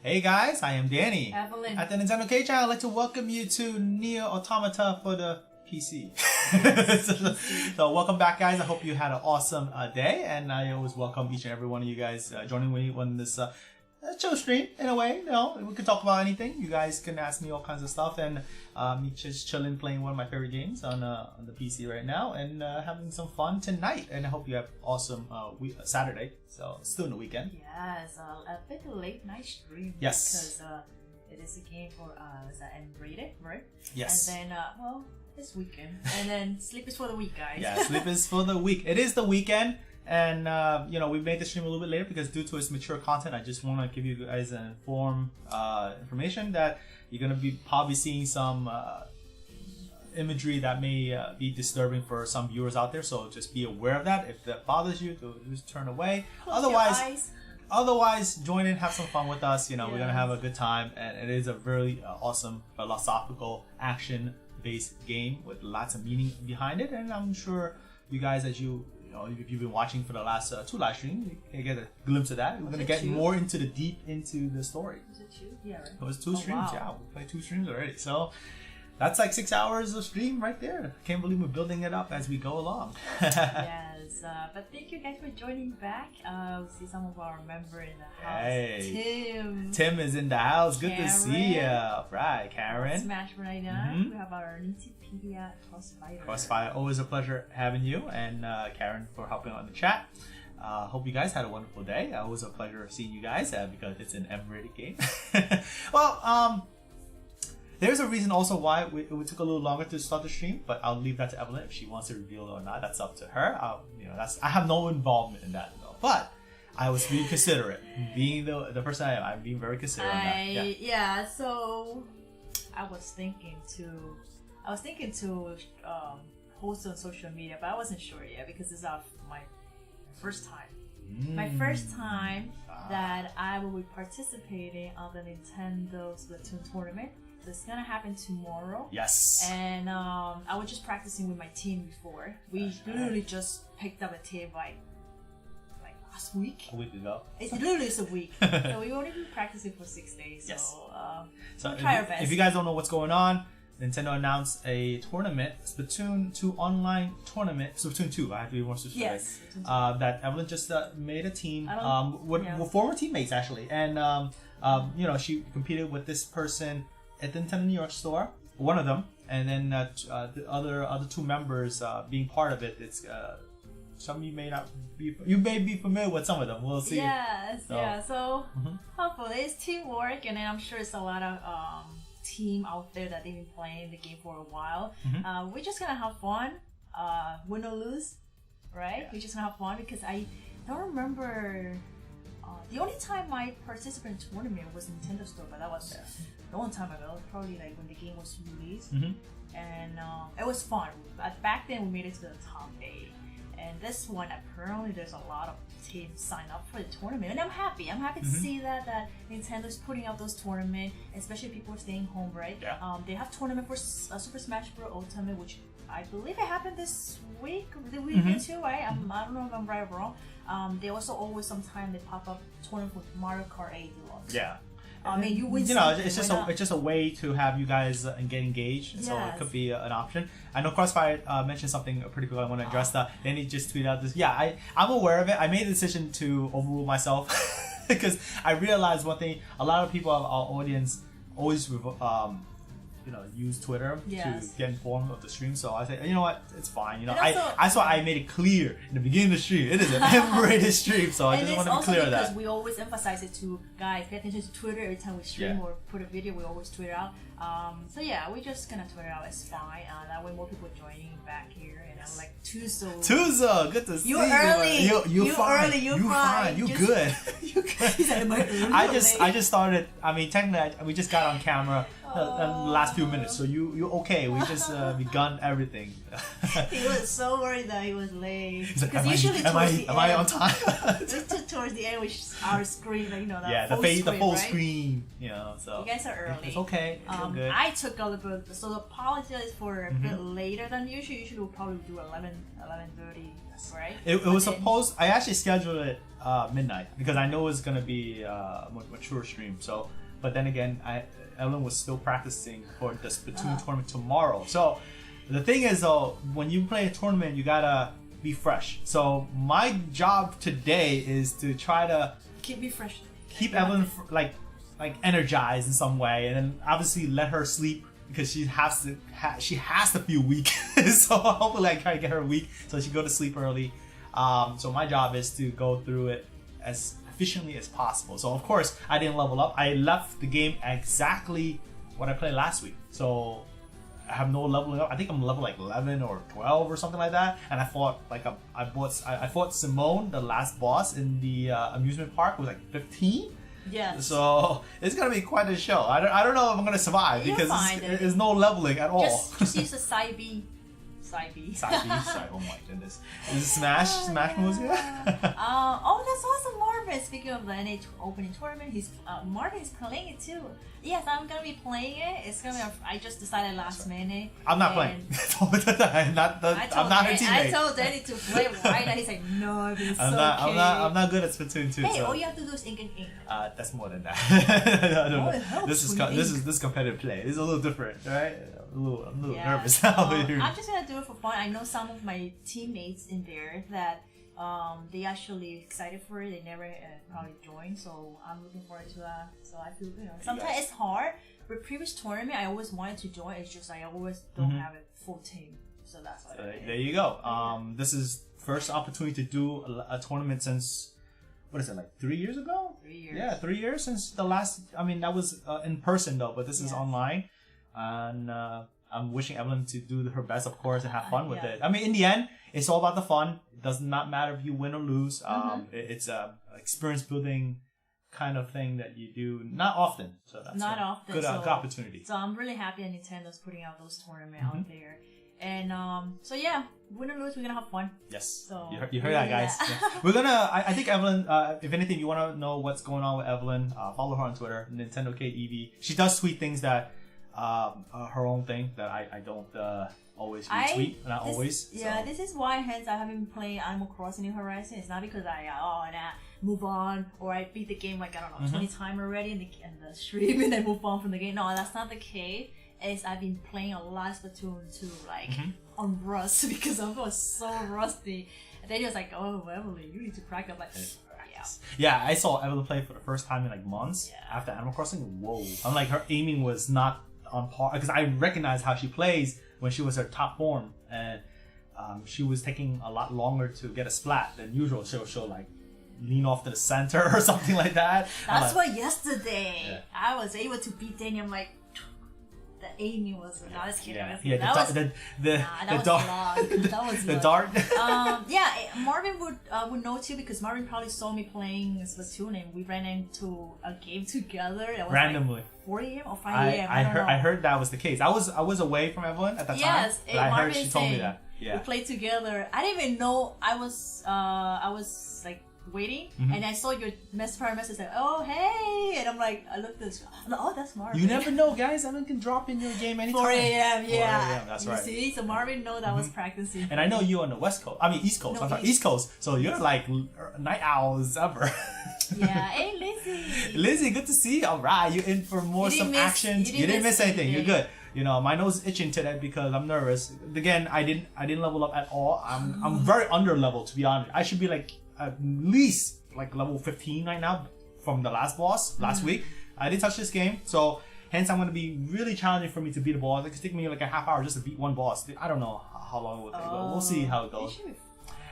Hey guys, I am Danny. Evelyn. At the Nintendo K channel, I'd like to welcome you to NieR Automata for the PC. so welcome back, guys. I hope you had an awesome day, and I always welcome each and every one of you guys joining me on this chill stream. In a way, you know, we can talk about anything. You guys can ask me all kinds of stuff, and me just chilling, playing one of my favorite games on the PC right now, and having some fun tonight. And I hope you have awesome Saturday. So it's still in the weekend. Yes, a bit late night stream. Yes. Because it is a game for N-rated, right? Yes. And then this weekend, and then sleep is for the week, guys. Yeah, sleep is for the week. It is the weekend. And, you know, we made the stream a little bit later because due to its mature content, I just want to give you guys an informed information that you're going to be probably seeing some imagery that may be disturbing for some viewers out there. So just be aware of that. If that bothers you, just turn away. Otherwise, join in, have some fun with us. You know, we're going to have a good time. And it is a really awesome philosophical action-based game with lots of meaning behind it. And I'm sure you guys, as if you've been watching for the last two live streams, you can get a glimpse of that. We're going to get more into the story. Was it two? Yeah, right. It was two streams, wow. Yeah. We played 2 streams already. So that's like 6 hours of stream right there. Can't believe we're building it up as we go along. Yes, but thank you guys for joining back. We see some of our members in the house. Hey. Tim is in the house. Good to see you. Right, Karen. Smash right now. We have our Nintendo Crossfire. Always a pleasure having you, and Karen for helping on the chat. Hope you guys had a wonderful day. Always a pleasure seeing you guys because it's an M-rated game. Well, there's a reason also why it took a little longer to start the stream, but I'll leave that to Evelyn if she wants to reveal it or not. That's up to her. I have no involvement in that though. But I was being considerate, being the person I am. I'm being very considerate. Yeah. So I was thinking to post on social media, but I wasn't sure yet because this is my first time. My first time that I will be participating on the Nintendo Splatoon tournament. So it's gonna happen tomorrow. Yes. And I was just practicing with my team before. We literally just picked up a team like last week. A week ago. It literally is a week. So we only been practicing for 6 days. Yes. So we'll try our best. If you guys don't know what's going on, Nintendo announced a tournament, Splatoon 2 online tournament, Splatoon 2, I have to be more specific. Yes. That Evelyn just made a team with former teammates actually, and she competed with this person at the Nintendo New York store, one of them, and then the other 2 members being part of it. It's some you may be familiar with some of them. We'll see. Yes, So hopefully it's teamwork, and then I'm sure it's a lot of team out there that they've been playing the game for a while. We're just gonna have fun, win or lose, right? Yeah. We're just gonna have fun because I don't remember. The only time I participated in a tournament was Nintendo Store, but that was a long time ago. Probably like when the game was released, and it was fun. Back then, we made it to the top 8, and this one apparently there's a lot of teams sign up for the tournament, and I'm happy. I'm happy to see that Nintendo's putting out those tournaments, especially people are staying home, right? Yeah. They have tournament for Super Smash Bros. Ultimate, which I believe it happened this week, the weekend too, right? I don't know if I'm right or wrong. They also always sometimes they pop up tournament for Mario Kart 8 Deluxe. Yeah. I mean, you win. It's just a way to have you guys get engaged. So it could be an option. I know Crossfire mentioned something pretty cool. I want to address that. Then he just tweeted out this. Yeah, I'm aware of it. I made the decision to overrule myself because I realized one thing. A lot of people of our audience always use Twitter to get informed of the stream. So I said, you know what, it's fine. That's why I made it clear in the beginning of the stream. It is an M-rated stream, so I just want to be clear of that. Because we always emphasize it to guys, pay attention to Twitter every time we stream or put a video. We always tweet it out. So yeah, we're just gonna tweet it out. It's fine. That way, more people joining back here. And I'm like Tuzo, good to see you. You're fine. You good. You good. I just started. I mean, technically, we just got on camera the last few minutes. So you okay? We just begun everything. He was so worried that he was late. He's like, Am I on time? Towards the end, which our screen, like, that the full right? screen. So you guys are early. It's okay. It's good. I took a little bit, so the apologize for a bit later than usual. Usually we'll probably do 11:30, right? It was supposed. I actually scheduled it midnight because I know it's gonna be a mature stream. So, but then again, Evelyn was still practicing for the Splatoon tournament tomorrow. So, the thing is though, when you play a tournament, you gotta be fresh. So my job today is to try to keep me fresh. Keep Evelyn like energized in some way, and then obviously let her sleep because she has to feel weak. So hopefully I try to get her weak so she go to sleep early. So my job is to go through it as efficiently as possible. So of course I didn't level up. I left the game exactly what I played last week. So I have no leveling up. I think I'm level like 11 or 12 or something like that. And I fought I fought Simone, the last boss in the amusement park, was like 15. Yeah. So it's gonna be quite a show. I don't know if I'm gonna survive because there's no leveling at all. Just use the side B. Side B. Oh my goodness. Is it Smash moves here? Oh, that's awesome, Marvin. Speaking of the NA opening tournament, Marvin is playing it too. Yes, I'm gonna be playing it. It's gonna be. I just decided last minute. I'm not playing. I'm not her teammate. I told Danny to play right, and he's like, "No, it's okay." I'm not good at Splatoon 2. Hey, all you have to do is ink. That's more than that. I don't know. This is competitive play. It's a little different, right? I'm a little nervous now. I'm just gonna do it for fun. I know some of my teammates in there that they actually excited for it. They never probably joined, so I'm looking forward to that. So I feel sometimes it's hard. With previous tournament, I always wanted to join. It's just I always don't have a full team, so that's why. There you go. This is first opportunity to do a tournament since. What is it, like 3 years ago? 3 years. Yeah, 3 years since the last. I mean, that was in person though, but this is online. And I'm wishing Evelyn to do her best, of course, and have fun with it. I mean, in the end, it's all about the fun. It does not matter if you win or lose. It's a experience building kind of thing that you do not often. So that's good opportunity. So I'm really happy that Nintendo's putting out those tournaments out there. And so yeah, win or lose, we're gonna have fun. Yes. So you heard that, guys. Yeah. We're gonna. I think Evelyn. If anything, you want to know what's going on with Evelyn, follow her on Twitter, Nintendo Kate EV. She does tweet things that. Her own thing that I don't always retweet. This is why hence I haven't been playing Animal Crossing New Horizons. It's not because I move on or I beat the game like 20 times already in the stream and then move on from the game. No, that's not the case. I've been playing a lot of Splatoon 2 on rust because I was so rusty. And then he was like, "Oh, Evelyn, you need to practice." I'm like, yeah, I saw Evelyn play for the first time in like months after Animal Crossing. Whoa! I'm like, her aiming was not on par because I recognize how she plays when she was her top form, and she was taking a lot longer to get a splat than usual. She'll like lean off to the center or something like that. That's why yesterday I was able to beat Danny. I'm like, the aiming was not as kidding. The dart. Marvin would know too because Marvin probably saw me playing Splatoon and we ran into a game together. It was randomly. Like 4 a.m. or 5 a.m. I heard that was the case. I was away from Evelyn at that time. But I heard she told me that. Yeah. We played together. I didn't even know I was like waiting, and I saw your private message like, "Oh hey," and I'm like, I looked at this. I'm like, "Oh, that's Marvin." You never know, guys. Evelyn can drop in your game anytime. 4 a.m. Yeah, 4 a.m. That's right. You see, so Marvin know that I was practicing. And I know you on the West Coast. I mean East Coast. East Coast. So you're like night owls ever. Yeah. Hey, Lizzie. Lizzie, good to see you. All right, you're in for some actions. You didn't miss anything. You're good. You know, my nose is itching today because I'm nervous. Again, I didn't level up at all. I'm very under level, to be honest. I should be like at least like level 15 right now from the last boss last week. I didn't touch this game, so hence I'm going to be really challenging for me to beat the boss. It could take me like a half hour just to beat one boss. I don't know how long it will take, but we'll see how it goes.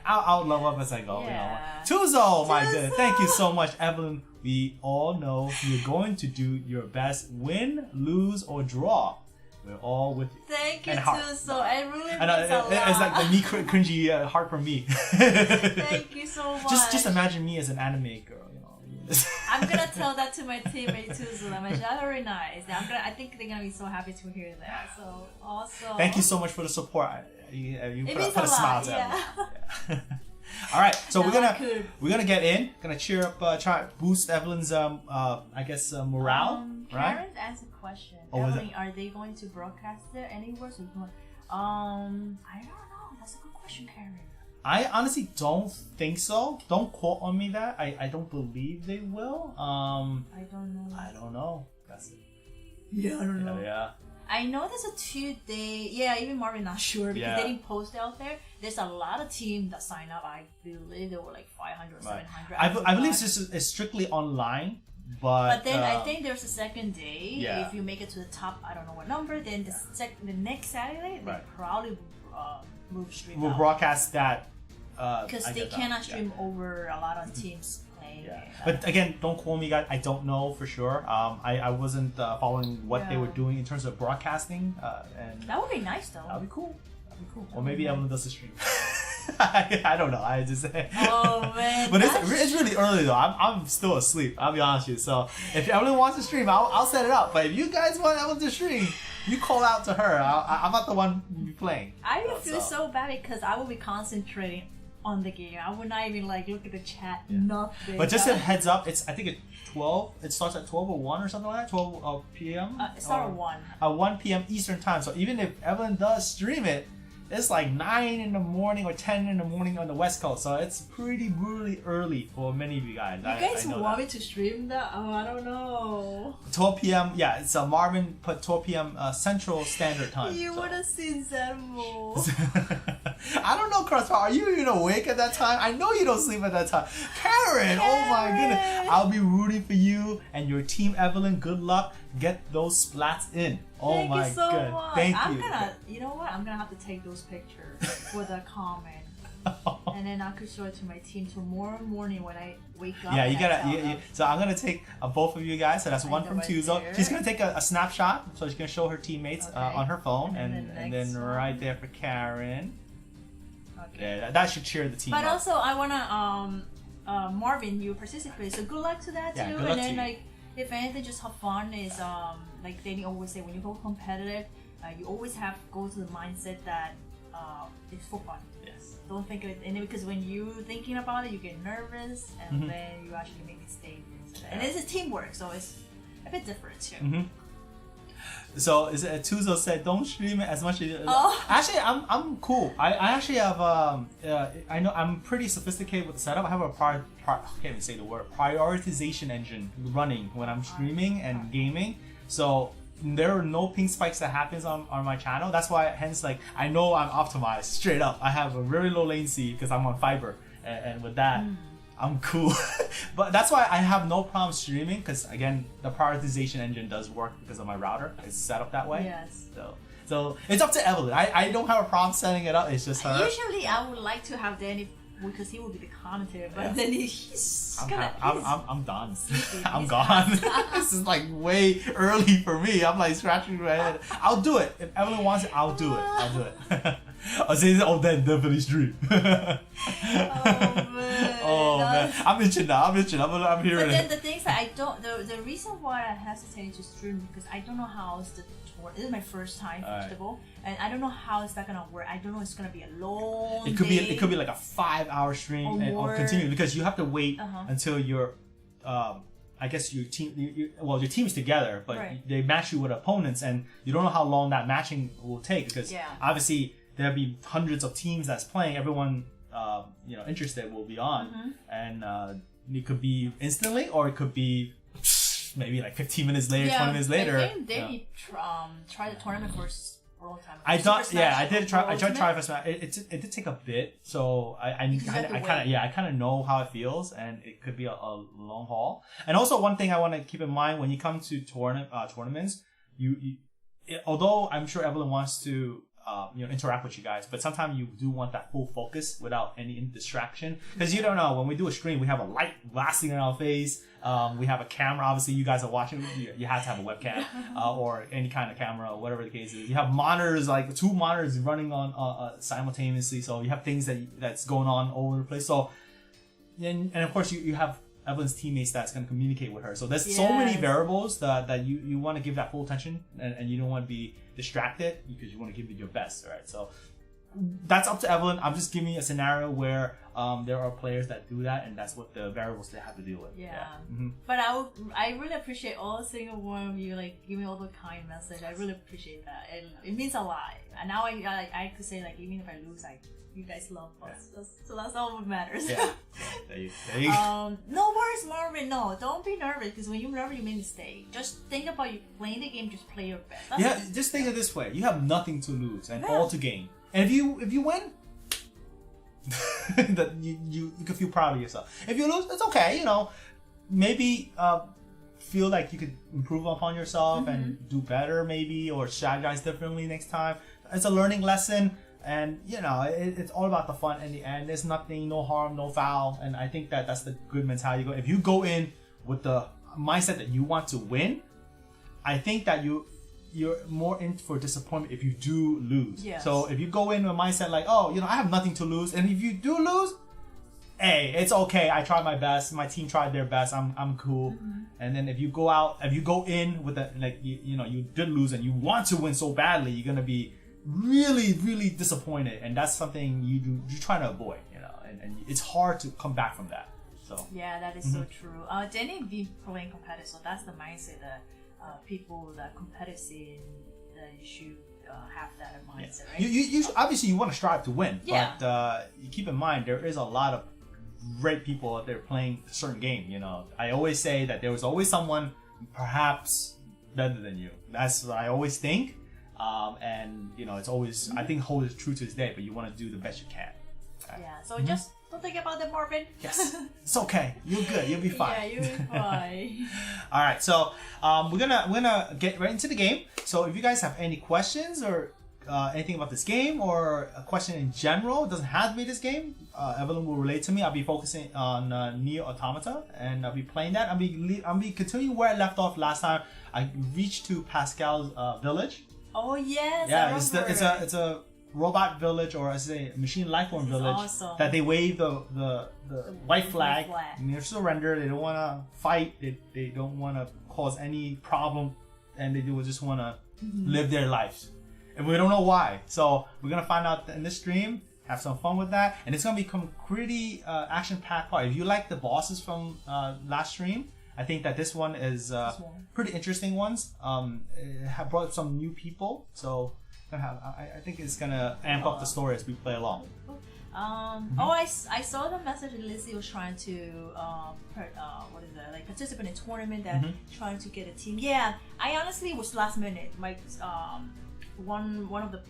I'll level up as I go. Yeah. You know. Tuzo, my good. Thank you so much, Evelyn. We all know you're going to do your best, win, lose, or draw. We're all with you. Thank you, Tuzo. It really means a lot. It's like the me cringy heart from me. Thank you so much. Just imagine me as an anime girl, you know. I'm gonna tell that to my teammates too. So that's very nice. I think they're gonna be so happy to hear that. So awesome. Thank you so much for the support. You put a smile to everyone. All right, so we're gonna get in. Gonna cheer up, try boost Evelyn's morale. Right? Karen asked a question. Evelyn, are they going to broadcast it anywhere? So I don't know. That's a good question, Karen. I honestly don't think so. Don't quote on me that. I don't believe they will. I don't know. That's it. Yeah, I don't know. Yeah. I know there's a 2-day. Yeah, even Marvin not sure because they didn't post it out there. There's a lot of teams that sign up. I believe there were like 500 or 700. I believe it's strictly online. But then I think there's a second day. Yeah. If you make it to the top, I don't know what number. Then the next Saturday, they probably move stream. We'll broadcast that. Because they cannot stream over a lot of teams playing. Yeah. But again, don't quote me, guys. I don't know for sure. I wasn't following what they were doing in terms of broadcasting. And that would be nice, though. That'd be cool. Or maybe Evelyn does a stream. I don't know. I just say. Oh man! But it's really early though. I'm still asleep. I'll be honest with you. So if Evelyn wants to stream, I'll set it up. But if you guys want Evelyn to stream, you call out to her. I'm not the one playing. I would feel so bad because I will be concentrating on the game. I would not even like look at the chat. Yeah. Nothing. But just a heads up. I think it's 12. It starts at 12 or 1 or something like that. 12 p.m. It starts at 1. At 1 p.m. Eastern time. So even if Evelyn does stream it, it's like 9 in the morning or 10 in the morning on the West Coast. So it's pretty brutally early for many of you guys. You guys want me to stream that? Oh, I don't know. 12 p.m. Yeah, it's Marvin put 12 p.m. Central Standard Time. You would have seen Zenmo. I don't know, Crossfire. Are you even awake at that time? I know you don't sleep at that time. Karen, oh my goodness. I'll be rooting for you and your team, Evelyn. Good luck. Get those splats in. Oh Thank my you so god. Much. Thank I'm you. You know what? I'm gonna have to take those pictures for the comment. And then I could show it to my team tomorrow morning when I wake up. Yeah, you gotta. So I'm gonna take both of you guys. So that's one from Tuzo. She's gonna take a snapshot, so she's gonna show her teammates on her phone, and then right there for Karen. Okay. Yeah, that should cheer the team. But up. also, I wanna Marvin, you participate, so good luck to that too. And then like, if anything, just have fun. Is like Danny always say, when you go competitive, you always have to go to the mindset that it's for fun. Yes. Don't think of it, and because when you thinking about it, you get nervous, and then you actually make mistakes. And it's a teamwork, so it's a bit different too. So is it Tuzo said don't stream it as much as actually I'm cool. I actually have I know I'm pretty sophisticated with the setup. I have a can't even say the word prioritization engine running when I'm streaming and gaming. So there are no ping spikes that happens on my channel. That's why hence like I know I'm optimized straight up. I have a very low latency because I'm on fiber and with that I'm cool. But that's why I have no problem streaming because again the prioritization engine does work because of my router. It's set up that way. Yes. So it's up to Evelyn. I don't have a problem setting it up. It's just her. Usually I would like to have Danny because he will be the commentator, but then I'm done. I'm gone. This is like way early for me. I'm like scratching my head. I'll do it. If Evelyn wants it, I'll do it. I'll say, then definitely stream. Oh man, I'm itching now. I'm hearing it. But then the things that I don't, the reason why I hesitate to stream because I don't know how it's the tour. This is my first time, first of all, and I don't know how it's that gonna work. I don't know it's gonna be a long. It could be like a 5-hour stream or continue because you have to wait until your I guess your team, your team is together, but they match you with opponents, and you don't know how long that matching will take because obviously there'll be hundreds of teams that's playing. Everyone interested will be on, and it could be instantly or it could be maybe like 15 minutes later, 20 minutes later. I think they try the tournament for a long time. I tried try for Smash. It did take a bit, so I kind of know how it feels, and it could be a long haul. And also one thing I want to keep in mind when you come to tournaments, although I'm sure Evelyn wants to interact with you guys, but sometimes you do want that full focus without any distraction, because you don't know, when we do a stream we have a light blasting in our face, we have a camera, obviously you guys are watching, you have to have a webcam or any kind of camera or whatever the case is. You have monitors, like 2 monitors running on simultaneously, so you have things that's going on all over the place. So and of course you have Evelyn's teammates that's going to communicate with her. So there's so many variables that you want to give that full attention, and you don't want to be distracted because you want to give it your best, right? So that's up to Evelyn. I'm just giving you a scenario where there are players that do that, and that's what the variables they have to deal with. But I really appreciate all single one of you, like giving all the kind message. I really appreciate that. It means a lot. And now I could say, like, even if I lose, you guys love us. So that's all that matters. There you go. No worries, Marvin. No, don't be nervous, because when you're nervous, you make mistake. Just think about you playing the game. Just play your best. Just think of it this way: you have nothing to lose and all to gain. And if you win, that you can feel proud of yourself. If you lose, it's okay. You know, maybe feel like you could improve upon yourself and do better, maybe, or strategize differently next time. It's a learning lesson, and you know, it's all about the fun in the end. There's nothing, no harm, no foul, and I think that's the good mentality. If you go in with the mindset that you want to win, I think that you're more in for disappointment if you do lose. So if you go in with a mindset like, oh, you know, I have nothing to lose, and if you do lose, hey, it's okay. I tried my best. My team tried their best. I'm cool. And then if you go in with that, like, you know, you did lose and you want to win so badly, you're gonna be really, really disappointed, and that's something you try to avoid. You know, and it's hard to come back from that. So that is so true. Danny be playing competitive, so that's the mindset that. People that competitive, that you should have that in mindset, right? You obviously you want to strive to win, but you keep in mind there is a lot of great people out there playing a certain game. You know, I always say that there was always someone perhaps better than you. That's what I always think, and you know, it's always I think holds true to this day. But you want to do the best you can. So just don't think about that, Marvin. Yes, it's okay. You're good. You'll be fine. You'll be fine. All right, so we're gonna get right into the game. So if you guys have any questions or anything about this game or a question in general, it doesn't have to be this game. Evelyn will relate to me. I'll be focusing on NieR Automata, and I'll be playing that. I'll be continuing where I left off last time. I reached to Pascal's village. Oh yes. Yeah, it's a robot village, or I say machine life form village, that they wave the white flag and they surrender. They don't want to fight. They don't want to cause any problem, and they just want to live their lives. And we don't know why. So we're gonna find out in this stream. Have some fun with that, and it's gonna become pretty action-packed part. If you like the bosses from last stream, I think that this one is pretty interesting ones. It have brought some new people, so. I think it's gonna amp up the story as we play along. I saw the message that Lizzie was trying to participate in a tournament that trying to get a team. Yeah, I honestly was last minute. My one of the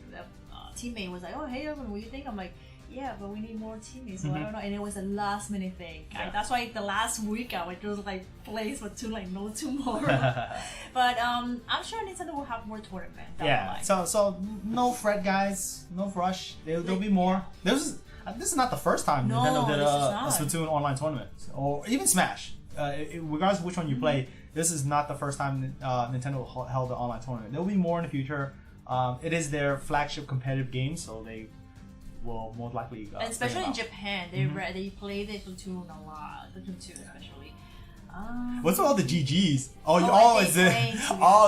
teammate was like, "Oh, hey, Evan, what do you think?" I'm like, "Yeah, but we need more teammates." So I don't know, and it was a last minute thing. That's why the last week I was just like plays for no tomorrow. But I'm sure Nintendo will have more tournaments. So no fret, guys. No rush. There'll be more. This is not the first time Nintendo did a Splatoon online tournament, or even Smash. Regardless of which one you play, this is not the first time Nintendo held an online tournament. There'll be more in the future. It is their flagship competitive game, so they will most likely. And especially in Japan, they play the Splatoon a lot. Splatoon 2 especially. What's all the GGs?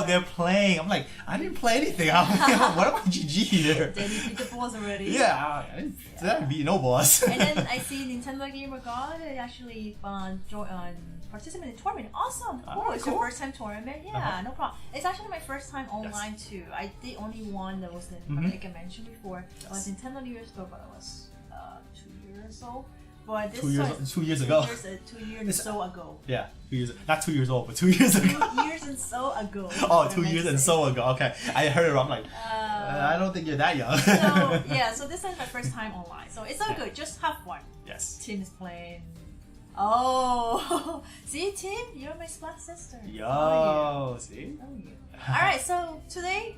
They're playing. I'm like, I didn't play anything. What about GG here? Then you beat the boss already. Yeah, I didn't beat no boss. And then I see Nintendo Gamer God actually participate in the tournament. Awesome, cool. It's your first time tournament. Yeah, no problem. It's actually my first time online too. I did only one that was like I mentioned before. It was Nintendo New Year's ago, but it was 2 years old. But this 2 years ago. 2 years and so ago. Yeah, 2 years. Not 2 years old, but 2 years ago. 2 years and so ago. Oh, 2 years and so ago. Okay, I heard it wrong. I'm like, I don't think you're that young. So this is my first time online. So it's all good. Just have fun. Yes. Tim is playing. Oh, see, Tim, you're my splat sister. Yo, see. All right, so today.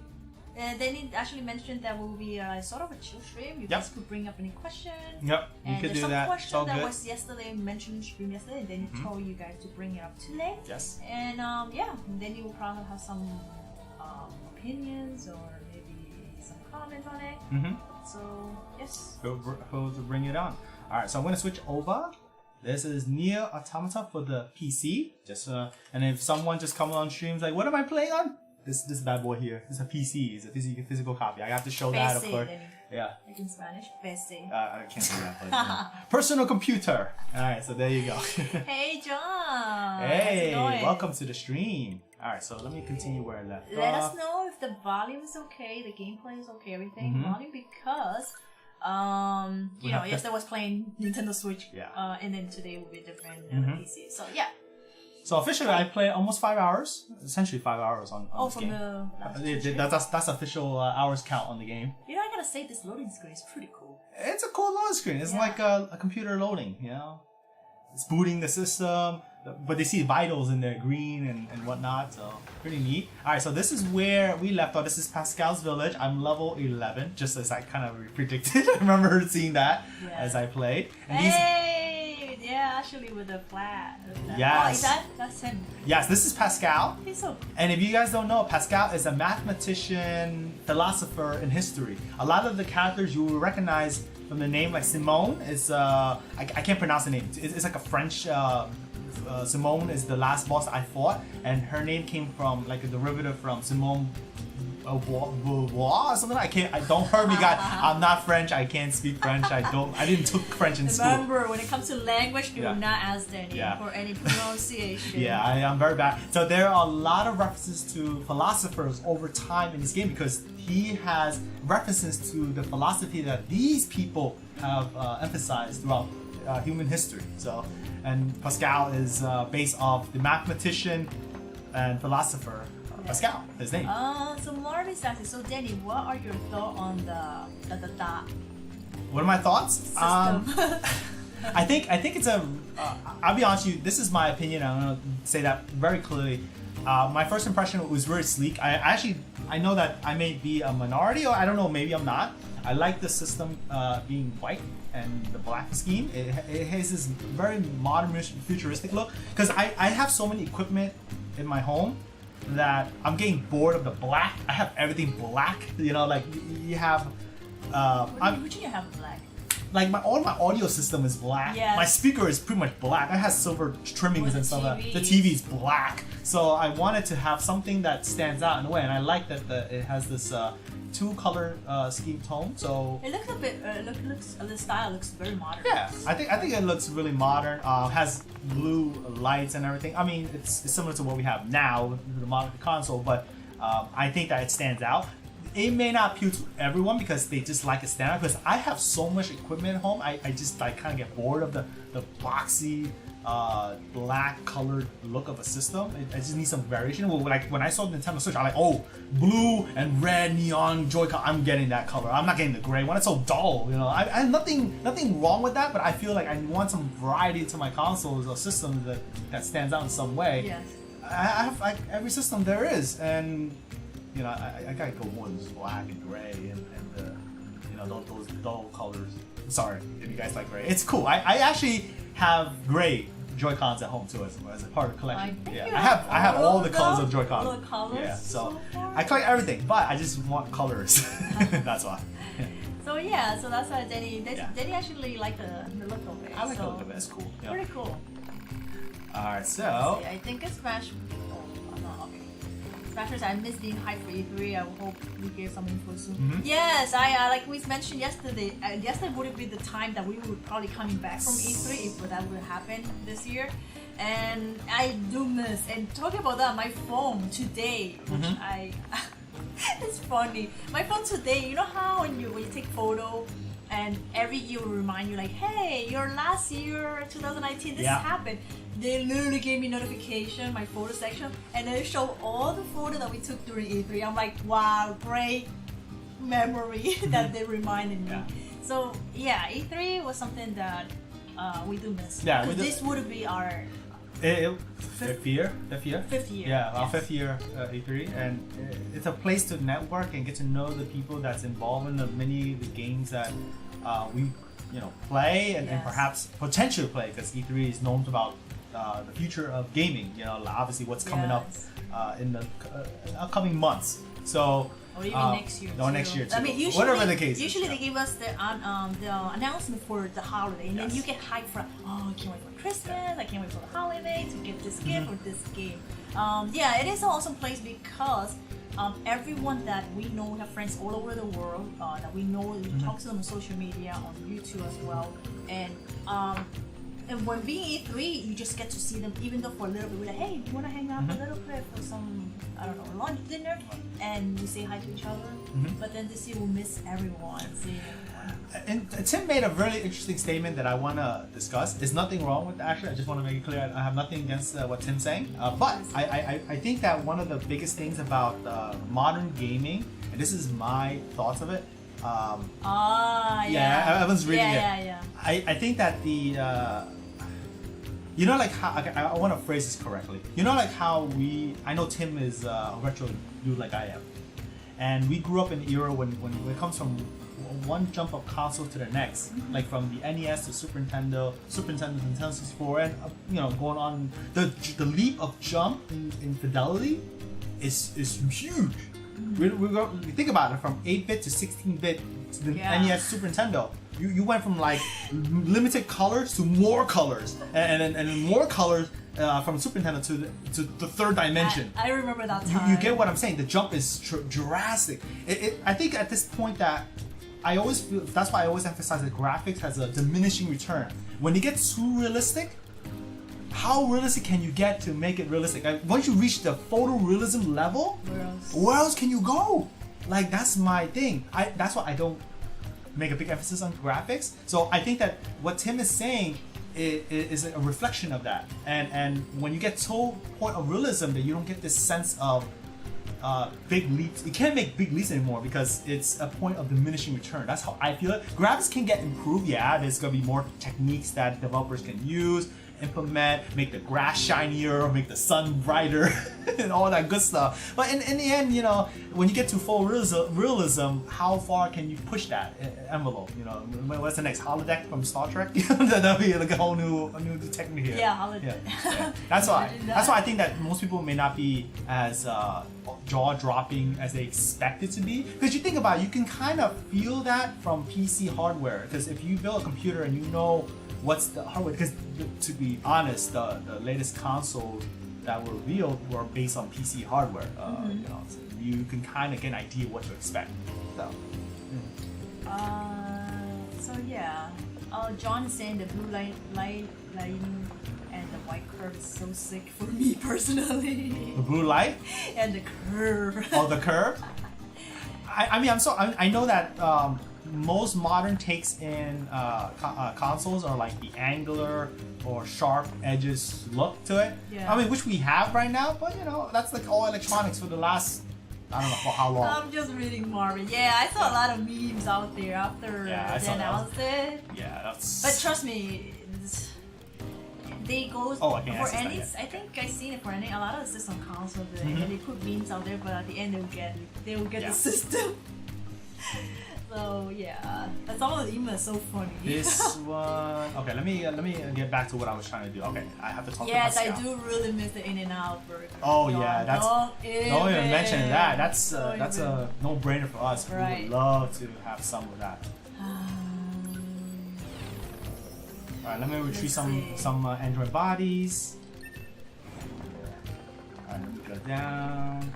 They actually mentioned that will be sort of a chill stream. You guys could bring up any questions. Yep, you could do that. And there's some question that was yesterday mentioned in stream yesterday, and then he told you guys to bring it up today. Yes. And then you will probably have some opinions or maybe some comments on it. So yes. Go to bring it on. All right, so I'm going to switch over, This is NieR Automata for the PC. And if someone just comes on streams like, what am I playing on? This bad boy here. It's a PC. It's a physical copy. I have to show that, of course. Yeah. Like in Spanish, PC. I can't say that. But, personal computer. All right, so there you go. Hey, John. Hey, welcome to the stream. All right, so let me continue where I left. Let us know if the volume is okay, the gameplay is okay, everything. Volume, because yesterday was playing Nintendo Switch. Yeah. And then today will be different PC. So yeah. So officially, I play almost 5 hours. Essentially 5 hours on this game. That's official hours count on the game. You know, I gotta say, this loading screen is pretty cool. It's a cool loading screen. It's like a computer loading, you know? It's booting the system, but they see vitals in there, green and whatnot, so pretty neat. Alright, so this is where we left off. This is Pascal's village. I'm level 11, just as I kind of predicted. I remember seeing that as I played. And yeah, actually with the flag. Yes. Oh, that's him. Yes, this is Pascal. He's so... And if you guys don't know, Pascal is a mathematician, philosopher in history. A lot of the characters you will recognize from the name, like Simone, is I can't pronounce the name. It's like a French. Simone is the last boss I fought, and her name came from like a derivative from Simone Beauvoir or something. Don't hurt me, guys. I'm not French. I can't speak French. I didn't took French in school. Remember, when it comes to language, do not ask their name for any pronunciation. I'm very bad. So there are a lot of references to philosophers over time in this game because he has references to the philosophy that these people have emphasized throughout human history. So, and Pascal is based off the mathematician and philosopher. Pascal, his name. So Marty says, so Danny, what are your thoughts on the What are my thoughts? System. I think it's a. I'll be honest with you. This is my opinion. I'm gonna say that very clearly. My first impression was very sleek. I know that I may be a minority, or I don't know. Maybe I'm not. I like the system being white and the black scheme. It has this very modern, futuristic look. Because I have so many equipment in my home that I'm getting bored of the black. I have everything black. You know, like you have. What do you have black? Like all my audio system is black. Yes. My speaker is pretty much black. I have silver trimmings and stuff. The TV is black. So I wanted to have something that stands out in a way, and I like that it has this two-color scheme tone. So it looks a bit. The style looks very modern. Yeah, I think it looks really modern. Has blue lights and everything. I mean, it's similar to what we have now with the modern console, but I think that it stands out. It may not appeal to everyone because they just like a standard. Because I have so much equipment at home, I just kind of get bored of the boxy, black colored look of a system. I just need some variation. Well, like when I saw the Nintendo Switch, I'm like, oh, blue and red neon Joy-Con. I'm getting that color. I'm not getting the gray one. It's so dull. You know, I have nothing wrong with that. But I feel like I want some variety to my consoles or systems that stands out in some way. Yes. I have like every system there is, and you know, I gotta go more than just black and gray and you know, those dull colors. Sorry if you guys like gray. It's cool. I actually have gray Joy-Cons at home too as a part of the collection. I have all the colors of Joy-Con. All the colors. Yeah, so I collect everything, but I just want colors. That's why. So that's why Danny actually liked the look of it. I like the look of it. It's cool. Yeah. Pretty cool. Alright, so I think it's Smash. Smashers, I missed being hyped for E3. I hope we get some info soon. Yes, I like we mentioned yesterday. Yesterday would be the time that we would probably coming back from E3 if that would happen this year. And I do miss. And talking about that, my phone today, which it's funny. My phone today. You know how when you take photo. And every year will remind you like, hey, your last year, 2019, this happened. They literally gave me notification, my photo section, and they show all the photos that we took during E3. I'm like, wow, great memory that they reminded me. So yeah, E3 was something that we do miss. Yeah, because this would be our fifth year. Yeah, our fifth year E3, and it's a place to network and get to know the people that's involved in the games that we play and perhaps potentially play, because E3 is known about the future of gaming. You know, obviously what's coming up in the upcoming months. So. Or even next year. Or next year too. I mean, usually, whatever the case. Usually they give us the announcement for the holiday, and then you get hyped for, oh, I can't wait for Christmas, I can't wait for the holiday to get this gift or this game. Yeah, it is an awesome place because everyone that we know, we have friends all over the world that we know, we talk to them on social media, on YouTube as well, and when being E3, you just get to see them, even though for a little bit, we're like, hey, do you want to hang out a little bit for some, I don't know, lunch, dinner? And we say hi to each other. But then this year we'll miss everyone, seeing everyone. And Tim made a really interesting statement that I want to discuss. There's nothing wrong with that, actually. I just want to make it clear. I have nothing against what Tim's saying. But I think that one of the biggest things about modern gaming, and this is my thoughts of it. I was reading it. Yeah. I think that you know, like how, I want to phrase this correctly. You know, like how I know Tim is a retro dude like I am. And we grew up in an era when it comes from one jump of console to the next, like from the NES to Super Nintendo to Nintendo 64, and going on. The leap of jump in fidelity is huge. We think about it, from 8-bit to 16-bit to the NES, Super Nintendo. You went from like limited colors to more colors, and more colors from Super Nintendo to the third dimension. I remember that time. You get what I'm saying? The jump is drastic. I think at this point that I always feel, that's why I always emphasize that graphics has a diminishing return. When it gets too realistic, how realistic can you get to make it realistic? Once you reach the photorealism level, where else can you go? Like, that's my thing. That's why I don't make a big emphasis on graphics. So I think that what Tim is saying is a reflection of that. And when you get to a point of realism that you don't get this sense of big leaps, you can't make big leaps anymore because it's a point of diminishing return. That's how I feel it. Graphics can get improved. Yeah, there's gonna be more techniques that developers can use, implement, make the grass shinier, make the sun brighter, and all that good stuff. But in the end, when you get to full realism, how far can you push that envelope? What's the next holodeck from Star Trek? That'll be like a new technique here. Yeah, holodeck. Yeah. That's why I think that most people may not be as jaw-dropping as they expect it to be. Because you think about it, you can kind of feel that from PC hardware. Because if you build a computer and you know what's the hardware, because to be honest, the latest consoles that were revealed were based on PC hardware. So you can kind of get an idea what to expect. John is saying the blue lighting and the white curve is so sick for me personally. The blue light and the curve. Oh, the curve. I know that. Most modern takes in consoles are like the angular or sharp edges look to it. Yeah. I mean, which we have right now, but that's like all electronics for the last, I don't know for how long. I'm just reading Marvin. Yeah, I saw a lot of memes out there after they announced it. Yeah, that's. But trust me, they go for any. I think I seen it for any. A lot of the system consoles, they put memes out there, but at the end they will get the system. So yeah, but some of the emails are so funny. This one, okay. Let me get back to what I was trying to do. Okay, I have to talk. Yes, I do really miss the In-N-Out burger. Oh yeah, don't even mention that. That's a no-brainer for us. Right. We would love to have some of that. All right, let me retrieve some Android bodies. All right, let me go down.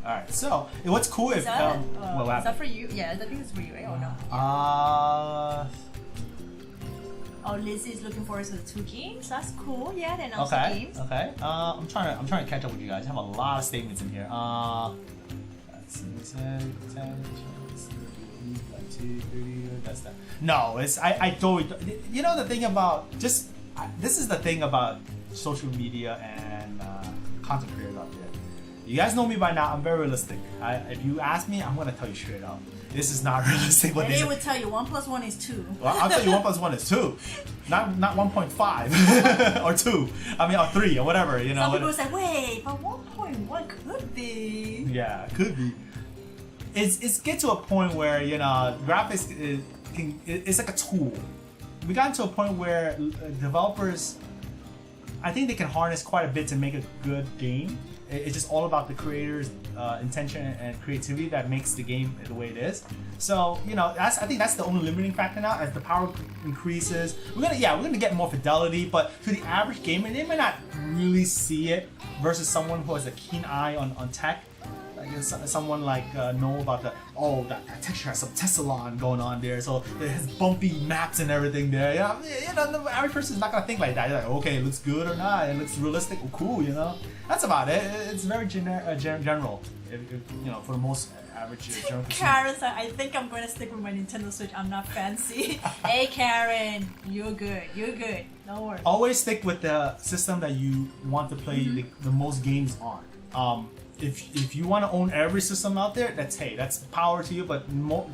Alright, so what's cool if is that for you? Yeah, I think it's for you, right? Or no? Oh, Lizzie's looking forward to the 2 games. That's cool. Yeah, they announced the games. Okay. I'm trying to catch up with you guys. I have a lot of statements in here. Let's see. 10, that's that. No, it's I totally. The thing about this is the thing about social media and content creators out there. You guys know me by now. I'm very realistic. If you ask me, I'm gonna tell you straight up. This is not realistic. They would tell you 1 + 1 is 2. Well, I'll tell you 1 + 1 is 2, not 1.5 or 2. I mean, or 3 or whatever. Some people say, wait, but 1.1 could be. Yeah, could be. It's get to a point where graphics it's like a tool. We got to a point where developers. I think they can harness quite a bit to make a good game. It's just all about the creator's intention and creativity that makes the game the way it is. So I think that's the only limiting factor now. As the power increases, we're gonna get more fidelity, but to the average gamer, they may not really see it versus someone who has a keen eye on tech. Like someone like know about that texture has some Tessalon going on there, so it has bumpy maps and everything there. The average person is not gonna think like that. You're like, okay, it looks good or not, it looks realistic or cool. That's about it. It's very general. If, for the most average general. Karen said, I think I'm gonna stick with my Nintendo Switch. I'm not fancy. Hey Karen, you're good. Don't worry. Always stick with the system that you want to play the most games on. If you want to own every system out there, that's power to you. But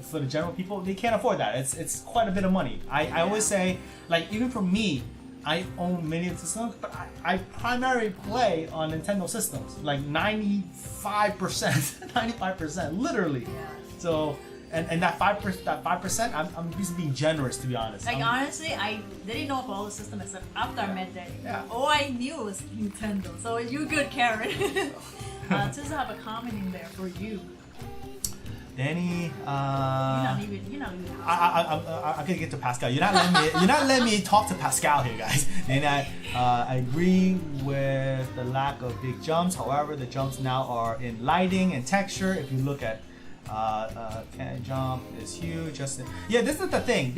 for the general people, they can't afford that. It's quite a bit of money. I always say, like, even for me, I own many systems, but I primarily play on Nintendo systems, like 95%, literally. Yeah. So and that 5%, I'm just being generous, to be honest. Like, honestly, I didn't know about all the systems except after I met Danny. Yeah. All I knew was Nintendo. So you're good, Karen. Just have a comment in there for you. Danny, You're not even. I'm gonna get to Pascal. You're not letting me talk to Pascal here, guys. And I agree with the lack of big jumps. However, the jumps now are in lighting and texture. If you look at can jump is huge. This is the thing.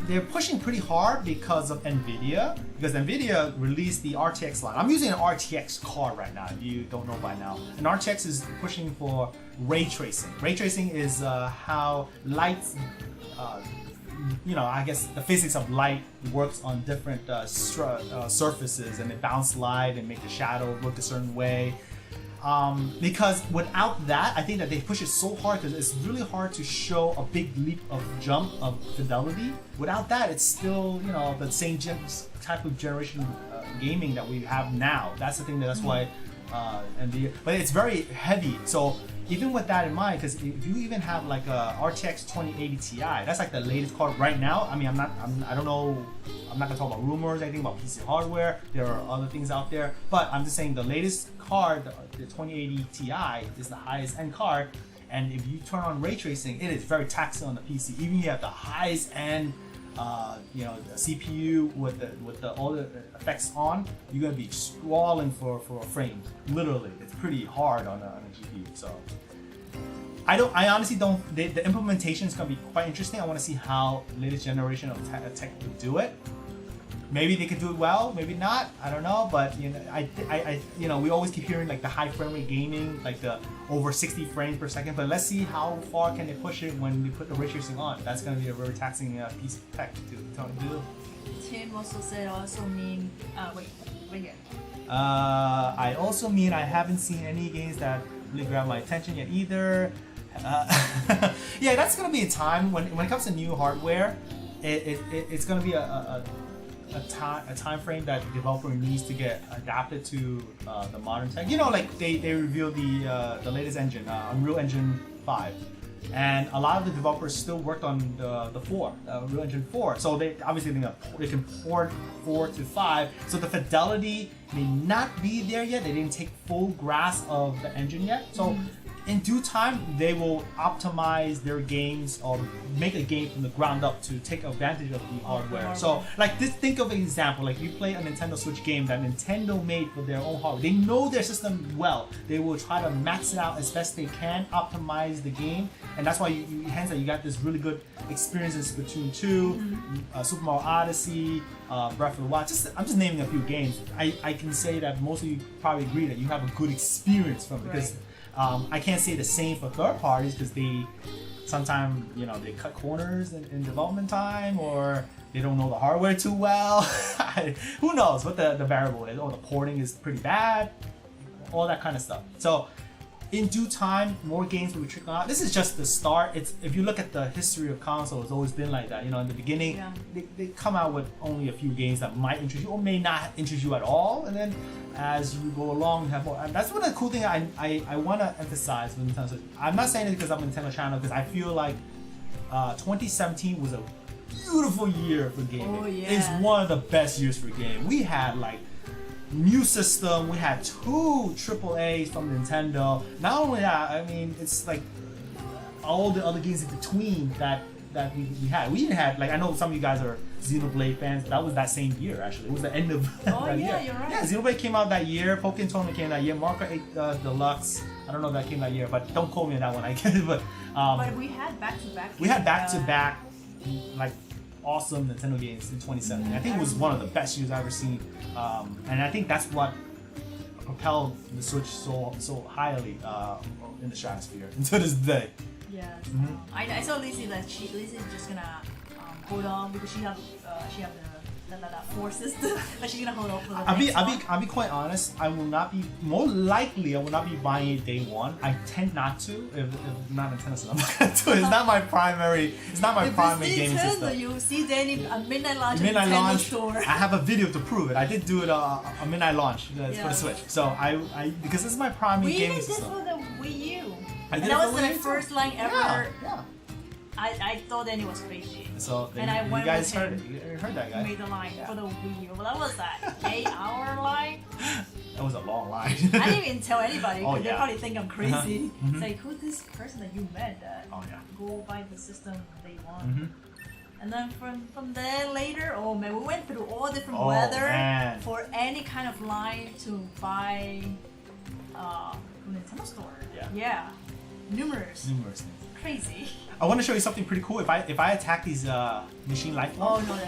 They're pushing pretty hard because of NVIDIA. Because NVIDIA released the RTX line. I'm using an RTX card right now. If you don't know by now, an RTX is pushing for ray tracing. Ray tracing is how lights. I guess the physics of light works on different surfaces, and it bounce light and make the shadow look a certain way. Because without that, I think that they push it so hard because it's really hard to show a big leap of jump of fidelity. Without that, it's still the same type of generation gaming that we have now. That's the thing. That's why NVIDIA, but it's very heavy. So even with that in mind, because if you even have like a RTX 2080 Ti, that's like the latest card right now. I mean, I don't know. I'm not gonna talk about rumors, anything about PC hardware. There are other things out there, but I'm just saying the latest card, the 2080 Ti, is the highest end card. And if you turn on ray tracing, it is very taxing on the PC. Even if you have the highest end, the CPU with all the effects on, you're gonna be scrolling for a frame. Literally, it's pretty hard on a GPU. So I honestly don't. The implementation is gonna be quite interesting. I want to see how the latest generation of tech will do it. Maybe they could do it well, maybe not. I don't know, but we always keep hearing like the high frame rate gaming, like the over 60 frames per second. But let's see how far can they push it when we put the ray tracing on. That's going to be a very taxing piece of tech to do. Tim also said wait here. I also mean I haven't seen any games that really grab my attention yet either. That's going to be a time when it comes to new hardware. It's going to be a time frame that the developer needs to get adapted to the modern tech. Like they revealed the latest engine, Unreal Engine 5, and a lot of the developers still worked on the 4, Unreal Engine 4. So they obviously they can port 4 to 5. So the fidelity may not be there yet. They didn't take full grasp of the engine yet. So in due time, they will optimize their games or make a game from the ground up to take advantage of the hardware. So, like, think of an example. Like, you play a Nintendo Switch game that Nintendo made for their own hardware. They know their system well. They will try to max it out as best they can, optimize the game, and that's why you got this really good experiences between 2, Super Mario Odyssey, Breath of the Wild. I'm just naming a few games. I can say that most of you probably agree that you have a good experience from it because. I can't say the same for third parties because they sometimes they cut corners in development time, or they don't know the hardware too well. Who knows what the variable is? Or the porting is pretty bad, all that kind of stuff. So in due time, more games will be trickling out. This is just the start. If you look at the history of console, it's always been like that. In the beginning, they come out with only a few games that might interest you or may not interest you at all, and then as you go along, you have more. And that's one of the cool things I want to emphasize with Nintendo Switch. I'm not saying it because I'm a Nintendo channel, because I feel like 2017 was a beautiful year for gaming. Oh, yeah. It's one of the best years for gaming. We had like new system. We had 2 AAAs from Nintendo. Not only that, I mean, it's like all the other games in between that we had. We even had, like, I know some of you guys are Xenoblade fans. That was that same year, actually. It was the end of that year. You're right. Yeah, Xenoblade came out that year. Pokken Tournament came that year. Mario 8 Deluxe. I don't know if that came that year, but don't quote me on that one. I guess, but we had back-to-back. We had back-to-back, like, awesome Nintendo games in 2017. I think it was one of the best years I've ever seen, and I think that's what propelled the Switch so highly in the stratosphere to this day. Yeah, I saw Lizzie that Lizzie's just gonna hold on because she have the 4 system, but she's gonna hold on for the I'll be quite honest. I will not be buying it day one. I tend not to. If not Nintendo system, I'm not gonna do it. It's not my primary. It's not my primary gaming system. You see Danny a midnight launch. Store. I have a video to prove it. I did do it a midnight launch for the Switch. So I because this is my primary gaming system. We did this for the Wii U. And that was the first line ever. Yeah. I thought Danny was crazy. So and I went you guys with heard him. You heard that guy. Made the line for the Wii U. Well, that was that 8-hour line. That was a long line. I didn't even tell anybody because they probably think I'm crazy. Mm-hmm. It's like, who's this person that you met that go buy the system they want? Mm-hmm. And then from there later, oh man, we went through all different weather for any kind of line to buy from Nintendo store. Yeah. Numerous things. Crazy. I want to show you something pretty cool. If I attack these machine life forms. Oh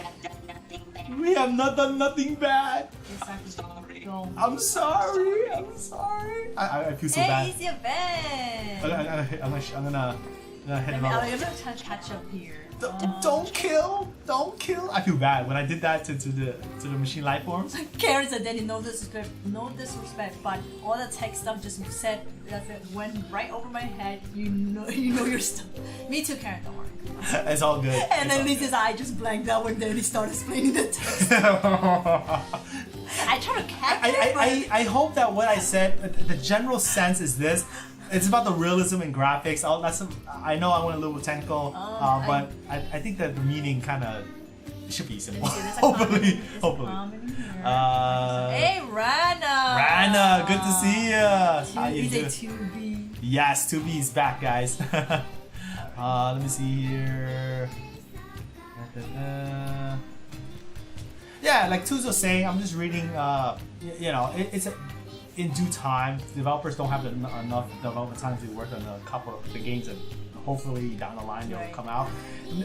no, we have not done nothing bad. Exactly. I'm sorry. I feel so bad. Hey, it's your bed. I'm gonna hit I'm another. gonna try to catch up here. Don't kill! I feel bad when I did that to the machine life forms. Karen said, "Daddy, no disrespect, but all the tech stuff just said that went right over my head. You know your stuff. Me too, Karen. Don't worry. It's all good. And then Lisa's eye just blanked out when Daddy started explaining the text. I try to catch it. I hope that what I said, the general sense is this. It's about the realism and graphics. I know I went a little technical, but I think that the meaning kind of should be simple. Hopefully. Hey, Rana! Rana, good to see you. How you doing? 2B. Yes, 2B is back, guys. Let me see here. Yeah, like Tuzo was saying, I'm just reading. It's in due time. Developers don't have enough development time to work on a couple of the games that hopefully down the line they'll come out.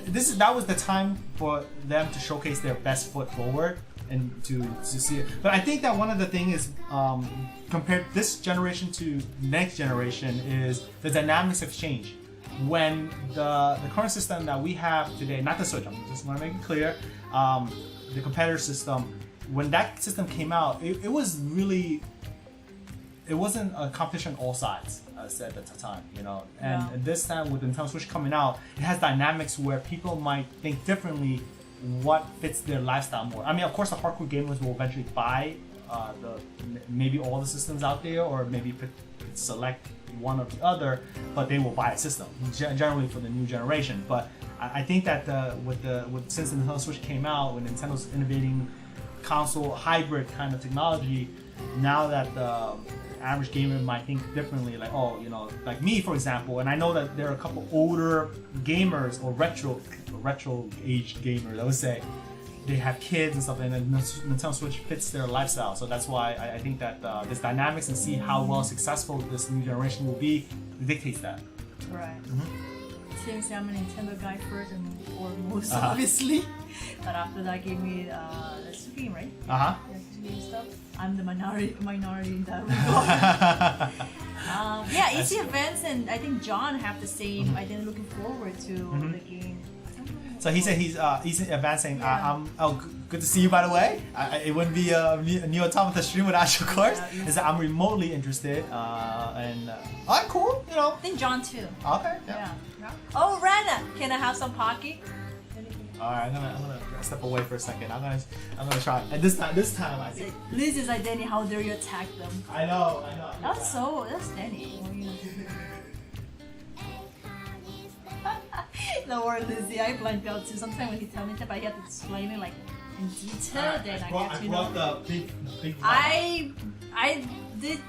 That was the time for them to showcase their best foot forward and to see it. But I think that one of the things is compared this generation to next generation is the dynamics have changed. When the current system that we have today, not the Switch, I just want to make it clear, the competitor system, when that system came out, it was really. It wasn't a competition on all sides, I said at the time, And this time with the Nintendo Switch coming out, it has dynamics where people might think differently what fits their lifestyle more. I mean, of course, the hardcore gamers will eventually buy maybe all the systems out there, or maybe select one or the other, but they will buy a system generally for the new generation. But I think that since the Nintendo Switch came out, when Nintendo's innovating console hybrid kind of technology, now that the average gamer might think differently, like like me for example, and I know that there are a couple older gamers or retro aged gamers, I would say, they have kids and stuff, and then Nintendo Switch fits their lifestyle. So that's why I think that this dynamics and see how well successful this new generation will be dictates that. Right. Since I'm a Nintendo guy first and foremost, obviously, but after that gave me the Supreme, right? Stuff. I'm the minority in that regard. Easy events, and I think John have the same. I think looking forward to the game. So he said he's advancing. Good to see you, by the way. It wouldn't be a NieR Automata stream without you, of course. Is that I'm remotely interested, and alright, cool. I think John too. Okay. Yeah. Oh, Rana, can I have some Pocky? Alright, I'm gonna step away for a second. I'm gonna try. And this time I think. Liz is like, Danny, how dare you attack them? I know. That's Danny. No worries, Lizzie. I blanked out too. Sometimes when he tells me that, but he has to explain it like in detail, then I brought the big I did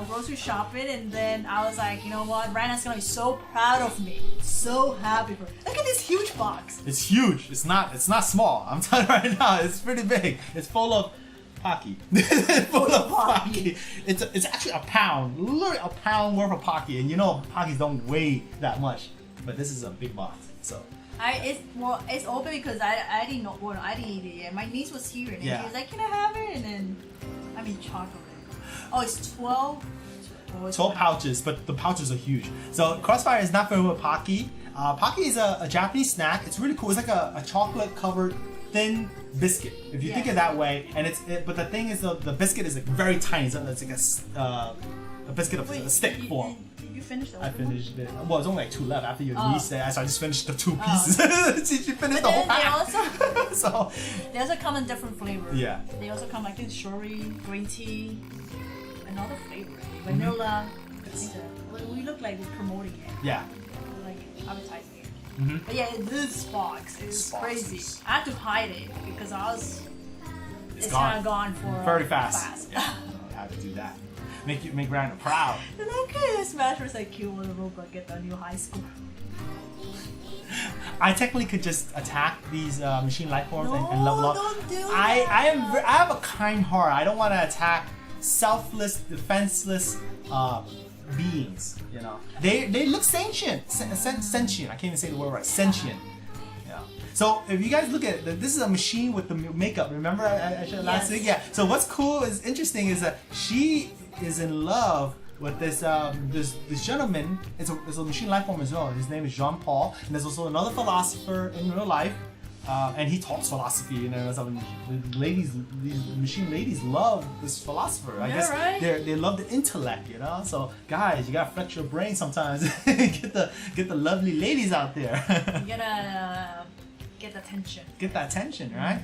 grocery shopping, and then I was like, you know what, Rana's gonna be so proud of me, so happy for. Look at this huge box. It's huge. It's not small. I'm telling you right now, it's pretty big. It's full of Pocky. Full of Pocky. It's actually a pound, literally a pound worth of Pocky, and you know Pockies don't weigh that much, but this is a big box. So it's open because I didn't know. Well, I didn't eat it yet. My niece was here, and she was like, "Can I have it?" And then I mean chocolate. Oh, it's 12 pouches, but the pouches are huge. So Crossfire is not familiar with Pocky. Pocky is a Japanese snack. It's really cool. It's like a chocolate covered thin biscuit, if you think of it that way. And but the thing is, the biscuit is like very tiny. It's like a biscuit of a stick form. Did you finish the I finished it. Well, it's only like 2 left after your niece said, so I just finished the 2 pieces. She finished the whole pack. So they also come in different flavors. Yeah. They also come like this strawberry, green tea, another flavor, vanilla. We look like we're promoting it. Yeah. We're like advertising it. But yeah, this box is crazy. I had to hide it because it's kind of gone for very fast. Yeah, I have to do that. Make Rana proud. Look at this Smash was like cute when Robot get the new high score. I technically could just attack these machine life forms and level up. Don't do that. I have a kind heart. I don't want to attack selfless, defenseless beings. You know, they look sentient. Sentient. I can't even say the word right. Sentient. Yeah. So if you guys look at it, this is a machine with the makeup. Remember I showed last week? Yeah. So what's cool is interesting is that she is in love with this gentleman. It's a machine life form as well. His name is Jean Paul, and there's also another philosopher in real life, and he talks philosophy. You know, these machine ladies love this philosopher. I guess right? they love the intellect. You know, so guys, you gotta flex your brain sometimes. get the lovely ladies out there. You gotta get the attention. Get that attention, right?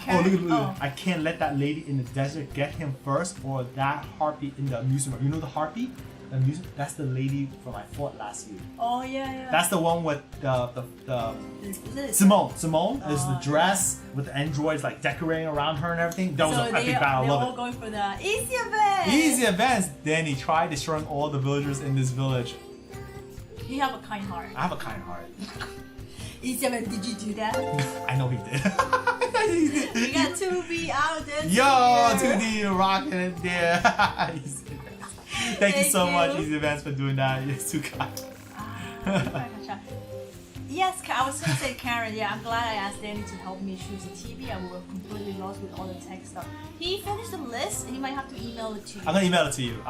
Karen, look. I can't let that lady in the desert get him first, or that harpy in the amusement park. You know the harpy? That's the lady from I fought last week. Oh yeah. That's the one with the Simone. Simone is the dress with the androids like decorating around her and everything. That was an epic battle. They're all going for the easy events. Easy events. Then he tried destroying all the villagers in this village. You have a kind heart. I have a kind heart. Easy event. Did you do that? I know he did. You got 2B out there. Yo, 2D rocking it there. Thank you so much, Easy Events, for doing that. You're too kind. Yes, I was going to say Karen. Yeah, I'm glad I asked Danny to help me choose a TV. I was completely lost with all the tech stuff. He finished the list. He might have to email it to you. I'm going to email it to you.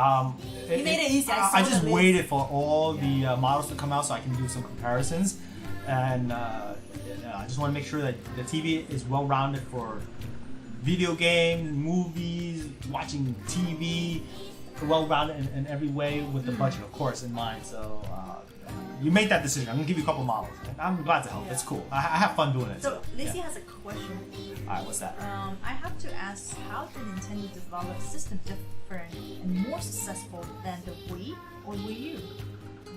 He made it easy. I just waited for all the models to come out so I can do some comparisons. And I just want to make sure that the TV is well-rounded for video games, movies, watching TV, well-rounded in every way with the budget, of course, in mind. So you made that decision. I'm going to give you a couple models. And I'm glad to help. It's cool. I have fun doing it. So Lizzie has a question. Alright, what's that? I have to ask, how did Nintendo develop a system different and more successful than the Wii or Wii U?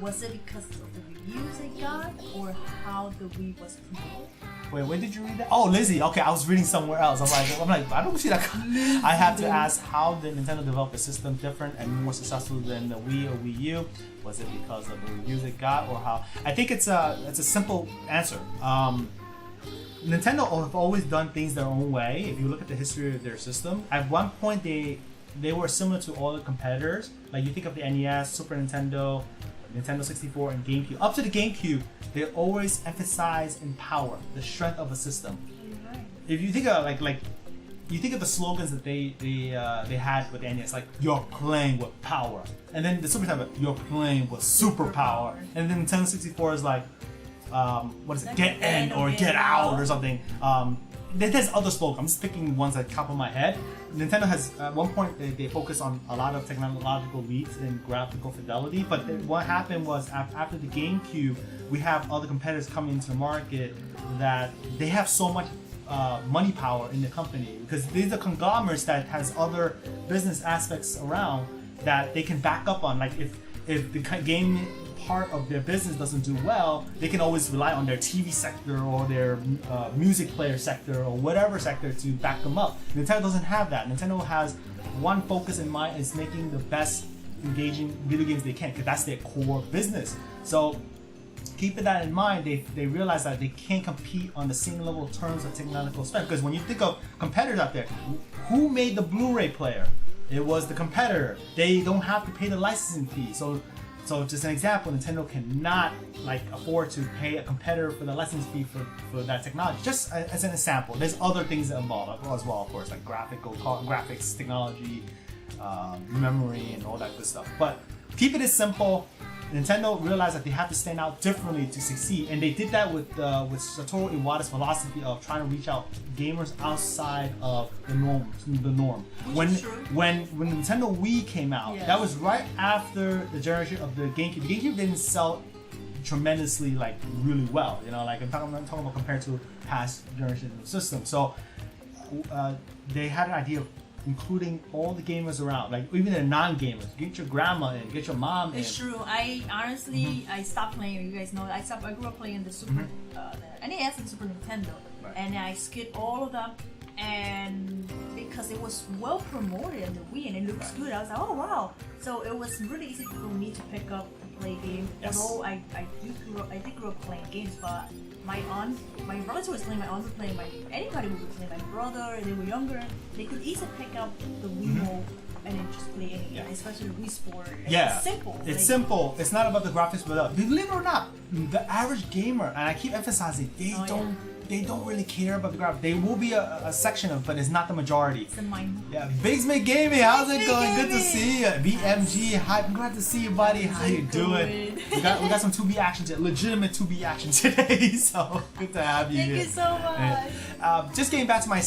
Was it because of the reviews they got, or how the Wii was promoted? Wait, where did you read that? Oh, Lizzie. Okay, I was reading somewhere else. I'm like, I don't see that. I have to ask, how did Nintendo develop a system different and more successful than the Wii or Wii U? Was it because of the reviews it got, or how? I think it's a simple answer. Nintendo have always done things their own way. If you look at the history of their system, at one point they were similar to all the competitors. Like you think of the NES, Super Nintendo, Nintendo 64, and GameCube. Up to the GameCube, they always emphasize in power, the strength of a system. Right. If you think of you think of the slogans that they had with the NES, like "You're playing with power," and then the Super Nintendo, "You're playing with superpower," and then Nintendo 64 is like, what is it? Get in or get out or something. There's other slogans. I'm just picking ones at the top of my head. Nintendo has, at one point, they focused on a lot of technological leaps in graphical fidelity, but what happened was after the GameCube, we have other competitors coming into the market that they have so much money power in the company, because these are conglomerates that has other business aspects around that they can back up on. Like if the game part of their business doesn't do well, they can always rely on their TV sector or their music player sector or whatever sector to back them up. Nintendo doesn't have that. Nintendo has one focus in mind, is making the best engaging video games they can, because that's their core business. So keeping that in mind, they realize that they can't compete on the same level of terms of technological spec. Because when you think of competitors out there, who made the Blu-ray player? It was the competitor. They don't have to pay the licensing fee. So just an example, Nintendo cannot afford to pay a competitor for the license fee for that technology. Just as an example, there's other things involved as well, of course, like graphics technology, memory, and all that good stuff. But keep it simple. Nintendo realized that they have to stand out differently to succeed, and they did that with Satoru Iwata's philosophy of trying to reach out gamers outside of the norm. When Nintendo Wii came out, that was right after the generation of the GameCube. The GameCube didn't sell tremendously, really well. I'm talking about compared to past generations of systems. So they had an idea of including all the gamers around, even the non-gamers. Get your grandma in, get your mom in. It's true. I honestly, I stopped playing. You guys know, I grew up playing the Super, the NES and Super Nintendo, and I skipped all of them. And because it was well promoted in the Wii and it looks good, I was like, oh wow! So it was really easy for me to pick up and play games. Yes. Although I did grow up playing games, but my brother was playing, my aunt was playing, anybody would be playing. My brother, they were younger, they could easily pick up the Wii Remote and then just play any game, especially the Wii Sport. It's simple. It's simple. It's not about the graphics, but believe it or not, the average gamer, and I keep emphasizing, they don't really care about the graphics. There will be a section of, but it's not the majority. It's a mind. Yeah, Bigsby Gaming, how's it going? Good to see you. BMG, hi, I'm glad to see you, buddy. How you doing? We got some 2B action, legitimate 2B action today. So good to have you. Thank you so much. Just getting back to my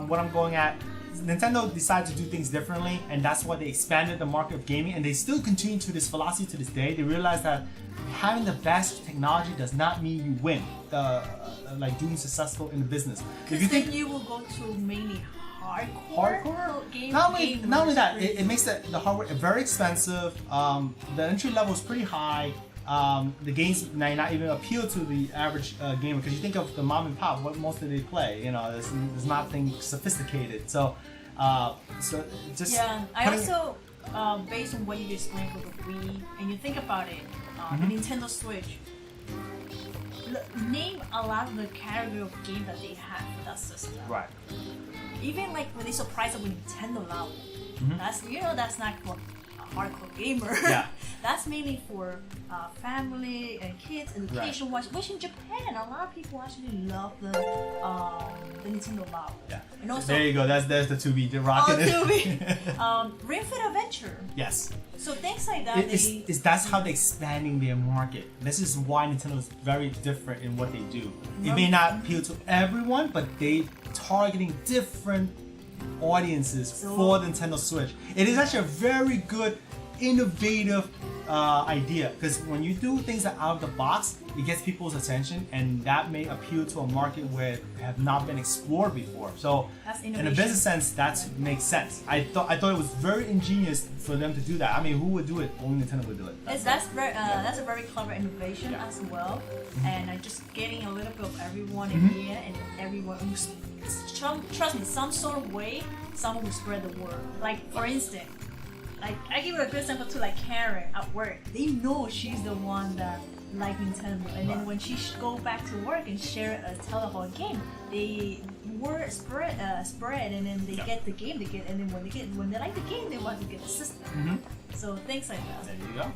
what I'm going at. Nintendo decided to do things differently, and that's why they expanded the market of gaming, and they still continue to this philosophy to this day. They realize that having the best technology does not mean you win, doing successful in the business. If you think you will go to mainly hardcore games. Not only that, it makes the hardware very expensive. The entry level is pretty high. The games may not even appeal to the average gamer, because you think of the mom and pop, what most of they play, there's nothing sophisticated. So just I also based on what you explained for the Wii, and you think about it, the Nintendo Switch. Name a lot of the category of games that they had for that system. Right. Even when they surprised us with Nintendo level, that's not for a hardcore gamer. Yeah. That's mainly for family and kids, education. Which in Japan, a lot of people actually love the Nintendo level. Yeah. And also, there you go. There's the 2B. They're rocking it. 2B. Ring Fit Adventure. Yes. So things like that. That's how they're expanding their market. This is why Nintendo is very different in what they do. It may not appeal to everyone, but they targeting different audiences for the Nintendo Switch. It is actually a very good, innovative idea, because when you do things that are out of the box, it gets people's attention, and that may appeal to a market where it have not been explored before. So in a business sense, that makes sense. I thought it was very ingenious for them to do that. I mean, who would do it? Only Nintendo would do it. That's a very clever innovation as well, and just getting a little bit of everyone in here, and everyone who's, trust me, some sort of way, someone will spread the word. Like, for instance, I give a good example to Karen at work. They know she's the one that like Nintendo, and then when she go back to work and tell about a game, they word spread, and then they get the game they get, and then when they like the game, they want to get the system. So things like that. There you go.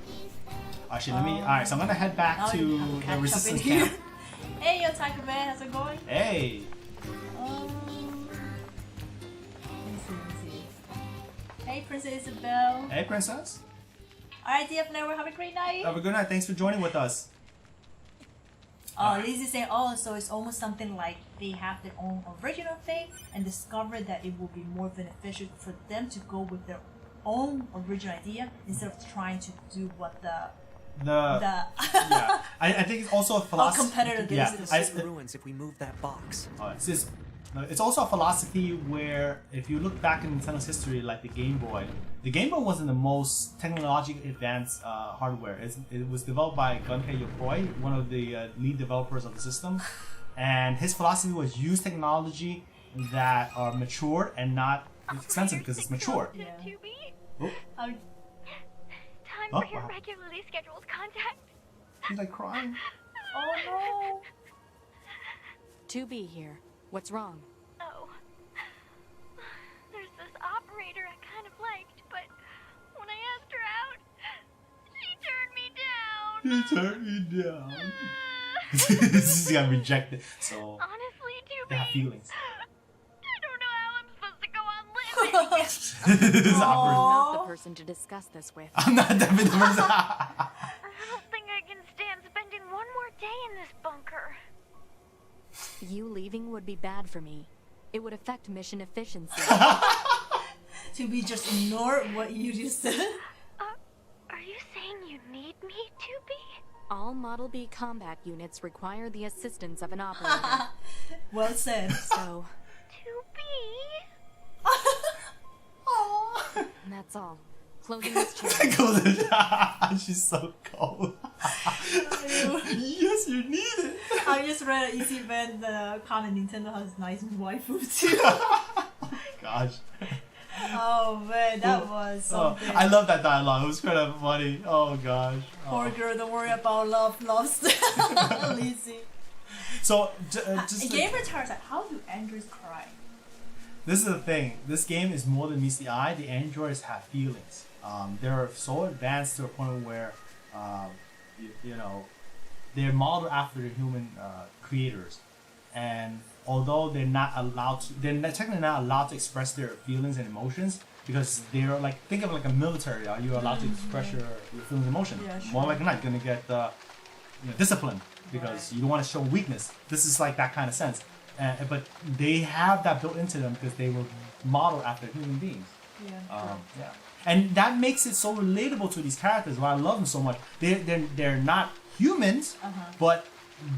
Actually, alright, so I'm gonna head back to the Resistance camp. Hey, yo, Taco Man, how's it going? Hey. Hey, Princess Isabel. Hey, Princess. Alright, DF Network, have a great night. Have a good night. Thanks for joining with us. Lizzie saying, so it's almost something like they have their own original thing and discover that it will be more beneficial for them to go with their own original idea instead of trying to do what I think it's also a philosophy. Competitor ruins if we move that box. It says It's also a philosophy where, if you look back in Nintendo's history, like the Game Boy wasn't the most technologically advanced hardware. It was developed by Gunpei Yokoi, one of the lead developers of the system, and his philosophy was use technology that are mature and not expensive because it's mature. Yeah. Oh. Time for your regularly scheduled contact. She's like crying. Oh no. 2B here. What's wrong? Oh. There's this operator I kind of liked, but when I asked her out, she turned me down. This got rejected. So Honestly, 2B, they have feelings. I don't know how I'm supposed to go on living. This is awkward. I'm not the person to discuss this with. I'm not definitely the person. I don't think I can stand spending one more day in this bunker. You leaving would be bad for me. It would affect mission efficiency. To be just ignore what you just said. Are you saying you need me, 2B? All Model B combat units require the assistance of an operator. Well said. So, 2B? Aww. that's all. Closing this chair. She's so cold. Yes, you need it. I just read an easy event comment. Nintendo has nice waifu too. Gosh. Oh man, that was something. I love that dialogue. It was kind of funny. Oh gosh. Poor girl, don't worry about love lost. Lizzie. So just Game returns like, how do androids cry? this is the thing. This game is more than meets the eye. The androids have feelings. They're so advanced to a point where, you know, they're modeled after the human creators, and although they're technically not allowed to express their feelings and emotions because they're like, think of it like a military. You're allowed to express your feelings and emotions. Yeah, sure. More like not, you're gonna get disciplined because you don't want to show weakness. This is like that kind of sense. But they have that built into them because they were modeled after human beings. Yeah. Yeah. And that makes it so relatable to these characters. Why I love them so much. They're not humans, but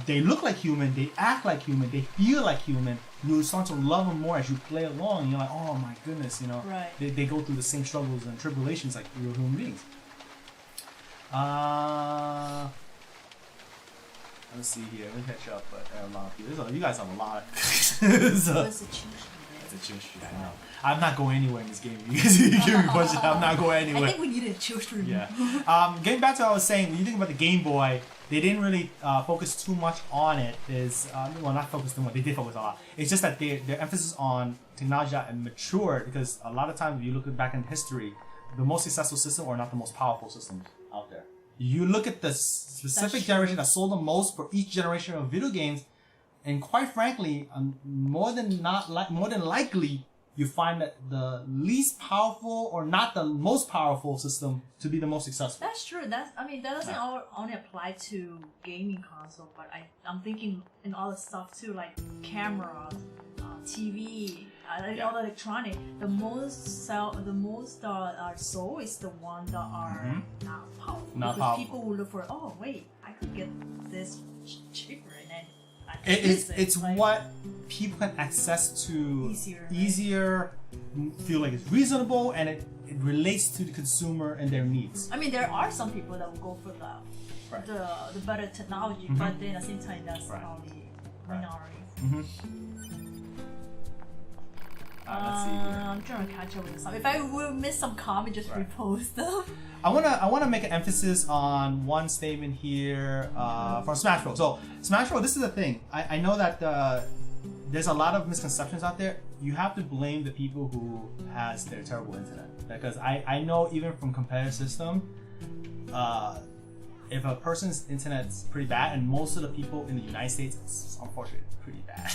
they look like human. They act like human. They feel like human. You start to love them more as you play along. And you're like, oh my goodness, you know. Right. They go through the same struggles and tribulations like real human beings. Let's see here. Let me catch up. But there are a lot of people. You guys have a lot. So, What's the choose? it's a choose tree, I know. I'm not going anywhere in this game. Because you give me a question, I'm not going anywhere. I think we need a choose tree. Yeah. Getting back to what I was saying, when you think about the Game Boy, they didn't really focus too much on it. Well, not focus too much. They did focus a lot. It's just that their emphasis on technology and mature, because a lot of times if you look back in history, the most successful system are not the most powerful systems out there. You look at the specific generation that sold the most for each generation of video games, and quite frankly, more than likely, you find that the least powerful or not the most powerful system to be the most successful. That's true. That doesn't only apply to gaming console, but I'm thinking in all the stuff too, like cameras, TV, all the electronic. The most sold is the one that are not powerful. Because people will look for, oh wait, I could get this cheaper, and then it's like, what people can access to easier, feel like it's reasonable, and it relates to the consumer and their needs. I mean, there are some people that will go for the better technology, but then at the same time, that's probably minority. Let's see here. I'm trying to catch up with some. If I will miss some comment, just repost them. I wanna make an emphasis on one statement here from Smash Bros. So Smash Bros. This is the thing. I know that there's a lot of misconceptions out there. You have to blame the people who has their terrible internet, because I know even from competitive system, if a person's internet's pretty bad, and most of the people in the United States, it's unfortunately pretty bad.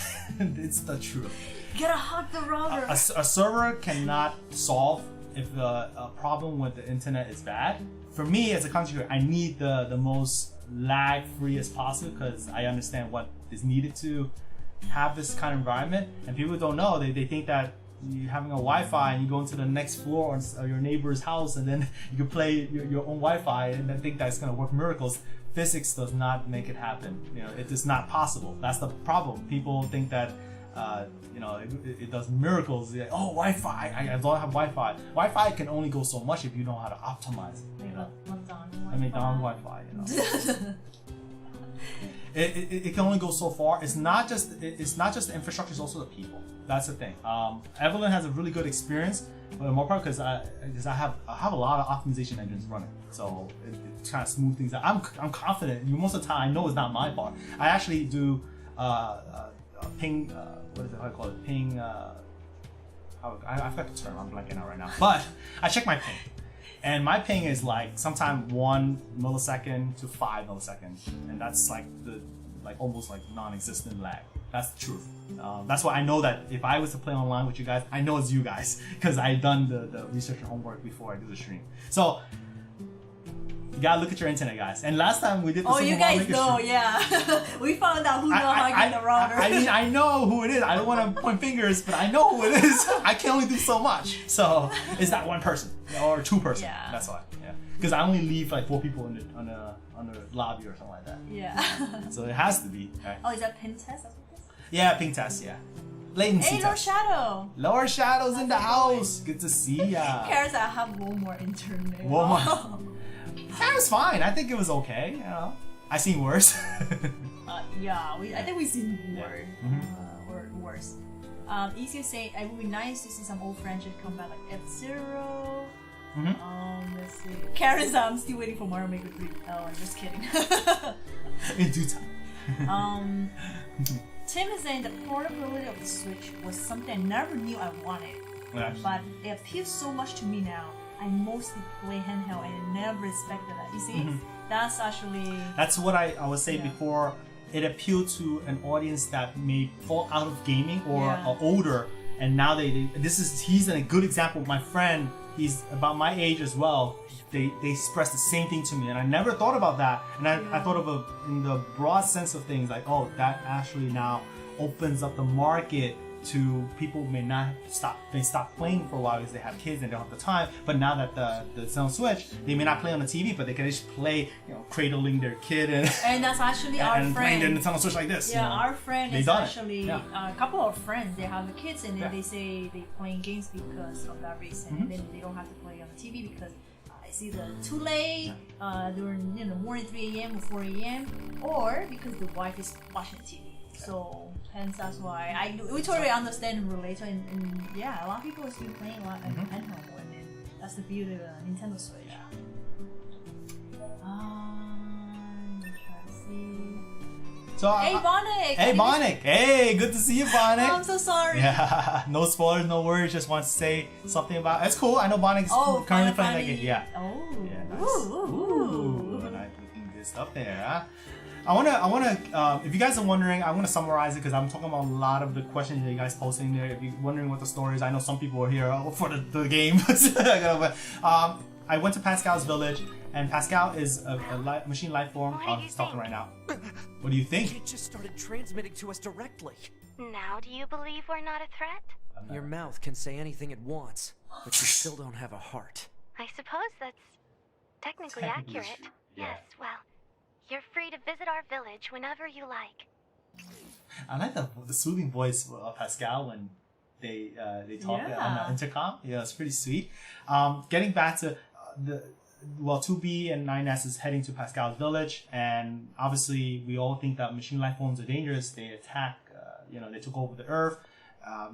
It's the truth. You gotta hug the router. A server cannot solve if a problem with the internet is bad. For me as a contributor, I need the most lag-free as possible, because I understand what is needed to have this kind of environment. And people don't know. They think that you're having a Wi-Fi and you go into the next floor of your neighbor's house and then you can play your own Wi-Fi and then think that's going to work miracles. Physics does not make it happen. You know, it is not possible. That's the problem. People think that you know, it does miracles. Like, oh, Wi-Fi! I don't have Wi-Fi. Wi-Fi can only go so much if you know how to optimize it. You know? McDonald's Wi-Fi. You know. It can only go so far. It's not just the infrastructure; it's also the people. That's the thing. Evelyn has a really good experience, for the most part, because I have a lot of optimization engines running, so it kind of smooth things out. I'm confident. Most of the time, I know it's not my part. I actually do ping. What is it? How do I call it? Ping. I forgot the term. I'm blanking out right now. But I check my ping. And my ping is like sometimes 1 millisecond to 5 milliseconds, and that's like almost like non-existent lag. That's the truth. That's why I know that if I was to play online with you guys, I know it's you guys because I done the research and homework before I do the stream. So you gotta look at your internet, guys. And last time we did the Oh, you guys know, yeah. We found out who know how to get the router. I mean, I know who it is. I don't want to point fingers, but I know who it is. I can only do so much. So it's not one person or two person. Yeah. That's why. Yeah. Because I only leave like 4 people on the lobby or something like that. Yeah. So it has to be. Right? Oh, is that pin test? That's what it is? Yeah, ping test. Yeah. Latency Hey, Lord test. Shadow. Lower Shadows in the house. Good to see ya. Cares I have one more internet. Walmart. That was fine. I think it was okay. You know, I seen worse. Yeah, I think we've seen worse. Or worse. Easy to say, it would be nice to see some old franchise come back, like F-Zero. Let's see. Karen's, I'm still waiting for Mario Maker 3. Oh, I'm just kidding. In due time. Tim is saying the portability of the Switch was something I never knew I wanted, but it appeals so much to me now. I mostly play handheld and I never expected that. You see, that's actually... That's what I was saying before. It appealed to an audience that may fall out of gaming or are older, and now he's a good example. My friend, he's about my age as well. They expressed the same thing to me, and I never thought about that. And I thought of in the broad sense of things, like, oh, that actually now opens up the market to people they stop playing for a while because they have kids and don't have the time. But now that it's on Switch, they may not play on the TV, but they can just play, cradling their kid and that's actually our and friend. playing the Nintendo Switch like this. Yeah, our friend is actually a couple of friends. They have the kids and then they say they playing games because of that reason, and then they don't have to play on the TV because it's either too late during the morning 3 a.m. or 4 a.m. or because the wife is watching the TV. So hence that's why we totally understand and relate to, and yeah, a lot of people are still playing a lot in handheld, and then that's the beauty of the Nintendo Switch. Try to see. So hey Bonnick! Hey Bonnick! Hey, good to see you, Bonnick. Oh, I'm so sorry. Yeah, no spoilers, no worries. Just want to say something about. It's cool. I know Bonnick's currently playing that game. Yeah. Oh. Yeah. Nice. Ooh. Nice looking good stuff there. Huh? I wanna. If you guys are wondering, I'm gonna summarize it because I'm talking about a lot of the questions that you guys posting there. If you're wondering what the story is, I know some people are here for the game. I went to Pascal's village, and Pascal is a machine life form. He's talking right now. What do you think? It just started transmitting to us directly. Now do you believe we're not a threat? Your mouth can say anything it wants, but you still don't have a heart. I suppose that's technically accurate. Yeah. Yes, well, you're free to visit our village whenever you like. I like the soothing voice of Pascal when they talk on the intercom. Yeah, it's pretty sweet. Getting back to 2B and 9S is heading to Pascal's village, and obviously we all think that machine life forms are dangerous. They attack, they took over the Earth.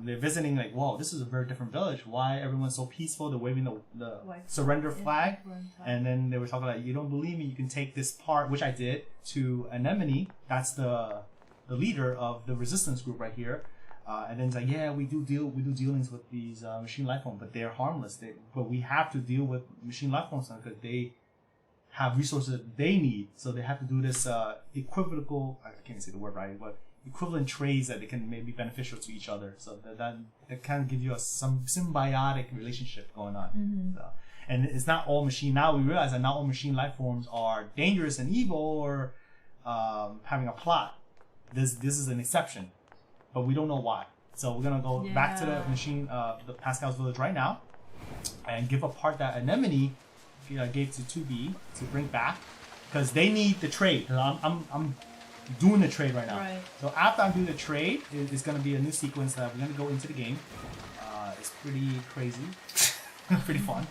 They're visiting like, whoa, this is a very different village. Why everyone's so peaceful? They're waving the surrender flag. And then they were talking like, you don't believe me, you can take this part, which I did, to Anemone. That's the leader of the resistance group right here. And then it's like, yeah, we do dealings with these machine life forms, but they're harmless. But we have to deal with machine life forms because they have resources that they need. So they have to do this equivocal, I can't say the word right, but equivalent trades that they can maybe beneficial to each other. So that kind of gives you some symbiotic relationship going on. So, and it's not all machine. Now we realize that not all machine life forms are dangerous and evil or having a plot. This is an exception. But we don't know why. So we're gonna go back to the Pascal's village right now, and give a part that Anemone gave to 2B to bring back, because they need the trade. I'm doing the trade right now. Right. So after I do the trade, it's gonna be a new sequence that we're gonna go into the game. It's pretty crazy, pretty fun.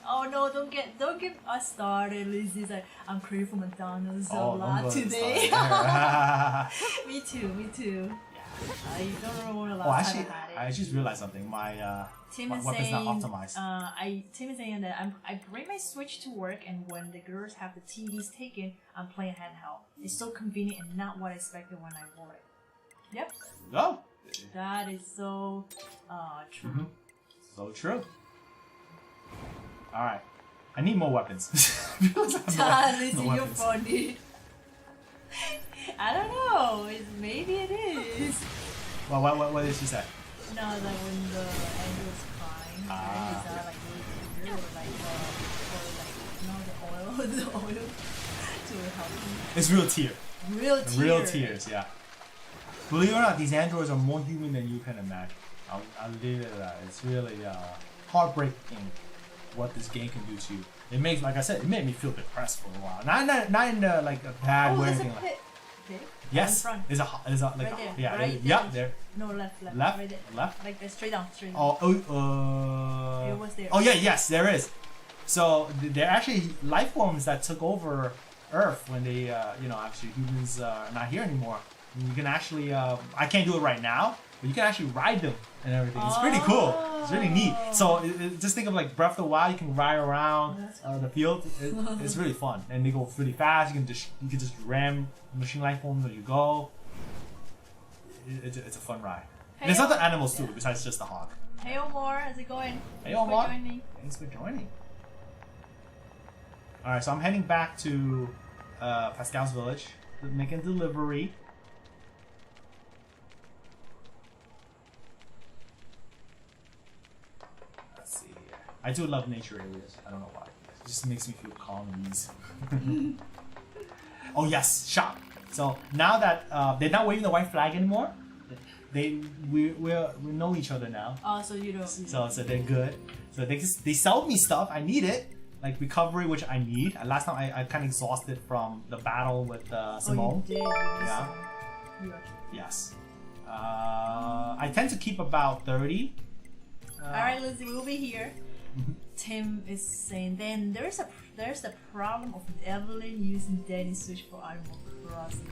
Oh no! Don't get us started. Lizzie's like, I'm craving for McDonald's a lot today. Me too. I don't remember the last time I had it. I just realized something. My Tim is weapon's saying, not optimized. Tim is saying that I bring my Switch to work, and when the girls have the TVs taken, I'm playing handheld. It's so convenient and not what I expected when I bought it. Yep. Oh. That is so true. Mm-hmm. So true. All right. I need more weapons. Lizzie, you're funny. I don't know. Maybe it is. Well, what did she say? No, like when the angel's crying, is that like really tear or like the oil to help him? It's real tear. Real tears. Real tears, yeah. Believe it or not, these androids are more human than you can imagine. I'll leave it at that. It's really heartbreaking what this game can do to you. It makes, like I said, it made me feel depressed for a while. Not in like a bad way or anything like. Yes, in front. There's a like right there. yeah, Right yeah, there. No, left, right there. Left. Like that, straight down. It was there. Oh yeah, yes, there is. So they're actually life forms that took over Earth when they, actually humans are not here anymore. And you can actually, I can't do it right now, but you can actually ride them and everything. It's pretty cool. It's really neat. So just think of like Breath of the Wild. You can ride around the field. It's really fun, and they go really fast. You can just ram machine life forms where you go. It's a fun ride. Hey, there's other animals too besides just the hawk. Hey Omar, how's it going? Hey Omar, thanks for joining. All right, so I'm heading back to Pascal's village, making delivery. Let's see here. I do love nature areas. I don't know why. It just makes me feel calm and ease. Oh yes, shop. So now that they're not waving the white flag anymore, we know each other now. Oh, so you don't. So they're good. So they sell me stuff. I need it, like recovery, which I need. Last time I kind of exhausted from the battle with Simone. Oh, you did. Yeah. Yes. I tend to keep about 30. Alright, Lizzie, we'll be here. Tim is saying, then there's the problem of Evelyn using Danny's Switch for Animal Crossing.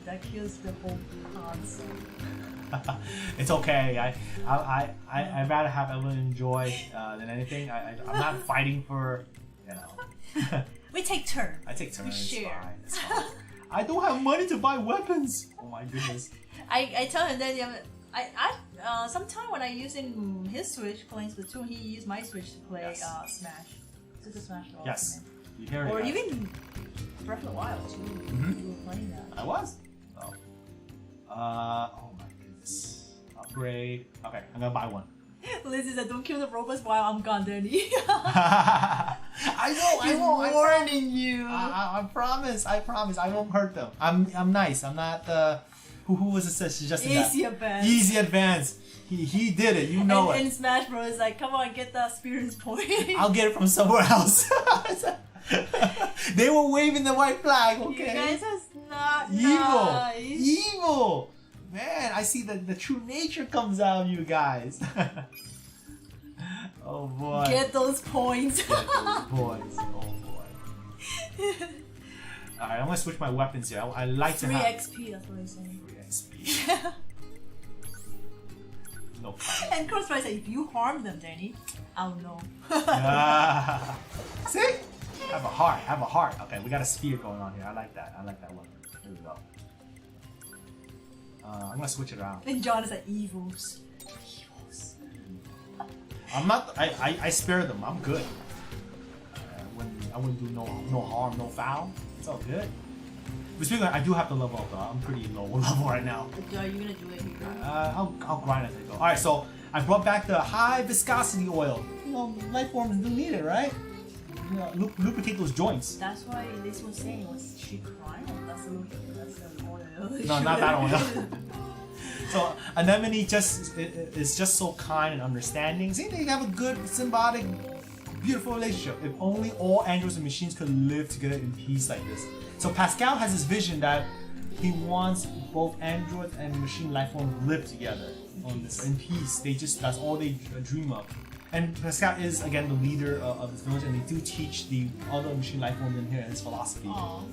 That kills the whole concept. It's okay. I'd rather have Evelyn enjoy than anything. I'm not fighting for, We take turns. I take turns. We share. It's fine. I don't have money to buy weapons. Oh my goodness. I tell him that sometime when I using his Switch playing Splatoon, he used my Switch to play Smash. Super Smash Bros. Yes. You hear it. Or even Breath of the Wild too. You were playing that. I was. Oh. Oh my goodness. Upgrade. Okay, I'm gonna buy one. Lizzie said, "Don't kill the robots while I'm gone, Danny." I know. He's warning you. I promise. I won't hurt them. I'm nice. I'm not who was it suggesting that? Easy advance. Easy advance. He did it. You know it. And Smash Bros. Like, come on, get that experience point. I'll get it from somewhere else. They were waving the white flag. Okay. You guys are not evil. Nice. Evil. Man, I see the true nature comes out of you guys. Oh boy. Get those points. Get those points. Oh boy. Alright, I'm gonna switch my weapons here. I like to 3 have 3 XP, that's what I'm saying. 3 XP. No problem. And Crossfire said, if you harm them, Danny, I'll know. See? Have a heart. Okay, we got a spear going on here. I like that one. Here we go. I'm gonna switch it around. And John is like, evils. I'm not. I spare them. I'm good. I wouldn't do no harm, no foul. It's all good. But speaking of, I do have to level up though. I'm pretty low level right now. But are you gonna do it here? I'll grind as I go. All right, so I brought back the high viscosity oil. Life forms do need it, right? Lubricate those joints. That's why this was saying, was she crying? That's the oil. No, not that oil. So Anemone is just so kind and understanding. See, they have a good symbiotic beautiful relationship. If only all androids and machines could live together in peace like this. So Pascal has this vision that he wants both android and machine life forms live together in peace. That's all they dream of. And Pascal is again the leader of this village, and they do teach the other machine life forms in here his philosophy. Aww.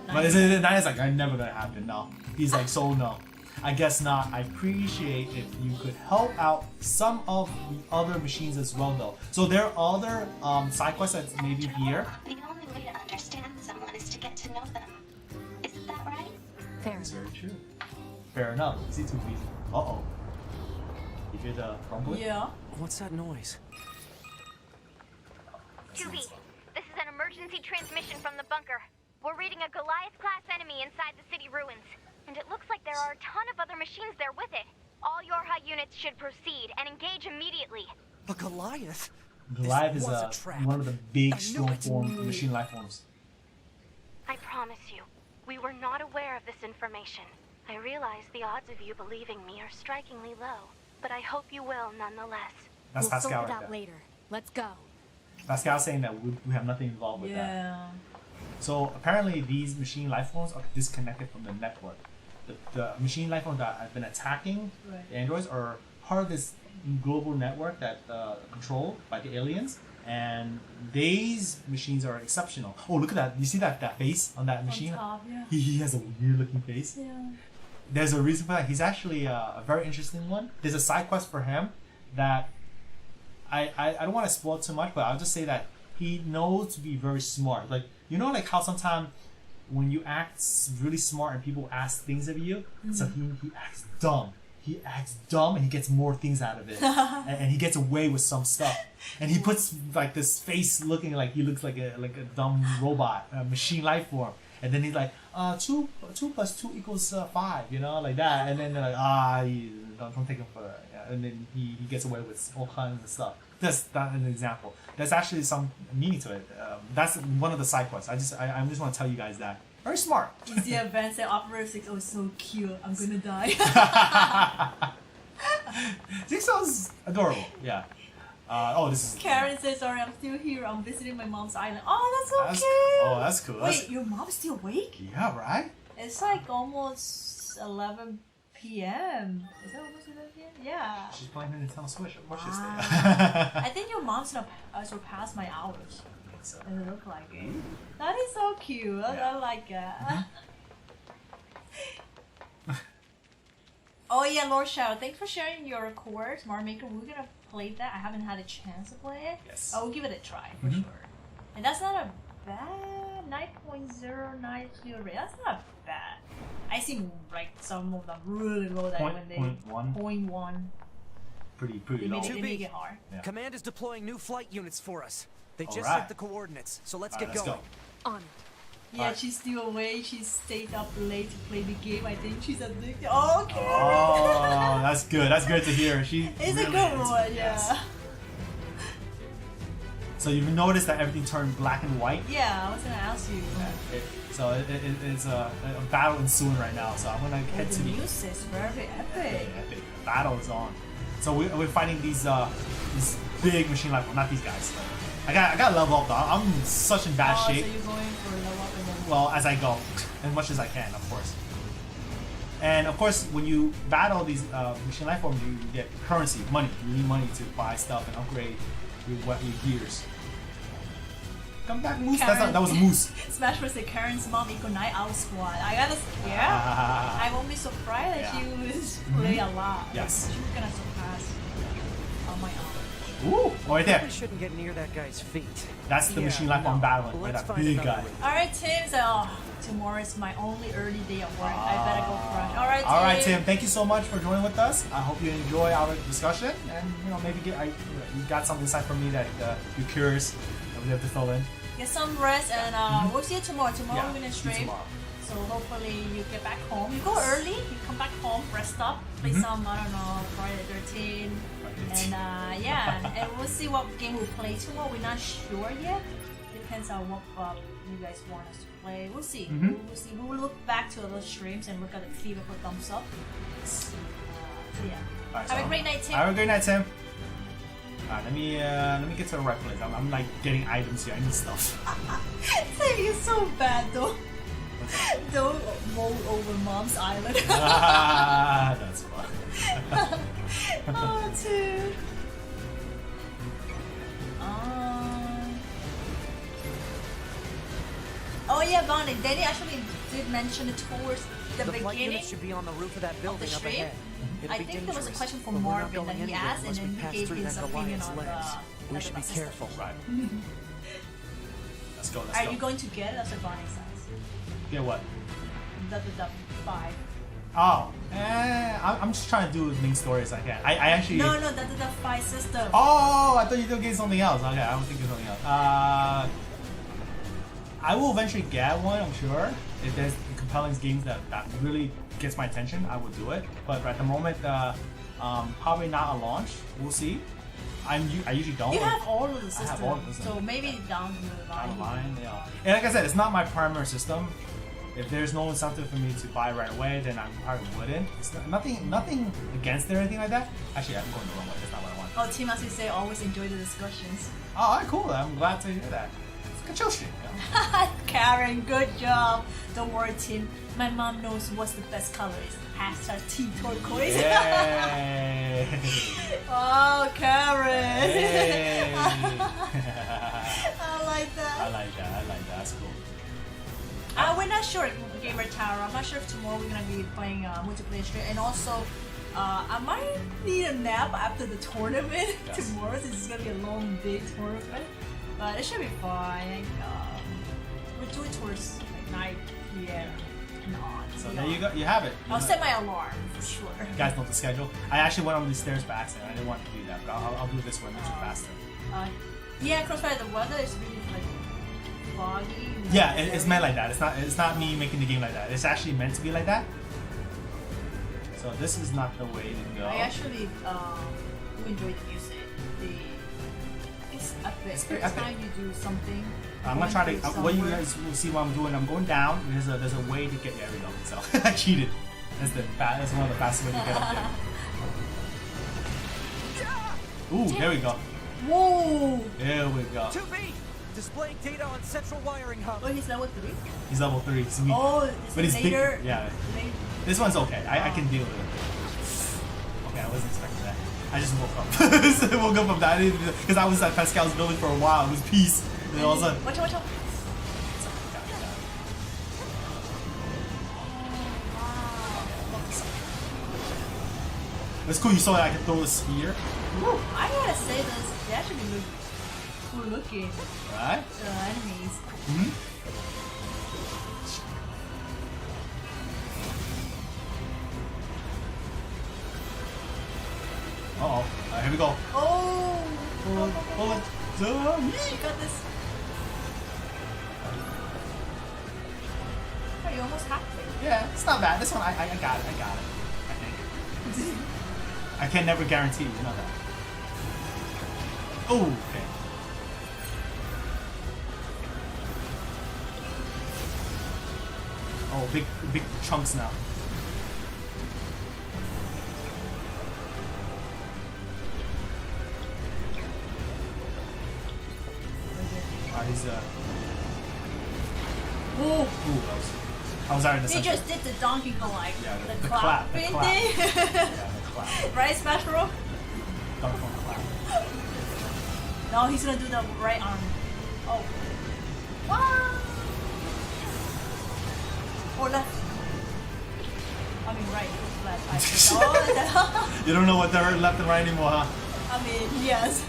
But Nia's like, I'm never gonna happen. No. He's like, so no. I guess not. I appreciate if you could help out some of the other machines as well, though. So there are other side quests that's maybe here. The only way to understand someone is to get to know them. Isn't that right? Fair That's enough. very true. Fair enough. Is he too easy? Uh-oh. You hear the rumbling? Yeah. What's that noise? 2B, this is an emergency transmission from the bunker. We're reading a Goliath-class enemy inside the city ruins. And it looks like there are a ton of other machines there with it. All Yorha units should proceed and engage immediately. A Goliath? Goliath is was a trap. one of the big I knew strong it. form machine life forms. I promise you, we were not aware of this information. I realize the odds of you believing me are strikingly low, but I hope you will nonetheless. That's We'll Pascal sort it right out there. later. Let's go. Pascal saying that we have nothing involved with that. Yeah. So apparently these machine life forms are disconnected from the network. The machine life forms that have been attacking the androids are part of this global network that controlled by the aliens, and these machines are exceptional. Oh, look at that! You see that face on that machine? On top, yeah. He has a weird looking face. Yeah. There's a reason for that. He's actually a very interesting one. There's a side quest for him that I don't want to spoil too much, but I'll just say that he knows to be very smart. Like, you know, like how sometimes when you act really smart and people ask things of you, so he acts dumb. He acts dumb and he gets more things out of it, and he gets away with some stuff. And he puts like this face looking like he looks like a dumb robot, a machine life form. And then he's like, 2 plus 2 equals 5, you know, like that. And then they're like, don't take him for that. Yeah. And then he gets away with all kinds of stuff. That's not an example. There's actually some meaning to it. That's one of the side quests. I just want to tell you guys that. Very smart. You see advanced operator 6, oh, so cute. I'm gonna die. 6 sounds adorable. Yeah. This is Karen says, sorry, I'm still here. I'm visiting my mom's island. Oh, that's so cute. cute. That's cool. Wait, your mom's still awake? Yeah, right? It's like almost 11 p.m. Is that almost 11 p.m.? Yeah. She's playing Nintendo Switch. Watch this thing. I think your mom's gonna surpass my hours. So. Does it look like it? That is so cute. Yeah. I like that. Oh yeah, Lord Shadow, thanks for sharing your course, Mario Maker. We're gonna play that. I haven't had a chance to play it. Yes. I will give it a try for sure. And that's not a bad 9.09 clear rate. That's not bad. I see like some of them really low that when they 0.1. Pretty They low. make it hard. Yeah. Command is deploying new flight units for us. They just Alright. sent the coordinates, so let's Alright, get going. go. On it. Yeah, Alright. she's still awake. She stayed up late to play the game. I think she's addicted. Oh, okay. Oh, that's good. That's good to hear. She It's really a good is. one, Yes. yeah. So you've noticed that everything turned black and white. Yeah, I was gonna ask you. It's a battle ensuing right now. So I'm gonna head to The the news is very epic. epic battle is on. So we're fighting these big machine life. Well, not these guys. I got level up though. I'm such in bad Oh, shape. so you're going for level up and then... Well, as I go, as much as I can, of course. And of course, when you battle these machine life forms, you get currency, money. You need money to buy stuff and upgrade your gears. Come back, Moose. That was a moose. Smash Bros. Karen's mom equal night out squad. I gotta, yeah. I won't be surprised that she was play a lot. Yes. She's gonna surpass my aunt. Ooh, right there. We shouldn't get near that guy's feet. That's the machine life form battling. Right, Let's that find big another guy. way. Alright, Tim. So, tomorrow is my only early day at work. I better go crush. Alright, Tim. All right, Tim. Thank you so much for joining with us. I hope you enjoy our discussion, and maybe you got some insight from me that you're curious that we have to fill in. Get some rest, and we'll see you tomorrow. Tomorrow Yeah, we're gonna see you stream. tomorrow. So hopefully you get back home. You go early. You come back home, rest up, play some I don't know Friday the 13th, and yeah, and we'll see what game we'll play tomorrow. We're not sure yet. Depends on what you guys want us to play. We'll see. We'll see. We will look back to those streams and look at the feedback for thumbs up. So yeah. All right, Have so a great night, Tim. Have a great night, Tim. Alright, let me get to the right place. I'm like getting items here. I need stuff. Saying is so bad though. Don't roll over Mom's Island. That's fun. Oh, too. Oh yeah, Bonnie. Danny actually did mention it towards the flight beginning. unit should be on the roof of that building up stream? ahead. It'll I be think there was a dangerous, question from but we're not Marvin going that he anywhere asked, and unless we then pass he gave through his that opinion Goliath's on legs. We should be system. careful. Right. Let's go. Let's Are go. you going to get it as a Bonnie size? Get what? The 5. Oh, I'm just trying to do as many stories as I can. I actually. No, that's the 5 system. Oh, I thought you were getting something else. Okay, I was thinking something else. I will eventually get one, I'm sure. If there's compelling games that really gets my attention, I will do it. But at the moment, probably not a launch. We'll see. I usually don't. You have all of the systems. I have all of the systems. So maybe down the line. Down the line, yeah. And like I said, it's not my primary system. If there's no incentive for me to buy right away, then I probably wouldn't. It's nothing against it or anything like that. Actually, I'm going the wrong way. That's not what I want. Oh, Tim, as you say, always enjoy the discussions. Oh, alright, cool. I'm glad to hear that. It's a good stream. Yeah. Karen, good job. Don't worry, Tim. My mom knows what's the best color is. #T turquoise. Yay! Oh, Karen. Yay. I like that. I like that. That's cool. We're not sure, Gamer Tower. I'm not sure if tomorrow we're gonna be playing multiplayer stream, and also I might need a nap after the tournament tomorrow. Since it's gonna be a long, big tournament, but it should be fine. We're doing towards like 9 p.m. and on. So there you go. You have it. I'll set my alarm for sure. You guys know the schedule. I actually went on these stairs by accident. I didn't want to do that, but I'll do this one much faster. Yeah, Crossfire. The weather is really like foggy. Yeah, it's meant like that. It's not me making the game like that. It's actually meant to be like that. So this is not the way to go. I actually enjoy the music. It's epic. It's Every time you do something. I'm gonna try to. What you guys will see what I'm doing. I'm going down. There's a way to get there. We go. So I cheated. That's one of the fastest ways to get up there. Ooh, there we go. Whoa! There we go. 2B! Displaying data on central wiring hub. Oh, he's level 3? He's level 3. He's weak. Oh, but he's later. big. Yeah. This one's okay. I can deal with it. Okay, I wasn't expecting that. I just woke up. I woke up from that because I was at Pascal's building for a while. It was peace. And all of a sudden. Watch out. It's cool. You saw that I could throw a spear. Woo, I gotta say this. They actually look cool looking. Right? The enemies. Mm-hmm. Uh-oh. Here we go. Oh! Bullet. You got this. Oh, you almost halfway. Yeah, it's not bad. This one, I got it. I think. I can never guarantee, you know that. Oh, okay. Oh, big chunks now. He's Whoa! I was already in the They center. just did the Donkey Kong like the clap clap. thing. Yeah, the clap. Right, Smash Bro? Donkey Kong clap. No, he's gonna do the right arm. Oh. Ah! Or left. I mean right, left. I think. Oh, You don't know what they're left and right anymore, huh? I mean, yes.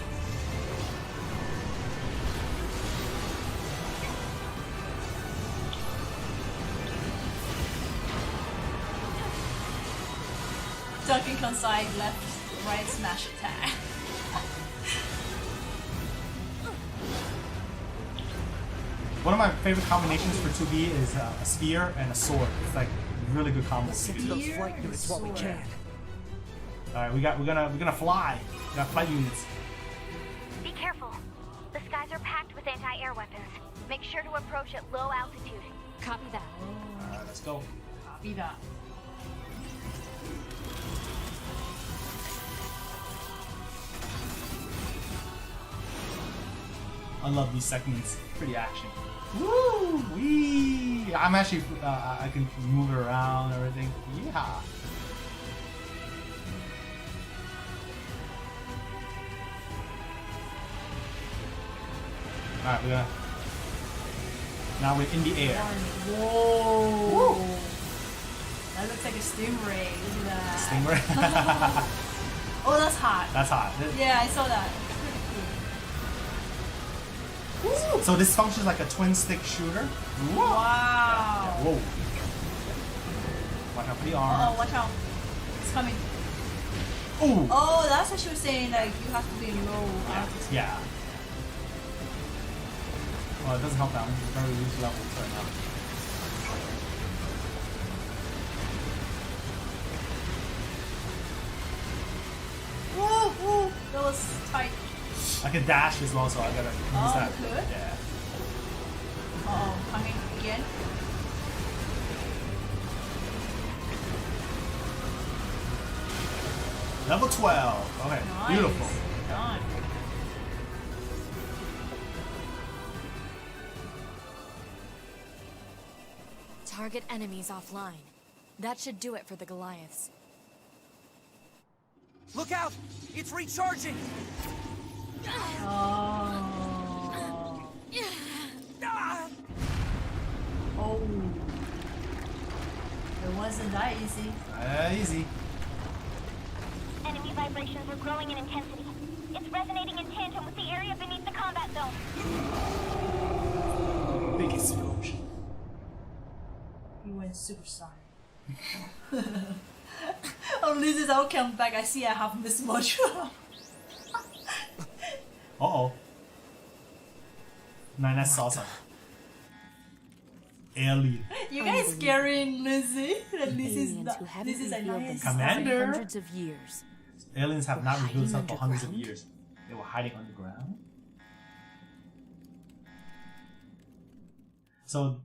Donkey Kong side, left, right, smash attack. One of my favorite combinations for 2B is a spear and a sword. It's like really good combo. Get to those flight units while we can. All right, we're gonna fly. We got flight units. Be careful. The skies are packed with anti-air weapons. Make sure to approach at low altitude. Copy that. All right, let's go. Copy that. I love these segments. Pretty action. Woo! Wee! I'm actually, I can move it around and everything. Yeah. Alright, we're gonna. Now we're in the air. Whoa! Woo! That looks like a stingray. Look at that. Stingray? Oh, that's hot. That's hot. Yeah, I saw that. Woo! So this functions like a twin stick shooter. Wow. Yeah. Whoa. Watch out for the arm. Oh, watch out. It's coming. Ooh. Oh, that's what she was saying, like, you have to be low. Yeah. Well, it doesn't help that I'm very weak levels right now. Woo, woo. That was tight. I can dash as well, so I gotta use that. You could? Yeah. Oh, coming again. Level 12. Okay, Nice. beautiful. Done. Target enemies offline. That should do it for the Goliaths. Look out! It's recharging! Oh. Ah! Oh. It wasn't that easy. Easy. Enemy vibrations are growing in intensity. It's resonating in tandem with the area beneath the combat zone. Big explosion. He went super sonic. Oh, Liz, I'll come back. I see I have this much. Uh-oh. Man, that's awesome. Alien. You guys scaring Lizzie. Aliens who haven't This is a revealed nice. themselves in Commander. hundreds of years. Aliens have not revealed themselves for hundreds of underground? years. They were hiding underground. So,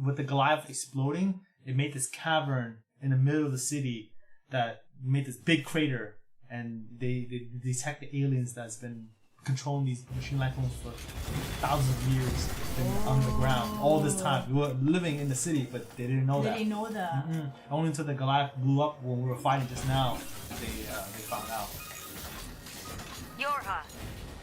with the Goliath exploding, it made this cavern in the middle of the city that made this big crater, and they detect the aliens that's been controlling these machine life forms for thousands of years, been underground all this time. We were living in the city, but they didn't know They that. didn't know that. Only until the Goliath blew up when we were fighting just now, they found out. Yorha,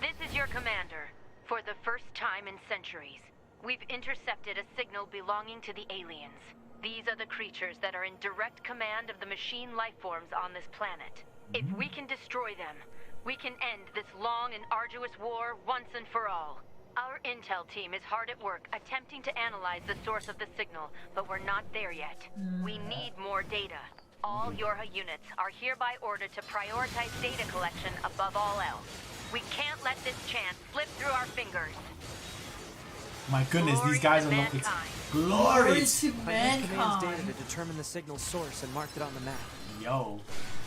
this is your commander. For the first time in centuries, we've intercepted a signal belonging to the aliens. These are the creatures that are in direct command of the machine life forms on this planet. If we can destroy them, we can end this long and arduous war once and for all. Our intel team is hard at work attempting to analyze the source of the signal, but we're not there yet. We need more data. All Yorha units are hereby ordered to prioritize data collection above all else. We can't let this chance slip through our fingers. My goodness, Glory these guys to are looking mankind. glory. To I used command's data mankind. to determine the signal's source and marked it on the map. Yo,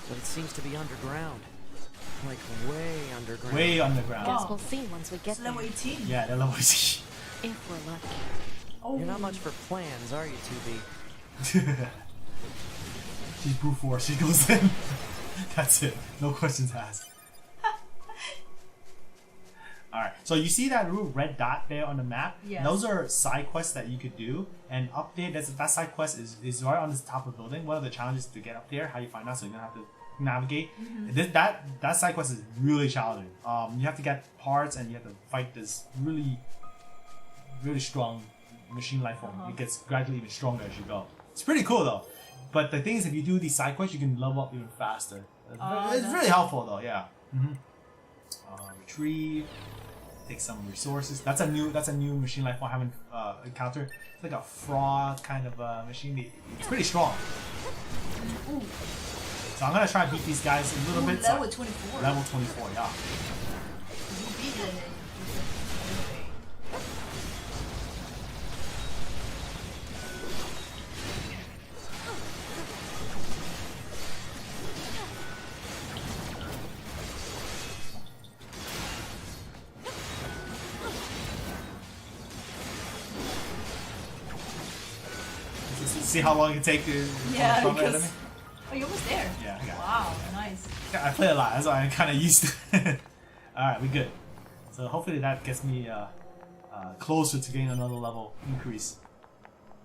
But it seems to be underground. Like way underground. way underground. Oh. Guess we'll see once we get It's level there. 18. Yeah, they're level 18. If we're lucky. Oh. You're not much for plans, are you, 2B? She's brute force. She goes in. That's it. No questions asked. Alright, so you see that little red dot there on the map? Yes. Those are side quests that you could do. And up there, that side quest is right on the top of the building. One of the challenges to get up there, how you find out, so you're going to have to navigate. That side quest is really challenging. You have to get parts and you have to fight this really, really strong machine life form. It gets gradually even stronger as you go. It's pretty cool though. But the thing is, if you do these side quests, you can level up even faster. It's really helpful though, yeah. Retrieve. Take some resources. That's a new machine life form I haven't encountered. It's like a fraud kind of machine. It's pretty strong. Ooh. So I'm gonna try to beat these guys a little bit. Level 24. Level 24, yeah. You beat it. See how long it take to Yeah, from because... enemy? Oh, you're almost there. Yeah, I got it. Wow, nice. I play a lot, that's why I'm kind of used to it. Alright, we good. So hopefully that gets me closer to getting another level increase.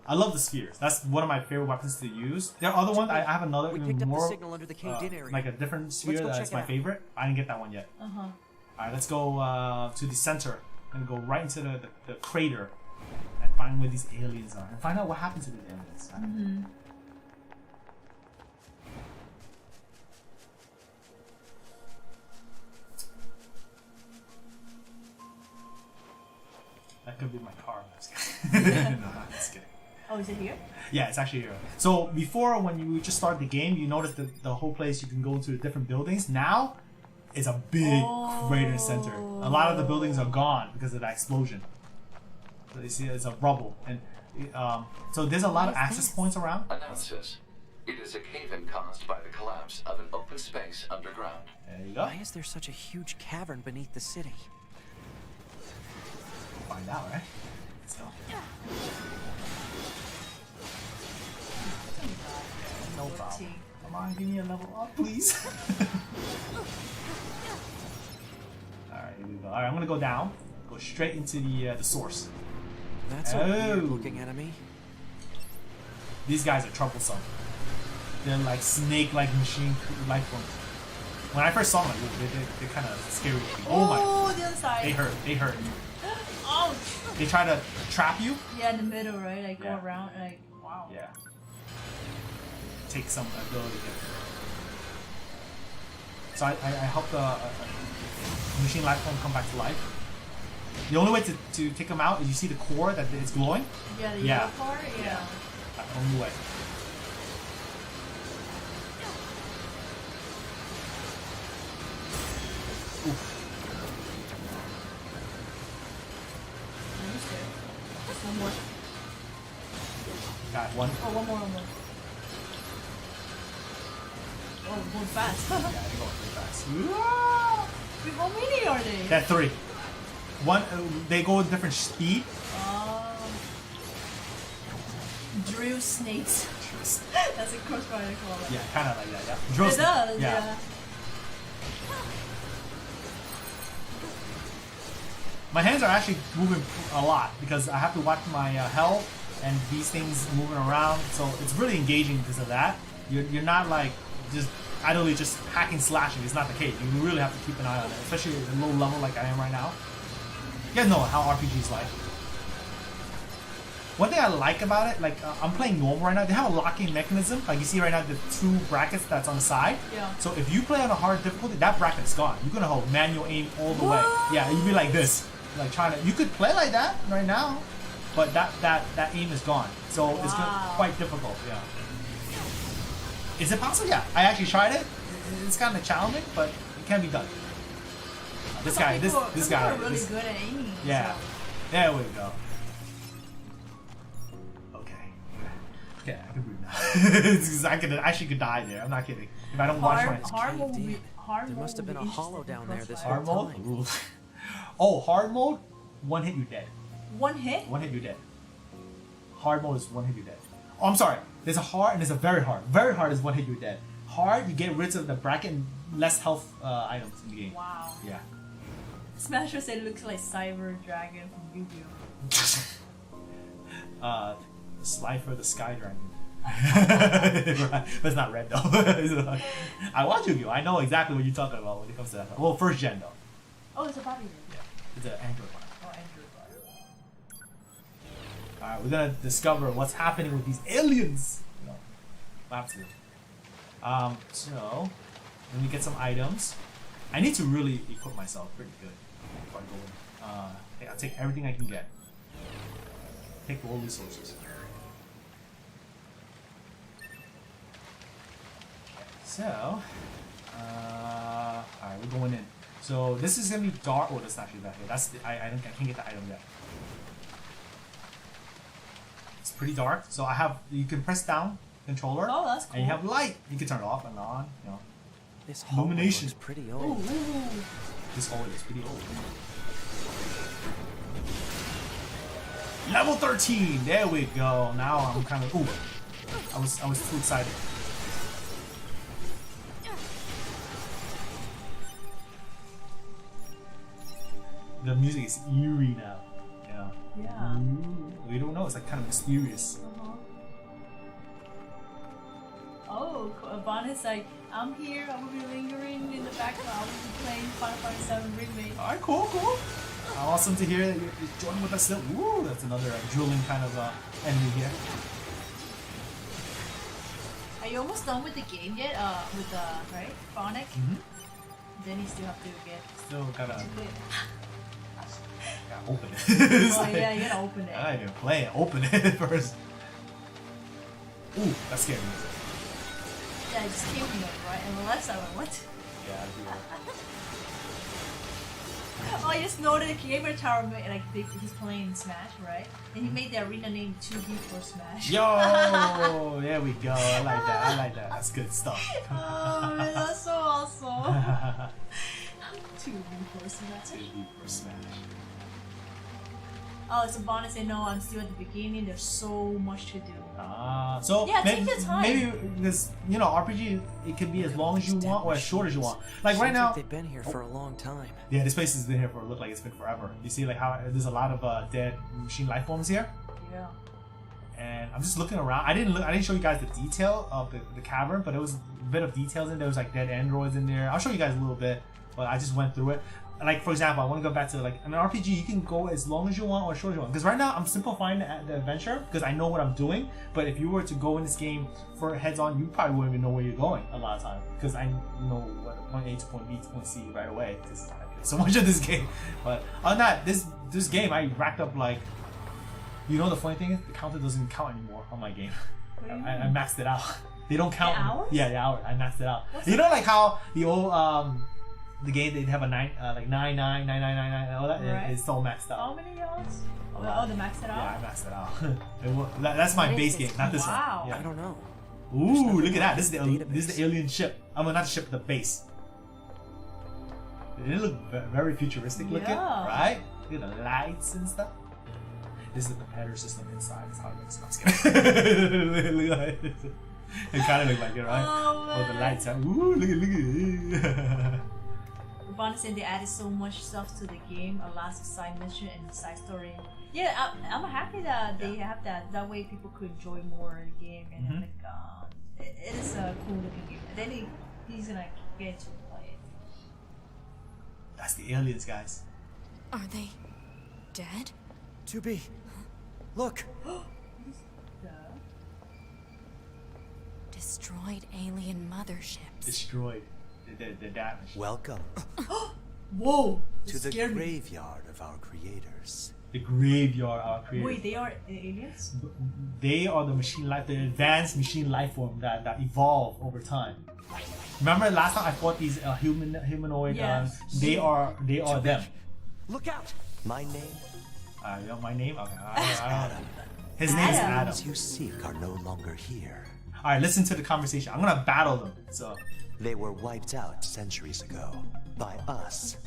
I love the spheres. That's one of my favorite weapons to use. There are other ones. I have another We even picked up the more signal under the caved-in area. like a different sphere go that's check it my out. favorite. I didn't get that one yet. Alright, let's go to the center and go right into the crater and find where these aliens are and find out what happens to these aliens. That could be my car. I'm just kidding. No, I'm just kidding. Oh, is it here? Yeah, it's actually here. So before, when you just start the game, you notice that the whole place you can go to different buildings. Now, it's a big crater center. A lot of the buildings are gone because of that explosion. So you see, it's a rubble, and so there's a lot of access points around. Analysis. It is a cave-in caused by the collapse of an open space underground. There you go. Why is there such a huge cavern beneath the city? Find out, right? Let's go. No problem. Come on, give me a level up, please. Alright, here we go. Alright, I'm gonna go down. Go straight into the source. That's a weird-looking enemy. These guys are troublesome. They're like snake-like machine life forms. When I first saw them, like, they're kind of scary. Oh my! The other side. They hurt. They hurt. Ouch! They try to trap you. Yeah, in the middle, right? Like Yeah. go around, like wow. Yeah. Take some ability here. So I help the machine life form come back to life. The only way to take them out is you see the core that is glowing. Yeah, the Yeah. yellow part. Yeah. That's the only way. Oof. Just one more. Got one. Oh, one more. Oh, going fast. Yeah, they're going pretty fast. Wait, how many are they? That three. One, they go with different speed. Drill snakes. That's a crossfire call. Yeah, kind of like that. Yeah. Drill It snake. does. Yeah. My hands are actually moving a lot because I have to watch my health and these things moving around. So it's really engaging because of that. You're not like just idly just hacking slashing. It's not the case. You really have to keep an eye on it, especially at a low level like I am right now. You guys know how RPGs like. One thing I like about it, like I'm playing normal right now. They have a locking mechanism. Like you see right now, the two brackets that's on the side. Yeah. So if you play on a hard difficulty, that bracket's gone. You're gonna hold manual aim all the way. Yeah, you'd be like this, like trying to. You could play like that right now, but that aim is gone. So it's quite difficult. Yeah. Is it possible? Yeah. I actually tried it. It's kind of challenging, but it can be done. This guy, this guy, are really good at aiming. yeah. So. There we go. Okay, I can breathe now. I could actually die there. I'm not kidding. If I don't watch my hard mode would be hard. There must have been a hollow down there this whole hard mode. time. Ooh. Oh, hard mode. One hit, you're dead. One hit. One hit, you're dead. Hard mode is one hit, you're dead. Oh, I'm sorry. There's a hard and there's a very hard. Very hard is one hit, you're dead. Hard, you get rid of the bracket and less health items in the game. Wow. Yeah. Smasher said it looks like Cyber Dragon from Yu-Gi-Oh. Slifer the Sky Dragon. Right. But it's not red though. I watch Yu-Gi-Oh! I know exactly what you're talking about when it comes to that. Well, first gen though. Oh, it's a Bobby game. Yeah. It's an Android one. Oh, Android one. Alright, we're gonna discover what's happening with these aliens. No. Lab 2. So let me get some items. I need to really equip myself pretty good before I go in. I'll take everything I can get. Take all resources. So, alright, we're going in. So this is gonna be dark. Oh, that's actually that here. That's the, I can't get the item yet. It's pretty dark. So I have. You can press down controller. Oh, that's cool. And you have light. You can turn it off and on. You know. This hallway Illumination. looks pretty old. This hallway is pretty old. Level 13. There we go. Now I'm kind of. Ooh. I was too excited. the music is eerie now. Yeah. We don't know. It's like kind of mysterious. Oh, Bonnie's like, I'm here. I will be lingering in the background. I will be playing Final Fantasy 7 Remake. All right, cool. Awesome to hear that you're joining with us still. Woo, that's another drooling kind of enemy here. Are you almost done with the game yet? With right, Phonic? Then you still have to get. Still gotta open it. Oh yeah, you gotta open it. I didn't even play it. Open it first. Ooh, that scared me. Yeah, it just came from right and the left side. Went, what? Yeah, I do that. Oh, I just noted Gamer Tower made, like he's playing Smash, right? And he made the arena name 2B for Smash. Yo, there we go. I like that. That's good stuff. Oh, man, that's so awesome. 2B for Smash. 2B for Smash. Oh, it's a bonus. I know I'm still at the beginning. There's so much to do. So yeah, take your time. Maybe because RPG, it can be as long as you want or as short as you want. Like right now, they've been here for a long time. Yeah, this place has been here for look like it's been forever. You see, like how there's a lot of dead machine life forms here. Yeah. And I'm just looking around. I didn't show you guys the detail of the cavern, but there was a bit of details in there. There was like dead androids in there. I'll show you guys a little bit, but I just went through it. Like for example, I want to go back to like an RPG. You can go as long as you want or as short as you want. Because right now I'm simplifying the adventure because I know what I'm doing. But if you were to go in this game for heads on, you probably wouldn't even know where you're going a lot of time because I know what point A to point B to point C right away. Because I play so much of this game. But other than that, this game I racked up like. You know the funny thing is the counter doesn't count anymore on my game. I maxed it out. They don't count. The hours? Yeah, the hour. I maxed it out. You know like how the old the game they'd have a 9 like 99999 all that right. it's all maxed out. How many hours? Oh, they maxed it out. Yeah, I maxed it out. That's my base game, not this one. Yeah. I don't know. Ooh, look at that! This is the alien ship. I mean, not the ship, the base. Didn't it look very futuristic looking, right? Look at the lights and stuff. This is the competitor system inside. That's how it looks. I'm just kidding. Look at it. It kind of looked like it, right? Oh, the lights. Ooh, look at it. Bonnie said they added so much stuff to the game, a last side mission and side story. Yeah, I'm happy that they have that. That way people could enjoy more of the game and like it is a cool looking game. And then he's gonna get to play it. That's the aliens, guys. Are they dead? 2B, look. Destroyed alien motherships. Destroyed. The damage. Welcome Whoa! to the graveyard of our creators. The graveyard of our creators. Wait, they are aliens? They are the the advanced machine life form that evolve over time. Remember last time I fought these humanoid? Yes. They are them. Look out! My name You know my name? Okay. Adam. His name is Adam. Those you seek are no longer here. All right, listen to the conversation. I'm gonna battle them. So. They were wiped out centuries ago by us,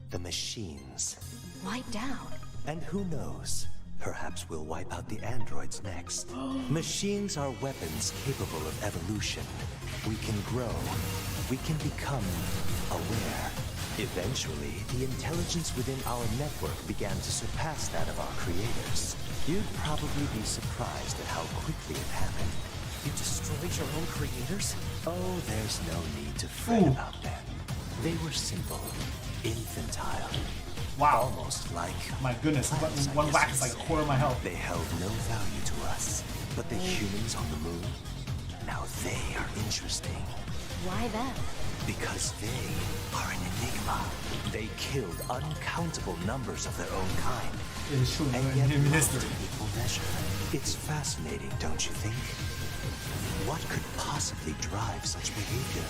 the machines. Wiped out? And who knows? Perhaps we'll wipe out the androids next. Machines are weapons capable of evolution. We can grow. We can become aware. Eventually, the intelligence within our network began to surpass that of our creators. You'd probably be surprised at how quickly it happened. You destroyed your own creators? Oh, there's no need to fret about them. They were simple, infantile. Wow. Almost like... My goodness, one whack is like a quarter of my health. They held no value to us. But the humans on the moon, now they are interesting. Why them? Because they are an enigma. They killed uncountable numbers of their own kind. It is true, and yet in lost history. in equal measure. It's fascinating, don't you think? What could possibly drive such behavior?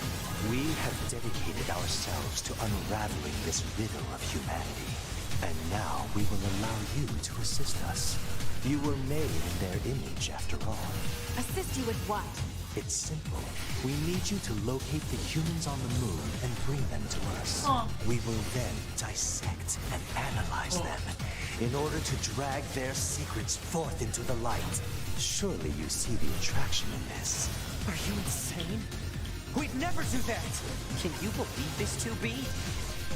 We have dedicated ourselves to unraveling this riddle of humanity. And now we will allow you to assist us. You were made in their image, after all. Assist you with what? It's simple. We need you to locate the humans on the moon and bring them to us. We will then dissect and analyze them in order to drag their secrets forth into the light. Surely you see the attraction in this. Are you insane? We'd never do that! Can you believe this, 2B?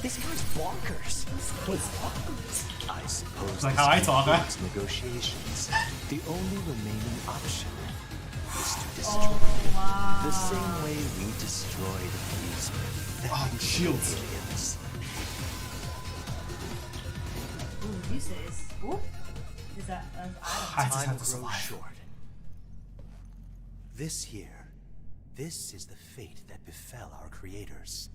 This guy's bonkers. I suppose Like how I talk, huh? concludes negotiations. The only remaining option is to destroy Oh, wow. the same way we destroyed these pathetic shields. aliens. Ooh, this is. Ooh. Is that an I just Time have to grows survive. short. This is the fate that befell our creators.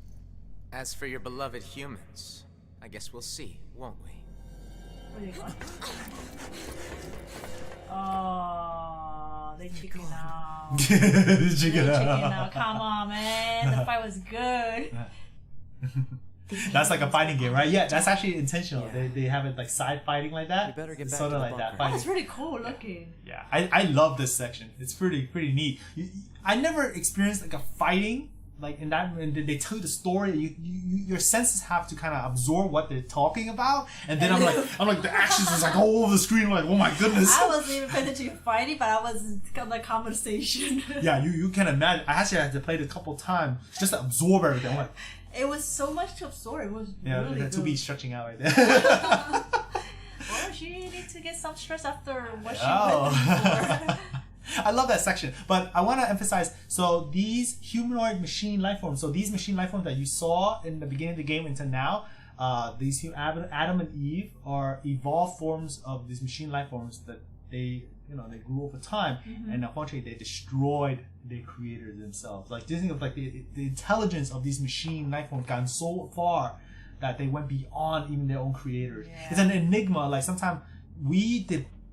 As for your beloved humans, I guess we'll see, won't we? Where they going? Oh, they chicken out. They chicken out. Come on, man. The fight was good. That's like a fighting game, right? Yeah, that's actually intentional. Yeah. They have it like side fighting like that. We better get It's back sort to of the like that. bunker. Fighting. That's really cool looking. Yeah, I love this section. It's pretty neat. I never experienced like a fighting like in that when they tell you the story. Your senses have to kind of absorb what they're talking about, and then I'm like the actions is like all over the screen. I'm like, oh my goodness. I wasn't even paying attention to fighting, but I was on the conversation. Yeah, you can imagine. I actually had to play it a couple times just to absorb everything. I'm like, It was so much to absorb. It was really to good. be stretching out right there. Well, she needs to get some stress after what she Oh. went through. I love that section, but I want to emphasize, so these humanoid machine life forms, so these machine life forms that you saw in the beginning of the game until now, these Adam and Eve are evolved forms of these machine life forms that they grew over time, and unfortunately they destroyed their creators themselves. Like, think of like the intelligence of these machine life forms gone so far that they went beyond even their own creators. Yeah. It's an enigma. Like, sometimes we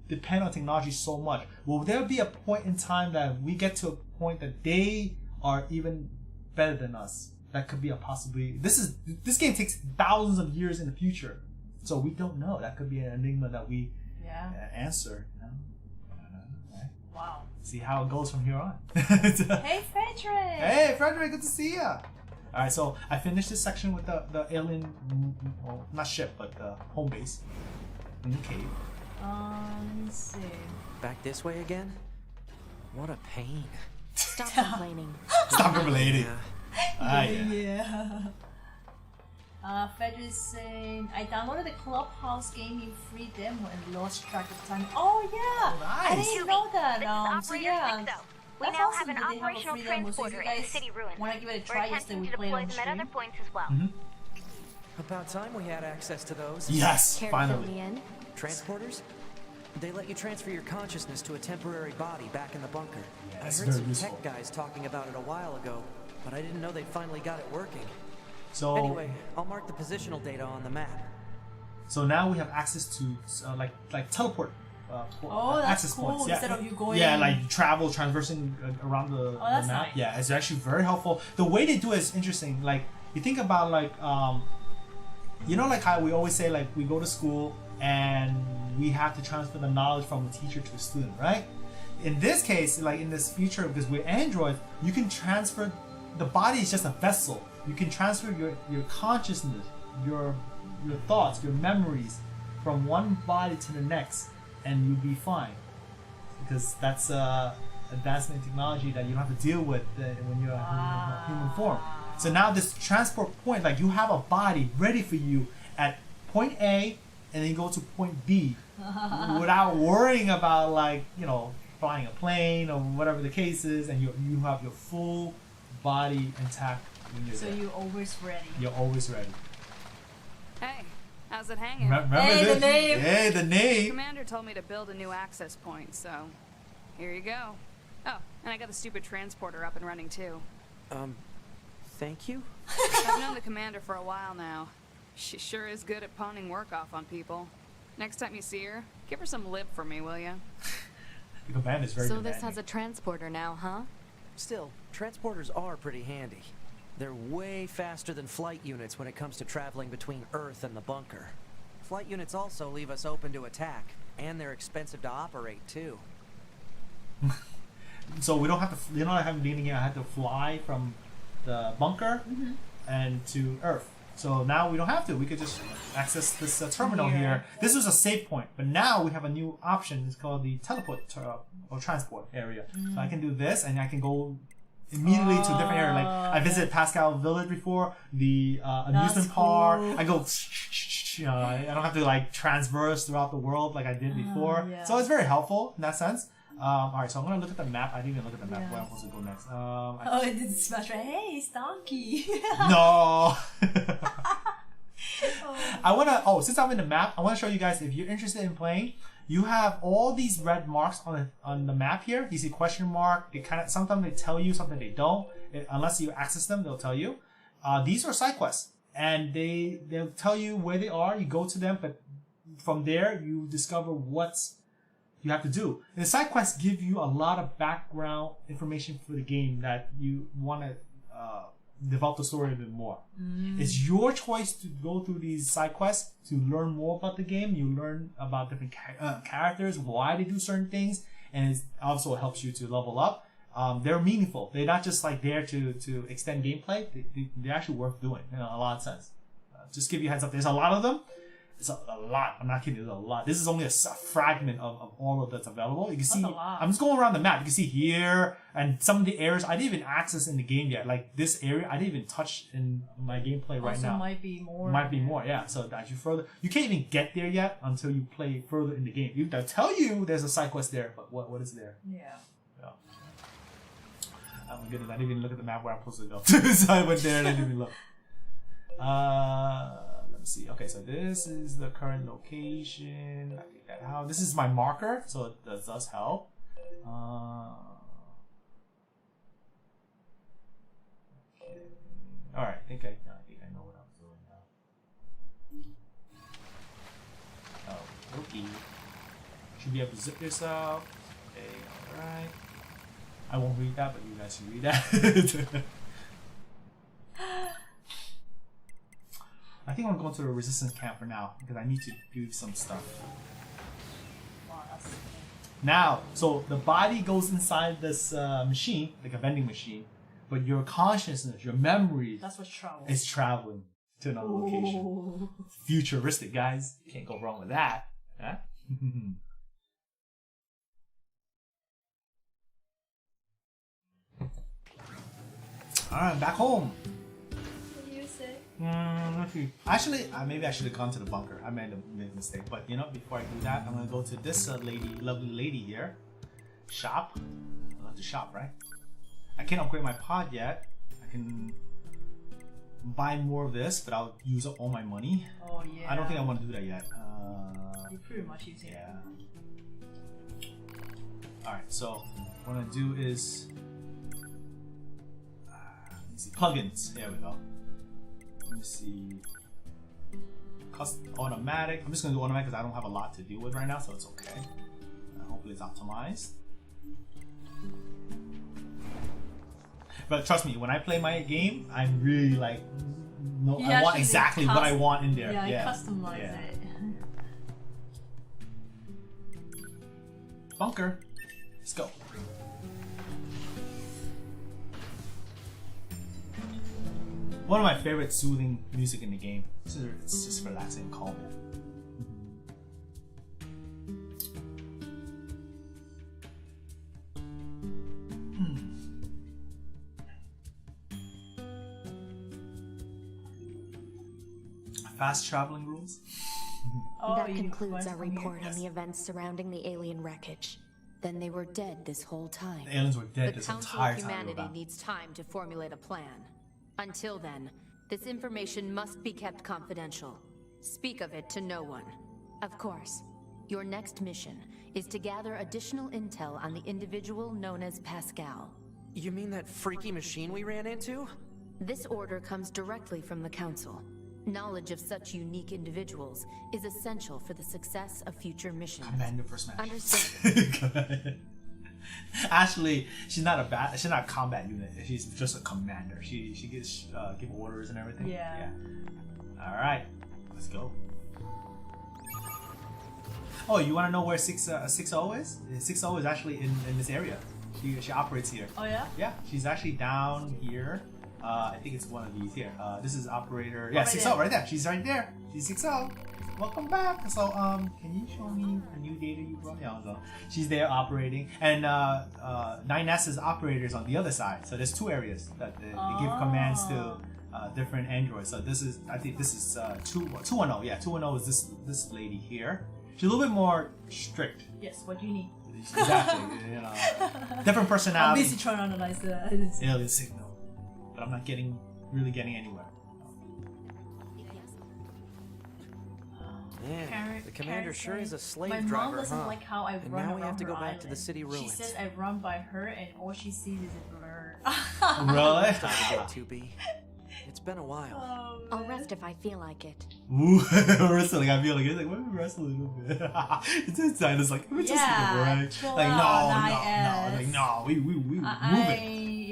depend on technology so much. Will there be a point in time that we get to a point that they are even better than us? That could be a possibility. This game takes thousands of years in the future, so we don't know. That could be an enigma that we answer. You know? Right. Wow. See how it goes from here on. Hey, Frederick! Hey, Frederick, good to see you. All right, so I finished this section with the alien, well, not ship, but the home base in the cave. Let me see. Back this way again? What a pain. Stop complaining. Stop complaining. Yeah. Frederick is saying, I downloaded the Clubhouse gaming free demo and lost track of time. Oh yeah, I Nice. didn't know that. This is So Operator yeah, 6-0. We that's now awesome have an that they have a operational free demo. So if you transporter in the guys city ruins. want to give it a We're try, yesterday attempting we to played deploy on them at other stream. points as well. About time we had access to those. Yes, Care to fill finally. me in? Transporters? They let you transfer your consciousness to a temporary body back in the bunker. I that's heard very some useful. tech guys talking about it a while ago, but I didn't know they'd finally got it working. So Anyway, I'll mark the positional data on the map. So now we have access to like teleport. Oh, that's access cool. points. Instead of you going. Yeah, like travel, traversing around the that's map. nice. Yeah, it's actually very helpful. The way they do it is interesting. Like, you think about like like how we always say, like, we go to school and we have to transfer the knowledge from a teacher to a student, right? In this case, like in this future, because we're androids, you can transfer. The body is just a vessel. You can transfer your consciousness, your thoughts, your memories from one body to the next, and you'll be fine. Because that's advancement in technology that you don't have to deal with when you're a human form. So now this transport point, like, you have a body ready for you at point A, and then you go to point B without worrying about, like, flying a plane or whatever the case is, and you have your full body intact when you're So there. you're always ready. You're always ready. Hey, how's it hanging? Remember Hey, this? the name. Hey, the name. Commander told me to build a new access point, so here you go. Oh, and I got the stupid transporter up and running too. Thank you? I've known the commander for a while now. She sure is good at pawning work off on people. Next time you see her, give her some lip for me, will ya? The command is very So demanding. this has a transporter now, huh? Still, transporters are pretty handy. They're way faster than flight units when it comes to traveling between Earth and the bunker. Flight units also leave us open to attack, and they're expensive to operate too. So we don't have to, I have beginning here, I had to fly from the bunker and to Earth. So now we don't have to. We could just access this terminal here. This was a save point, but now we have a new option. It's called the teleport or transport area. So I can do this, and I can go immediately to a different area. Like I visited Pascal Village before, the amusement park. I go. I don't have to like transverse throughout the world like I did before. Yeah. So it's very helpful in that sense. Alright, so I'm gonna look at the map. I didn't even look at the map where I'm supposed to go next. It did smash right. Hey, it's Donkey. No. Since I'm in the map, I want to show you guys, if you're interested in playing, you have all these red marks on the map here. You see question mark. It kind of sometimes they tell you, something they don't. Unless you access them, they'll tell you. These are side quests, and they'll tell you where they are. You go to them, but from there you discover what's you have to do. And the side quests give you a lot of background information for the game that you want to develop the story a bit more. It's your choice to go through these side quests to learn more about the game. You learn about different characters, why they do certain things, and it also helps you to level up. They're meaningful. They're not just like there to extend gameplay. They're actually worth doing in a lot of sense. Just give you a heads up. There's a lot of them. It's a lot. I'm not kidding. There's a lot. This is only a fragment of all of that's available. You can see. I'm just going around the map. You can see here and some of the areas I didn't even access in the game yet. Like this area, I didn't even touch in my gameplay right now. Might be more. Might be more. Yeah. So as you further, you can't even get there yet until you play further in the game. They'll tell you there's a side quest there, but what is there? Yeah. Oh my goodness! I didn't even look at the map where I'm supposed to go. So I went there and I didn't even look. See. Okay, so this is the current location. I think that how this is my marker, so that does help. Okay. All right, I think I know what I'm doing now. Oh, okay. Should be able to zip this out. Okay, all right. I won't read that, but you guys should read that. I think I'm going to the resistance camp for now because I need to do some stuff. Now, so the body goes inside this machine, like a vending machine, but your consciousness, your memory, that's what's traveling. Is traveling to another location. Futuristic, guys. Can't go wrong with that. Huh? Alright, back home. Let's see. Actually, maybe I should have gone to the bunker. I made a mistake. But you know, before I do that, I'm gonna go to this lovely lady here. Shop. I love to shop, right? I can't upgrade my pod yet. I can buy more of this, but I'll use up all my money. Oh yeah. I don't think I want to do that yet. You're pretty much using it. Alright, so what I'm gonna do is let's see, plugins. There we go. Let me see. Automatic. I'm just gonna do automatic because I don't have a lot to deal with right now, so it's okay. Hopefully it's optimized. But trust me, when I play my game, I'm really like, no, I want exactly what I want in there. Yeah, I customize it. Bunker. Let's go. One of my favorite soothing music in the game. It's just relaxing and calming. Fast traveling rules. That concludes our report on the events surrounding the alien wreckage. Then they were dead this whole time. The aliens were dead this entire time. The Council of Humanity needs time to formulate a plan. Until then, this information must be kept confidential. Speak of it to no one. Of course, your next mission is to gather additional intel on the individual known as Pascal. You mean that freaky machine we ran into? This order comes directly from the Council. Knowledge of such unique individuals is essential for the success of future missions. Commander first match. Understood. Actually, she's not a combat unit. She's just a commander. She gives give orders and everything. Yeah. All right, let's go. Oh, you want to know where 6-0 is? 6-0 is actually in this area. She operates here. Oh yeah. Yeah, she's actually down here. I think it's one of these here. This is operator. Yeah, right 6-0 right there. She's right there. She's 6-0. welcome back. So, can you show me the new data you brought? Yeah, so she's there operating, and 9S's operator is on the other side. So there's two areas that they give commands to different androids. So this is, I think this is 210. Yeah, 210 is this lady here. She's a little bit more strict. Yes, what do you need? Exactly. You know, different personality. I'm busy trying to analyze the alien signal, but I'm not really getting anywhere. Man, the commander sure is a slave my driver, mom doesn't like how I and run now we have to go her back to the city ruins. She says I run by her, and all she sees is a blur. Really? It's been a while. I'll rest if I feel like it. Ooh, wrestling. I feel like it's like, what are we wrestling a little bit? It's inside. It's like, we're just right. Like, no. Like, no, we moving.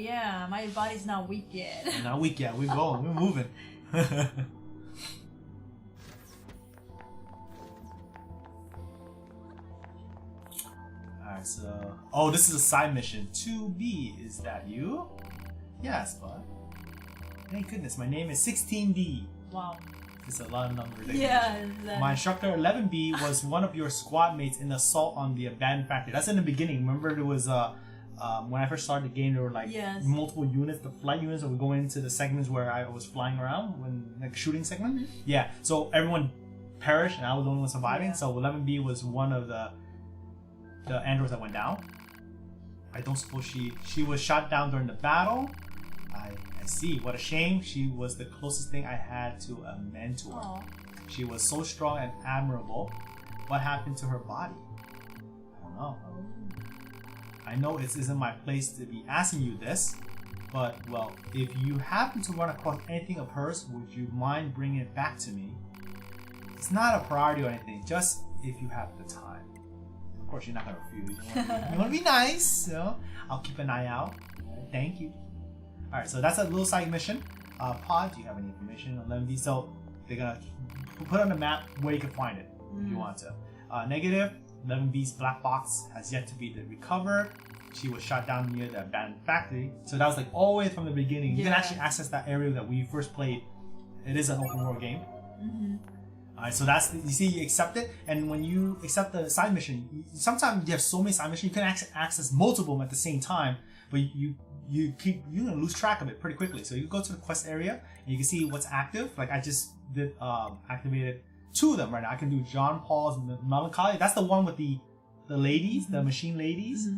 Yeah, my body's not weak yet. Not weak yet. We're going. We're moving. Alright, so... Oh, this is a side mission. 2B. Is that you? Yes, bud. Thank goodness, my name is 16D. Wow. It's a lot of numbers. Yeah. My instructor 11B was one of your squad mates in the assault on the abandoned factory. That's in the beginning. Remember, there was when I first started the game, there were like multiple units, the flight units that would go into the segments where I was flying around, when like shooting segment. Mm-hmm. Yeah. So everyone perished, and I was the only one surviving. Yeah. So 11B was one of the androids that went down. I don't suppose she was shot down during the battle. I see. What a shame. She was the closest thing I had to a mentor. Aww. She was so strong and admirable. What happened to her body? I don't know. I know it isn't my place to be asking you this, but well, if you happen to run across anything of hers, would you mind bringing it back to me? It's not a priority or anything, just if you have the time. Of course, you're not gonna refuse. You wanna be nice, so I'll keep an eye out. Thank you. Alright, so that's a little side mission. Pod, do you have any information on 11B? So they're gonna put on the map where you can find it if you want to. Negative, 11B's black box has yet to be recovered. She was shot down near the abandoned factory. So that was like all the way from the beginning. You can actually access that area that we first played. It is an open world game. Alright, so that's you see, you accept it, and when you accept the side mission, sometimes you have so many side missions, you can access multiple of them at the same time, but you're gonna lose track of it pretty quickly. So you go to the quest area and you can see what's active. Like I just did activated 2 of them right now. I can do John Paul's Melancholy. That's the one with the ladies, the machine ladies.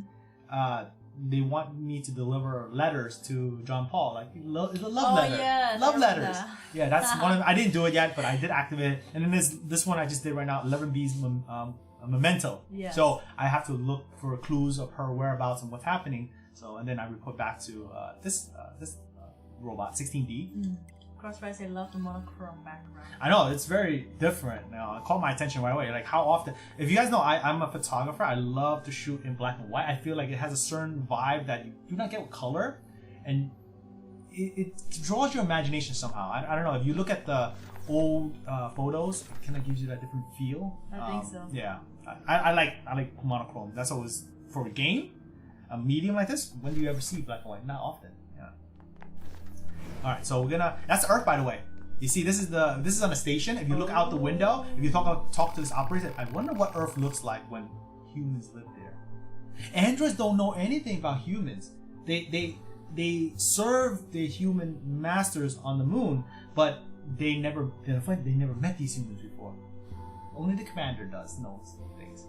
They want me to deliver letters to John Paul, like love letter, love letters. Yeah, that's one of them. I didn't do it yet, but I did activate it. And then this one I just did right now, 11B's Memento. Yeah. So I have to look for clues of her whereabouts and what's happening. So and then I report back to this robot 16D. Crossfire said love the monochrome background. I know, it's very different. Now, it caught my attention right away. Like how often, if you guys know, I'm a photographer. I love to shoot in black and white. I feel like it has a certain vibe that you do not get with color, and it draws your imagination somehow. I don't know, if you look at the old photos, it kind of gives you that different feel. I think so. Yeah, I like monochrome. That's always for a game, a medium like this. When do you ever see black and white? Not often. Alright, so we're gonna. That's Earth, by the way. You see, this is on a station. If you look out the window, if you talk to this operator, I wonder what Earth looks like when humans live there. Androids don't know anything about humans. They serve their human masters on the moon, but they never met these humans before. Only the commander know things.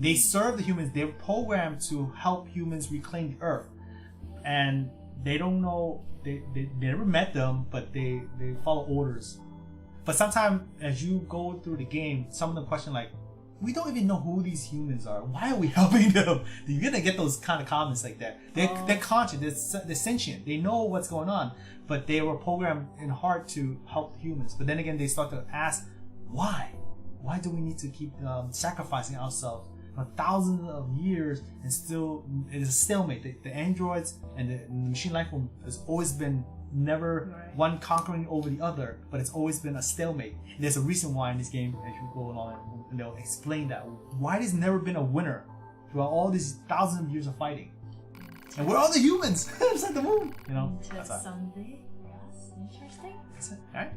They serve the humans. They're programmed to help humans reclaim the Earth, and they don't know. They never met them, but they follow orders. But sometimes as you go through the game, some of them question like, we don't even know who these humans are. Why are we helping them? You're gonna get those kind of comments like that. They're conscious, they're sentient, they know what's going on, but they were programmed in heart to help humans. But then again, they start to ask, why? Why do we need to keep sacrificing ourselves for thousands of years, and still it is a stalemate? The androids and the machine life form has always been never one conquering over the other, but it's always been a stalemate. And there's a reason why in this game, as you go along, and they'll explain that why there's never been a winner throughout all these thousands of years of fighting. And we're all the humans inside the moon, you know. Until someday. Yes, interesting. That's it. All right.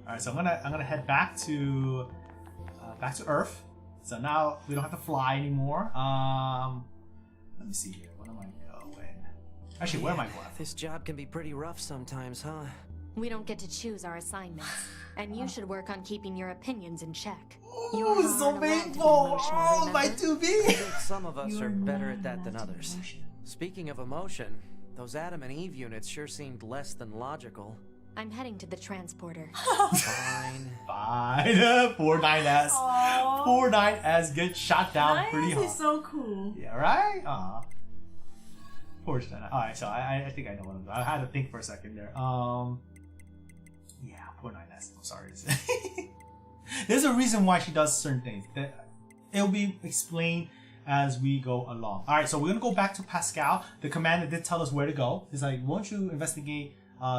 Alright, so I'm gonna head back to Earth. So now we don't have to fly anymore. Let me see here. What am I going? Actually, where am I going? This job can be pretty rough sometimes, huh? We don't get to choose our assignments, and you should work on keeping your opinions in check. Ooh, so painful! Oh, my 2B! I think some of us are better at that than others. Speaking of emotion, those Adam and Eve units sure seemed less than logical. I'm heading to the transporter. Fine. Fine. 49S. 49S gets shot down pretty hard. This is so cool. Yeah, right? Aw. Poor Stena. Alright, so I think I know what I'm doing. I had to think for a second there. Yeah, poor 9S. I'm sorry to say. There's a reason why she does certain things. It'll be explained as we go along. Alright, so we're gonna go back to Pascal. The commander did tell us where to go. He's like, won't you investigate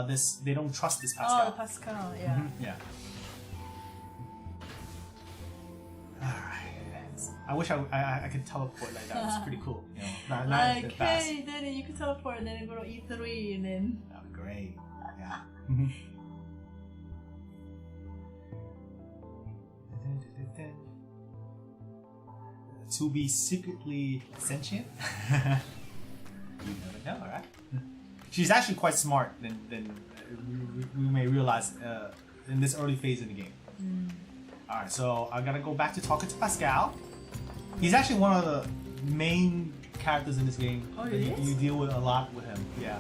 this? They don't trust this Pascal. Oh, Pascal, yeah. Yeah. Alright. I wish I could teleport like that. It's pretty cool. You know, not like, fast. hey, then you can teleport and then go to E3 and then. That would be great. Yeah. To be secretly sentient? You never know, right? She's actually quite smart than we may realize in this early phase in the game. Alright, so I gotta go back to talking to Pascal. He's actually one of the main characters in this game. Oh, you deal with a lot with him, yeah.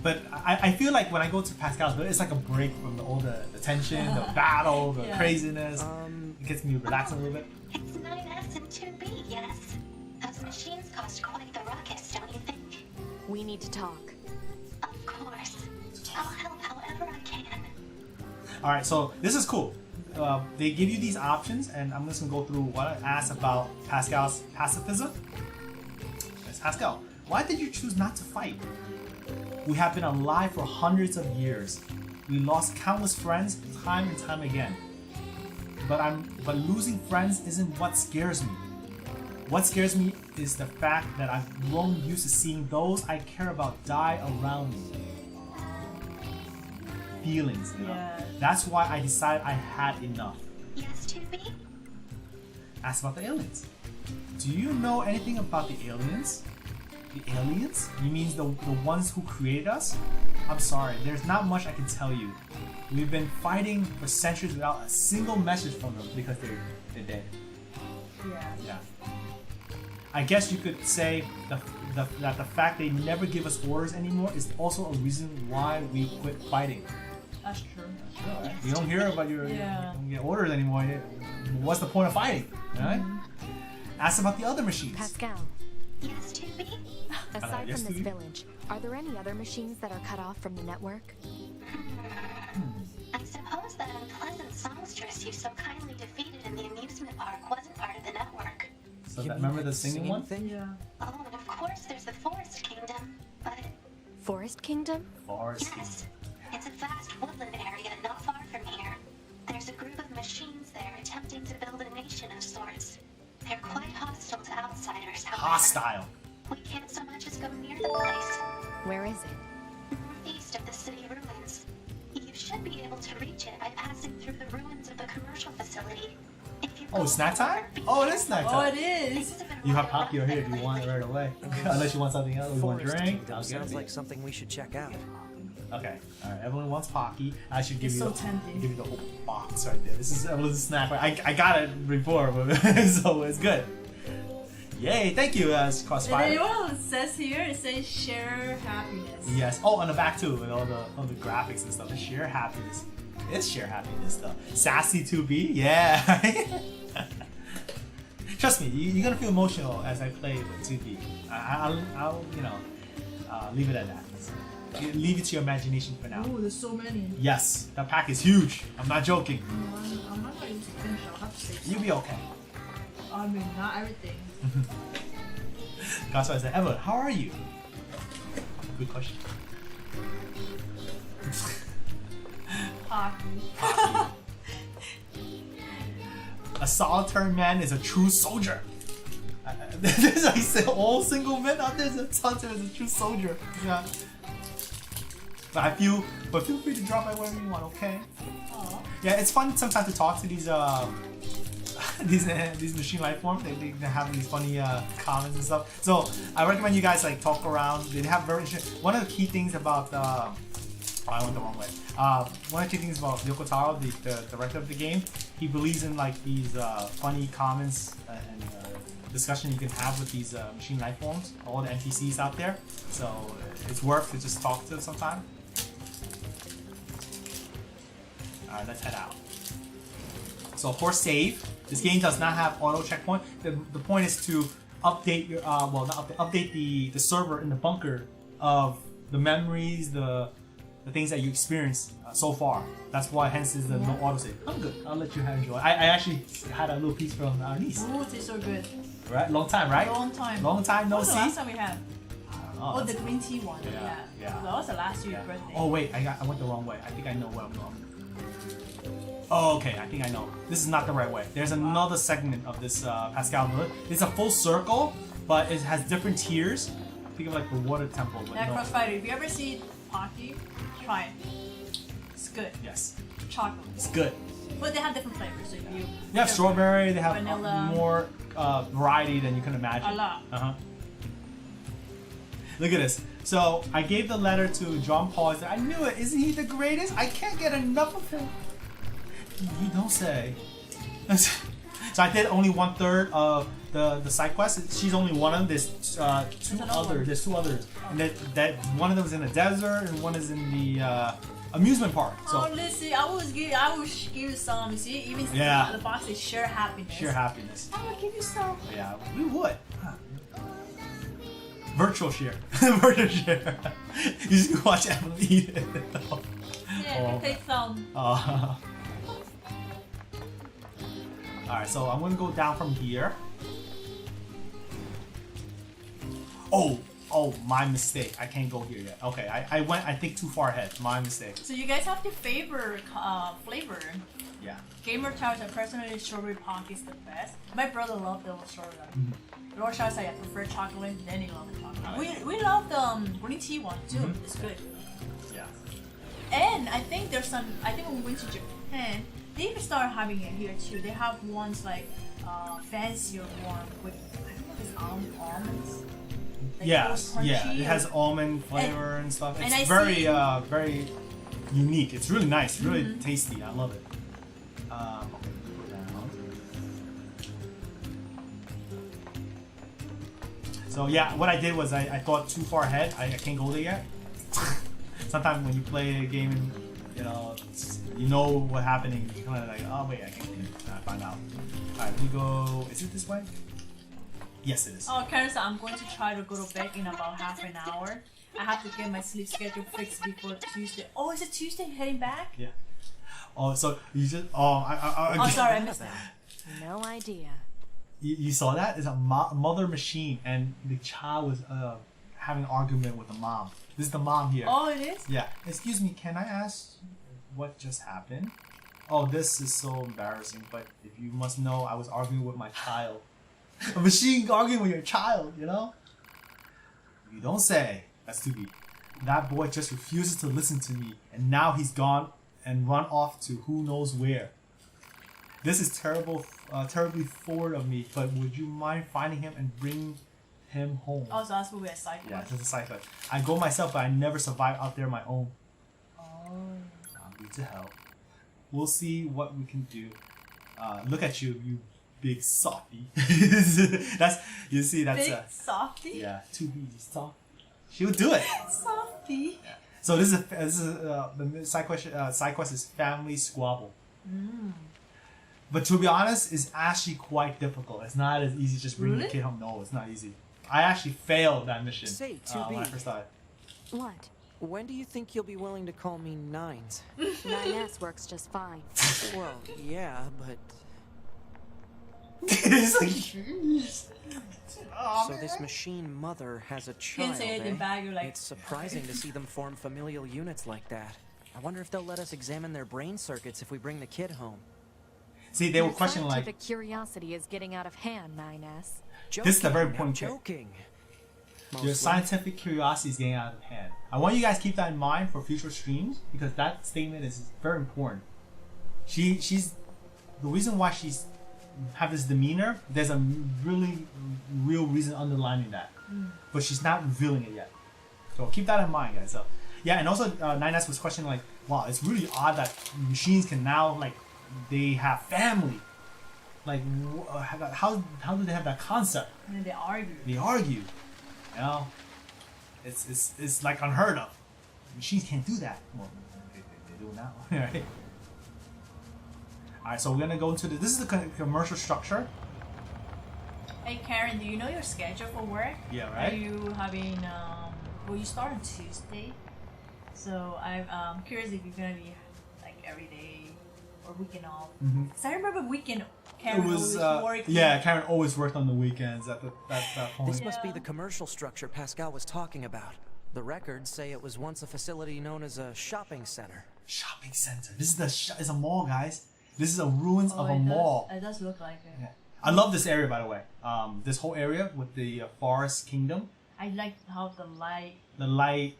But I feel like when I go to Pascal's, it's like a break from all the tension, the battle, the craziness. It gets me relaxing a little bit. It's 9S and 2B, yes. Those machines cost quite the ruckus, don't you think? We need to talk. Of course. I'll help however I can. Alright, so this is cool. They give you these options, and I'm just gonna go through what I asked about Pascal's pacifism. Yes, Pascal, why did you choose not to fight? We have been alive for hundreds of years. We lost countless friends time and time again. But losing friends isn't what scares me. What scares me is the fact that I've grown used to seeing those I care about die around me. Feelings, you know? Yeah. That's why I decided I had enough. Yes, 2B? Ask about the aliens. Do you know anything about the aliens? The aliens? You mean the ones who created us? I'm sorry, there's not much I can tell you. We've been fighting for centuries without a single message from them because they're dead. Yeah. I guess you could say that the fact they never give us orders anymore is also a reason why we quit fighting. That's true. Right? You don't hear about you don't get orders anymore. What's the point of fighting? Right? Ask about the other machines. Pascal. Yes, 2B? Aside yes, from this 2B? village, are there any other machines that are cut off from the network? I suppose that unpleasant songstress you so kindly defeated in the amusement park wasn't part of the network. So remember the singing one? Thing? Yeah. Oh, and of course there's the Forest Kingdom, but... Forest Kingdom? Forest Yes. It's a vast woodland area not far from here. There's a group of machines there attempting to build a nation of sorts. They're quite hostile to outsiders, however. Hostile. We can't so much as go near the place. Where is it? Northeast of the city ruins. You should be able to reach it by passing through the ruins of the commercial facility. If you Oh, snack time? Oh, it is snack Oh, time. it is. You have Pocky here if you want it right away. Unless you want something else. You want a Forest drink? Kingdom I'll give sounds it. like something we should check out. Okay. Alright, everyone wants Pocky. I should give It's you so tempting. give you the whole box right there. This is Evelyn's snack. I got it before, so it's good. Yay, thank you, And then Crossfire. you know what it says here? It says share happiness. Yes. Oh, on the back too, with all the graphics and stuff. It's sheer happiness. It's sheer happiness though. Sassy 2B, yeah. Trust me, you're gonna feel emotional as I play with 2B. I'll leave it at that. Leave it to your imagination for now. Ooh, there's so many. Yes, that pack is huge. I'm not joking. I'm not going to finish. I'll have to say You'll be okay. I mean, not everything. That's why I said, Evelyn, how are you? Good question. Hockey. A solitary man is a true soldier. There's like all single men out there. A solitary is a true soldier. Yeah. But feel free to drop by wherever you want. Okay. Aww. Yeah, it's fun sometimes to talk to these these machine life forms. They have these funny comments and stuff. So I recommend you guys like talk around. They have very interesting. One of the key things about oh, I went the wrong way. One of the key things about Yoko Taro, the director of the game, he believes in like these funny comments and discussion you can have with these machine life forms, all the NPCs out there. So it's worth to just talk to them sometime. Alright, let's head out. So of course, save. This game does not have auto checkpoint. The point is to update your well, not update the server in the bunker of the memories, the things that you experienced so far. That's why, hence, is the no autosave. I'm good. I'll let you enjoy. I actually had a little piece from our niece. Ooh, it tastes so good. Right? Long time, right? Long time. Long time no What was see. the last time we had? Oh, the green tea one. Yeah. That was the last year's birthday. Oh wait, I went the wrong way. I think I know where I'm going. Oh, okay. I think I know. This is not the right way. There's another segment of this Pascal Village. It's a full circle, but it has different tiers. Think of like the water temple. But Yeah, no. Crossfire. If you ever see Pocky, try it. It's good. Yes. Chocolate. It's good. But they have different flavors. So you. They have strawberry. They have vanilla. More variety than you can imagine. A lot. Look at this. So I gave the letter to John Paul. I knew it. Isn't he the greatest? I can't get enough of him. You don't say. So I did only 1/3 of the side quest. She's only one of them. There's two others. There's two others, and that one of them is in the desert and one is in the amusement park. So oh, listen, I will give you some. You see, even the box is share happiness. Share happiness. I will give you some. Yeah, we would. Huh. Virtual share. Virtual share. You just go watch Emily eat it. Yeah, take some. Alright, so I'm gonna go down from here. Oh, my mistake. I can't go here yet. Okay, I went, I think, too far ahead. My mistake. So you guys have your favorite flavor. Yeah. Gamer Towers, I personally strawberry Pocky is the best. My brother loved the strawberry. Lord Shouts, I prefer chocolate, then he loved the chocolate. We love the green tea one too. It's good. Yeah. And I think there's some. I think when we went to Japan, they even started having it here too. They have ones like fancier one with I don't know if it's almonds. Like yeah. It has almond flavor and stuff. It's very very unique. It's really nice. Really tasty. I love it. Okay, go down. So yeah, what I did was I thought too far ahead. I can't go there yet. Sometimes when you play a game and you know what's happening, you're kind of like, oh wait, I can't do it. I find out. Alright, we go. Is it this way? Yes, it is. Oh, Karen said I'm going to try to go to bed in about half an hour. I have to get my sleep schedule fixed before Tuesday. Oh, is it Tuesday heading back? Yeah. Oh, so you just sorry, I missed that. No idea. You saw that? It's a mother machine, and the child was having an argument with the mom. This is the mom here. Oh, it is? Yeah. Excuse me, can I ask what just happened? Oh, this is so embarrassing, but if you must know, I was arguing with my child. A machine arguing with your child, you know? You don't say. That's too deep. That boy just refuses to listen to me, and now he's gone and run off to who knows where. This is terribly forward of me, but would you mind finding him and bring him home? Oh, so that's what we're a cycle. Yeah, just a cycle. I go myself, but I never survive out there on my own. Oh. I'll need to help. We'll see what we can do. Look at you, you big softy. That's big softy. Yeah, too big soft. She'll do it. Softy. Yeah. So this is the side quest is family squabble. But to be honest, it's actually quite difficult. It's not as easy just bringing the kid home. No, it's not easy. I actually failed that mission when I first started. What? When do you think you'll be willing to call me Nines? 9S works just fine. Well, yeah, but... It's like... So this machine mother has a child, It's surprising to see them form familial units like that. I wonder if they'll let us examine their brain circuits if we bring the kid home. See, they were questioning like... Scientific curiosity is getting out of hand, 9S. This is a very important joking. Your scientific curiosity is getting out of hand. I want you guys to keep that in mind for future streams because that statement is very important. she's the reason why she's have this demeanor. There's a really real reason underlining that, but she's not revealing it yet. So keep that in mind, guys. So yeah, and also 9S was questioning like, wow, it's really odd that machines can now like they have family. Like how do they have that concept? And then they argue. You know, it's like unheard of. Machines can't do that. Well, they do now, right? All right, so we're gonna go into this is the commercial structure. Hey Karen, do you know your schedule for work? Yeah, right. Are you having well, you start on Tuesday, so I'm curious if you're gonna be like every day or weekend off. Cause I remember weekend. Karen always worked. Yeah, Karen always worked on the weekends at that point. This must be the commercial structure Pascal was talking about. The records say it was once a facility known as a shopping center. Shopping center. This is it's a mall, guys. This is a ruins of a mall. It does look like it. Yeah. I love this area, by the way. This whole area with the Forest Kingdom. I like how the light, like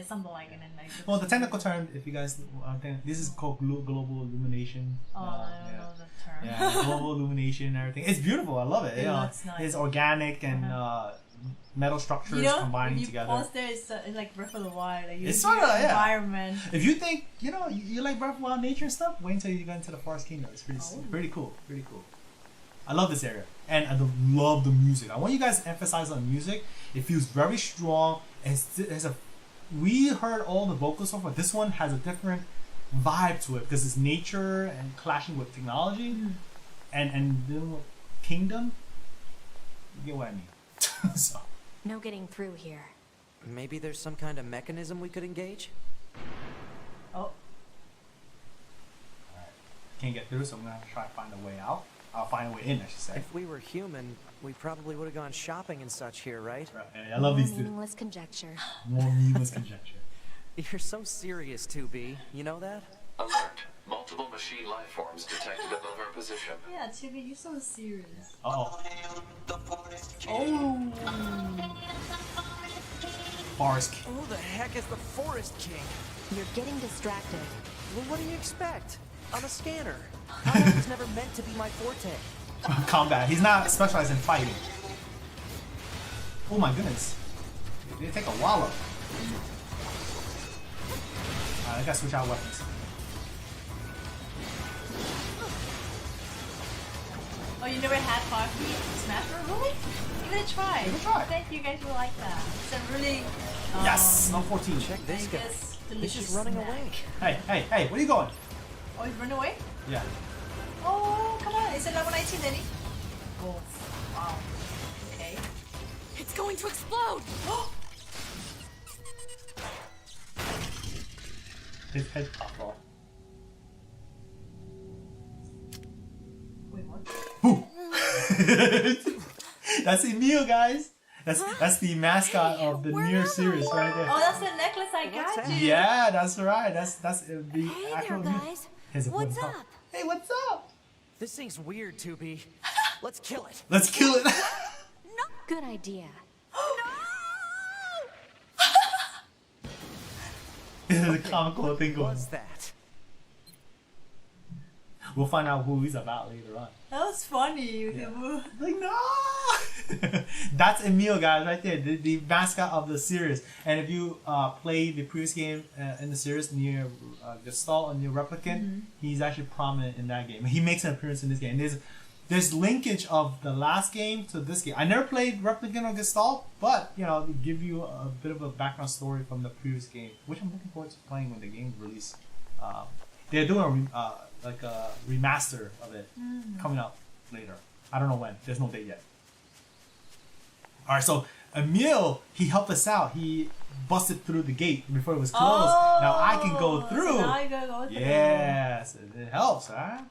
something like, and then like. Well, the technical term, if you guys think, this is called global illumination. Oh, I don't know the term. Yeah, global illumination and everything. It's beautiful. I love it. It looks nice. It's organic and metal structures combining together. Post there, it's like Breath of the Wild. Like it's sort of environment. If you think you like Breath of the Wild nature and stuff, wait until you go into the Forest Kingdom. It's pretty cool. Pretty cool. I love this area, and I love the music. I want you guys to emphasize on the music. It feels very strong. We heard all the vocals so far. This one has a different vibe to it because it's nature and clashing with technology, and dealing with kingdom. You get what I mean? So. No getting through here. Maybe there's some kind of mechanism we could engage? Oh. Alright. Can't get through, so I'm gonna have to try to find a way out. I'll find a way in, I should say. If we were human, we probably would have gone shopping and such here, right? Right. I love these two. Meaningless conjecture. More meaningless conjecture. You're so serious, 2B. You know that? Alert. Multiple machine life forms detected above our position. Yeah, Chibi, you're so serious. Uh-oh. Oh. Forest King. Who the heck is the Forest King? You're getting distracted. Well, what do you expect? I'm a scanner. Combat was never meant to be my forte. Combat. He's not specialized in fighting. Oh my goodness. They take a wallop. I gotta switch out weapons. Oh, you never had coffee Smash Bros? Really? Give it a try. Give it a try. I think you guys will like that. It's a really yes, no 14. Check this guy. He's just running away. Hey, where are you going? Oh, he's running away? Yeah. Oh, come on. Is it level 19, Denny? Oh, wow. Okay. It's going to explode! His head popped off. Wait, what? Ooh. That's Emil, guys. That's the mascot of the NieR series right there. Oh, that's the necklace I got you. Yeah, that's right. That's the Hey actual there, guys. What's up? Hey, what's up? This thing's weird, 2B. Let's kill it. Let's kill it. Good idea. It's a comical thing going. What's that? We'll find out who he's about later on. That was funny. Yeah. Like, no! That's Emil, guys, right there. The mascot of the series. And if you play the previous game in the series, NieR Gestalt and NieR Replicant, he's actually prominent in that game. He makes an appearance in this game. There's linkage of the last game to this game. I never played Replicant or Gestalt, but, they give you a bit of a background story from the previous game, which I'm looking forward to playing when the game release. They're doing a remaster of it coming out later. I don't know when. There's no date yet. Alright, so Emil, he helped us out. He busted through the gate before it was closed. Now I can go through. So now you gotta go through. Yes, it helps, right?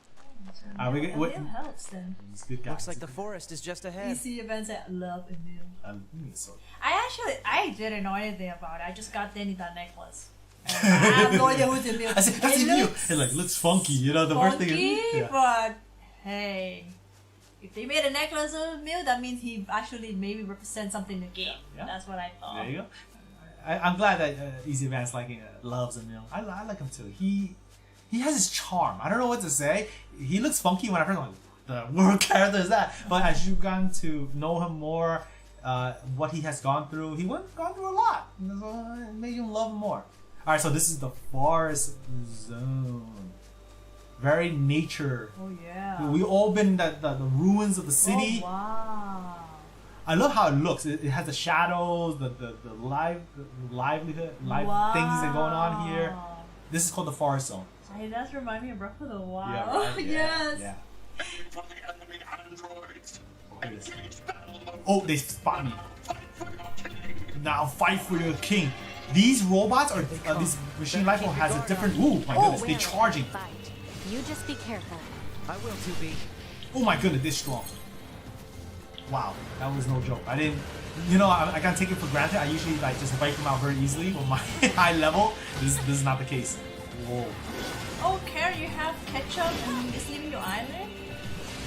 Emil helps then. Looks like the forest is just ahead. PC events that love Emil. So. I didn't know anything about it. I just got Danny that necklace. I have no idea who's Emil. I said, that's Emil. It looks funky, the first thing. Yeah. But hey, if they made a necklace of Emil, that means he actually maybe represents something in the game. Yeah. That's what I thought. There you go. I'm glad that Easy Advance loves Emil. I like him too. he has his charm. I don't know what to say. He looks funky when I first like, what character is that? But as you've gotten to know him more, what he has gone through, gone through a lot. It made you love him more. Alright, so this is the forest zone. Very nature. Oh yeah. We all been in the ruins of the city. Oh wow. I love how it looks. It has the shadows, the livelihood, wow. things that are going on here. This is called the forest zone. Hey, that's remind me of Breath of the Wild. Yeah, right? Yes. Yeah. Oh, they spot me. Now fight for your king. These robots are this machine life form has a different. Ooh, my goodness, they're charging. You just be careful. I will, 2B. Oh my goodness, they're strong. Wow, that was no joke. I didn't, you know, I can't take it for granted. I usually like just wipe them out very easily with my high level. This is not the case. Whoa. Oh, Karen, you have ketchup and it's leaving your island?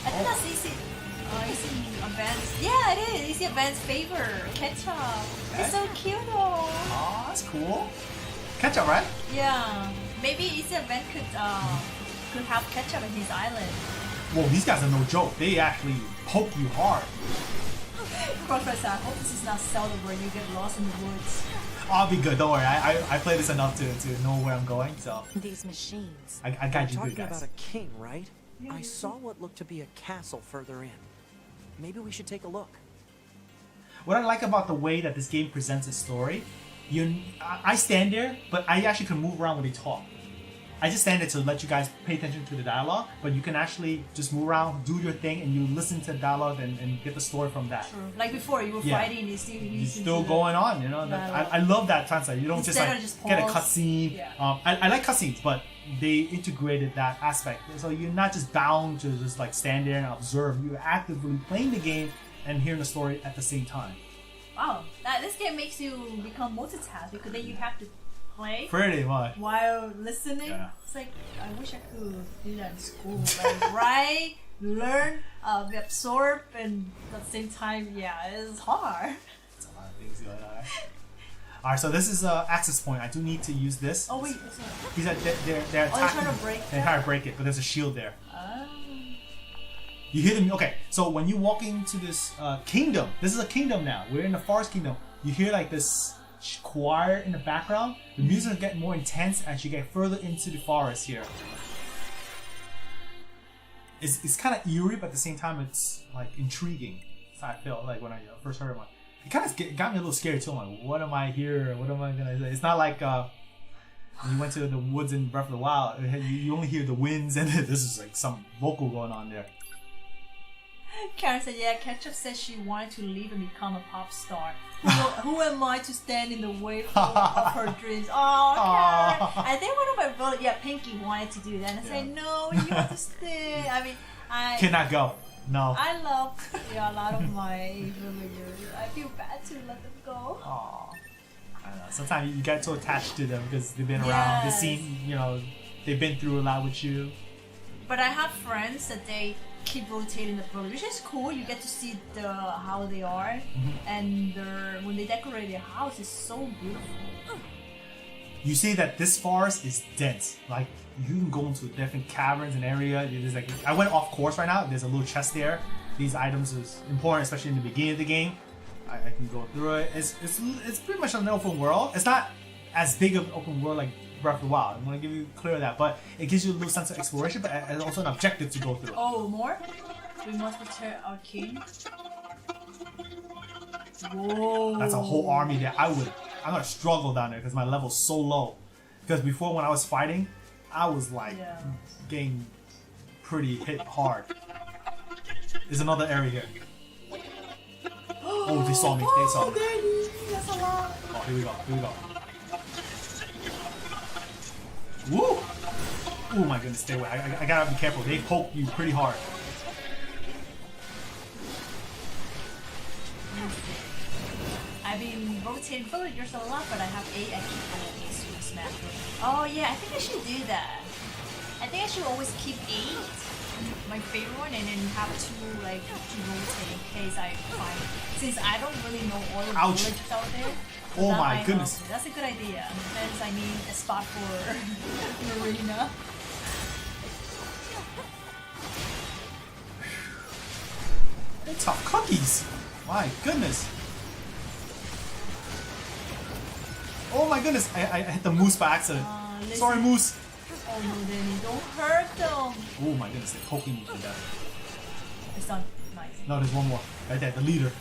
I think that's easy. Easy advanced. Yeah, it is. Easy advanced favor. Ketchup. It's so cute though. Oh, that's cool. Ketchup, right? Yeah. Maybe Easy Advent could have ketchup in his island. Whoa, these guys are no joke. They actually poke you hard. Crossfire, I hope this is not Zelda where you get lost in the woods. I'll be good. Don't worry. I played this enough to know where I'm going. So these machines. I got you You're good, talking guys. about a king, right? I saw what looked to be a castle further in. Maybe we should take a look. What I like about the way that this game presents a story, I stand there, but I actually can move around when they talk. I just stand there to let you guys pay attention to the dialogue, but you can actually just move around, do your thing, and you listen to the dialogue and get the story from that. True. Like before, you were fighting, you still going on, you know. I love that concept. You don't just like get a cutscene. Yeah. I like cutscenes, but they integrated that aspect, so you're not just bound to just like stand there and observe. You're actively playing the game and hearing the story at the same time. Wow, this game makes you become multitask because then you have to play pretty much while listening. Yeah. It's like I wish I could do that in school. Like write, learn, be absorbed, and at the same time, yeah, it's hard. It's a lot of things going on. Alright, so this is access point. I do need to use this. Oh wait, they're attacking. They're trying to break. They're trying to break it, but there's a shield there. You hear them. Okay, so when you walk into this kingdom, this is a kingdom now. We're in the forest kingdom. You hear like this choir in the background. The music will get more intense as you get further into the forest here. It's kind of eerie, but at the same time, it's like intriguing. So I felt like when I first heard it, it kind of got me a little scared too. I'm like, what am I here? What am I gonna say? It's not like when you went to the woods in Breath of the Wild. You only hear the winds, and this is like some vocal going on there. Karen said, yeah, Ketchup said she wanted to leave and become a pop star. Who am I to stand in the way of her dreams? Oh, Karen. I think one of my brothers, Pinky wanted to do that. And I said, no, you have to stay. I mean, I cannot go. No. I love a lot of my villagers. I feel bad to let them go. Aww. I don't know. Sometimes you get so attached to them because they've been around. They've seen, they've been through a lot with you. But I have friends that they keep rotating the village, which is cool. You get to see how they are, and when they decorate their house, it's so beautiful. You see that this forest is dense. Like you can go into different caverns and area. There's like I went off course right now. There's a little chest there. These items is important, especially in the beginning of the game. I can go through it. It's pretty much an open world. It's not as big of an open world like Breath of the Wild. I'm gonna give you clear of that, but it gives you a little sense of exploration, but also an objective to go through. Oh, more? We must return our king. Whoa! That's a whole army there. I'm gonna struggle down there because my level's so low. Because before when I was fighting, I was like getting pretty hit hard. There's another area here. Oh, they saw me. They saw me. That's a lot. Oh, here we go. Here we go. Woo! Oh my goodness, stay away. I gotta be careful. They poke you pretty hard. I've been rotating villagers a lot, but I have 8 extra enemies to smash with. Oh yeah, I think I should do that. I think I should always keep 8, my favorite one, and then have 2 like to rotate in case I find. Since I don't really know all the villagers out there. Oh my goodness. That's a good idea. Hence I need a spot for Marina. They're tough cookies. My goodness. Oh my goodness. I hit the moose by accident. Sorry, moose. Oh no, Danny, don't hurt them. Oh my goodness, they're poking me to death. It's done. Nice. No, there's one more. Right there, the leader.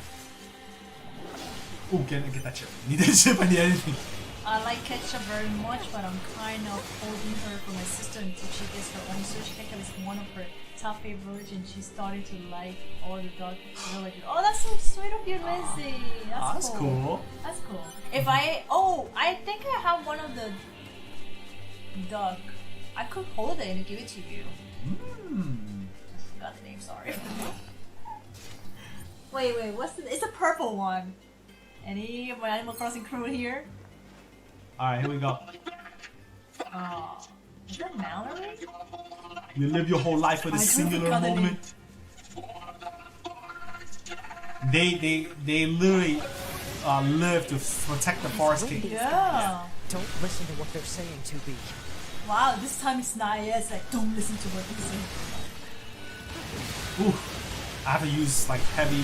Oh, get that chip. Need that chip, I need anything. I like ketchup very much, but I'm kind of holding her for my sister until she gets her own sushi. Ketchup is one of her top favorites, and she's starting to like all the dog villages. Oh, that's so sweet of you, Lizzie. That's cool. That's cool. If I think I have one of the duck. I could hold it and give it to you. I forgot the name. Sorry. wait. What's the? It's a purple one. Any of my Animal Crossing crew here? Alright, here we go. Is that Mallory? You live your whole life for this singular moment. They literally live to protect the Forest King. Yeah. Don't listen to what they're saying, 2B. Wow, this time it's not. It's like, don't listen to what they say. Ooh, I have to use like heavy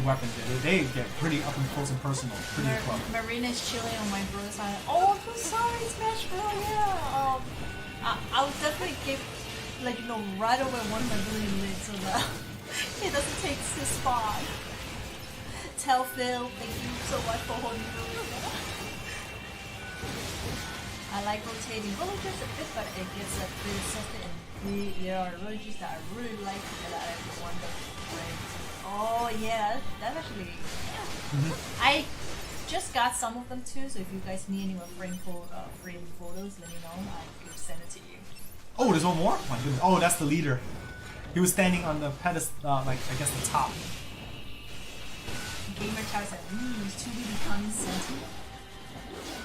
weapons. They get pretty up and close and personal. Pretty close. Marina's chilling on my brother's side. Oh, I'm so sorry, Smash Bro. Yeah. I would definitely give, like, you know, right away one of my really lit so that he doesn't take his spot. Tell Phil, thank you so much for holding me. I like rotating villagers a bit, but it gets like pretty exhausted, and there are villagers that I really like that I want to play. Oh yeah, that's actually. Yeah. I just got some of them too, so if you guys need any more frame photos, let me know. I could send it to you. Oh, there's one more? Oh, my goodness. Oh, that's the leader. He was standing on the pedestal, like I guess the top. Gamer Tower said, is 2B becoming sentient?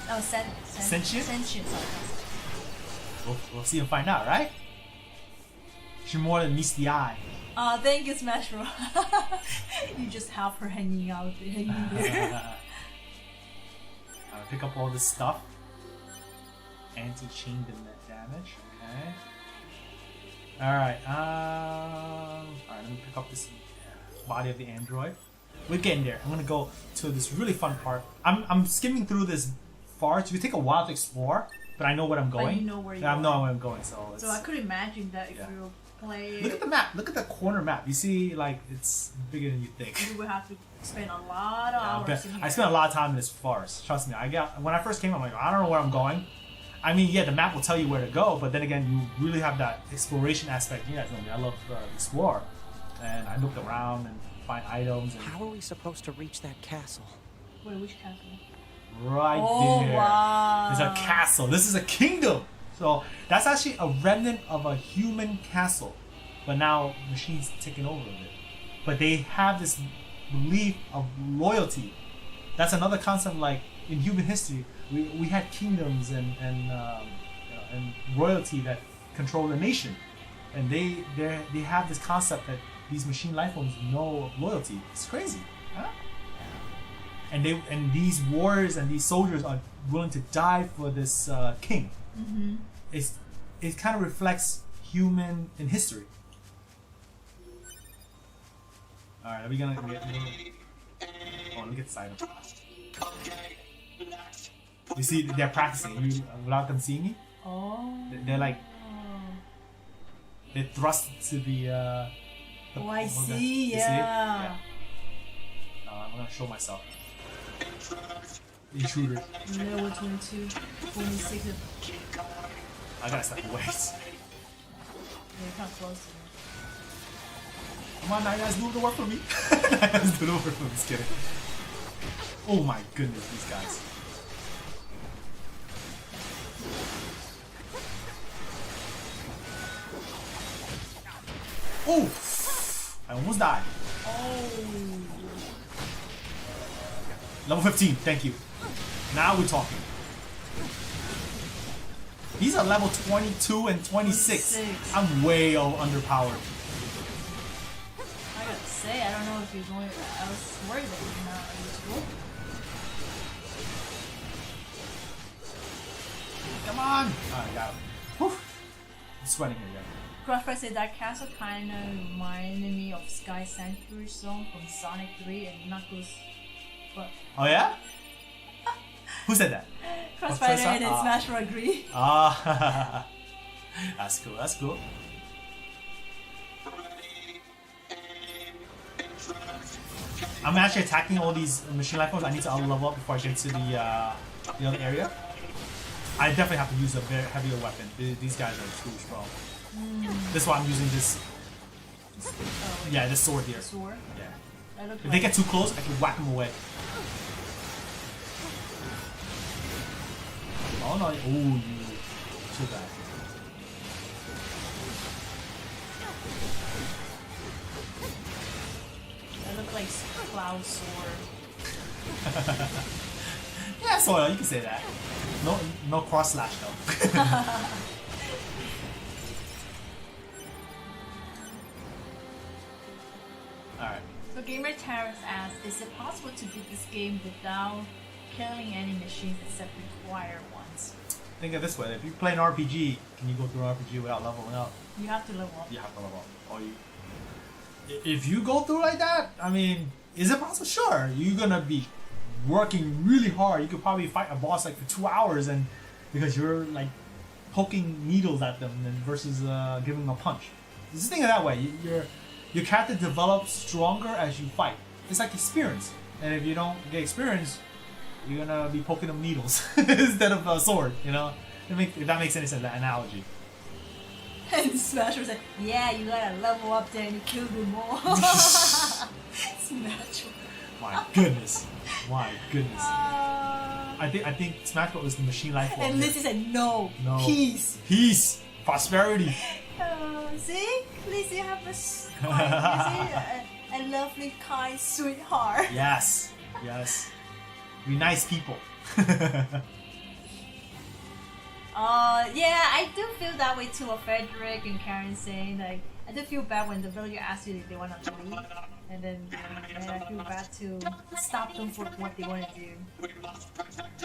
Oh, sentient? Sentient, sorry. We'll see and find out, right? She more than meets the eye. Thank you, Smash Bro. You just have her hanging there. Pick up all this stuff. Anti-chain damage. Okay. Alright, let me pick up this body of the android. We're getting there. I'm gonna go to this really fun part. I'm skimming through this forest. It will take a while to explore, but I know where I'm going. But you know where you're going. I know where I'm going, so I could imagine that if you play. Look at the map. Look at the corner map. You see, like, it's bigger than you think. You would have to spend a lot of hours in here. I spent a lot of time in this forest. Trust me. When I first came, I'm like, I don't know where I'm going. I mean, yeah, the map will tell you where to go, but then again, you really have that exploration aspect. You guys know me. I love to explore, and I looked around and find items. And how are we supposed to reach that castle? Wait, which castle? Right there. Wow. There's a castle. This is a kingdom. So that's actually a remnant of a human castle, but now machines taking over it. But they have this belief of loyalty. That's another concept. Like in human history, we had kingdoms and royalty that control the nation, and they have this concept that these machine life forms know loyalty. It's crazy, huh? And these warriors and these soldiers are willing to die for this king. Mm-hmm. It kind of reflects human in history. All right, are we gonna get? Oh, let me get this item. You see, they're practicing without them seeing me. Oh. They're like they're thrust to the. Oh, I see. Yeah. I'm gonna show myself. Intruder. Level 22, 26. I gotta step away. You're kind of close to me. Come on, now guys, do the work for me. Guys, do the work for me. Just kidding. Oh my goodness, these guys. Oh! I almost died. Oh. Level 15, thank you. Now we're talking. These are level 22 and 26. I'm way underpowered. I gotta say, I don't know if you're going. I was worried that you're not useful. Come on! Alright, got him. Whew. I'm sweating here, Crossfire said that castle kind of reminded me of Sky Sanctuary Zone from Sonic 3 and Knuckles. But Oh yeah? Who said that? Crossfire and Smash will agree. Ah, that's cool. That's cool. I'm actually attacking all these machine life forms. I need to level up before I get to the other area. I definitely have to use a very heavier weapon. These guys are too strong. That's why I'm using this. Yeah, this sword here. Sword? Yeah. If they get too close, I can whack them away. Oh no! Ooh, too bad. That looks like Cloud Sword. Yeah, sort of. You can say that. No cross slash though. Alright. So Gamer Terrace asks, is it possible to beat this game without killing any machines except required ones? Think of it this way: if you play an RPG, can you go through an RPG without leveling up? You have to level up. You have to level up. Or if you go through like that, I mean, is it possible? Sure, you're gonna be working really hard. You could probably fight a boss like for 2 hours, and because you're like poking needles at them, and versus giving them a punch. Just think of it that way. Your character develops stronger as you fight. It's like experience, and if you don't get experience, you're gonna be poking them needles instead of a sword. You know, if that makes any sense, that analogy. And Smash was like, yeah, you gotta level up there and you kill them more. Smash. My goodness. My goodness. I think Smash Bros was the machine life form. And Lizzie said, no. Peace. Peace. Prosperity. See? Lizzie have a lovely, kind sweetheart. Yes. Yes. Be nice people. Yeah, I do feel that way too. Frederick and Karen saying like, I do feel bad when the villager asks you if they want to leave, and then I feel bad to stop them from what they want to do.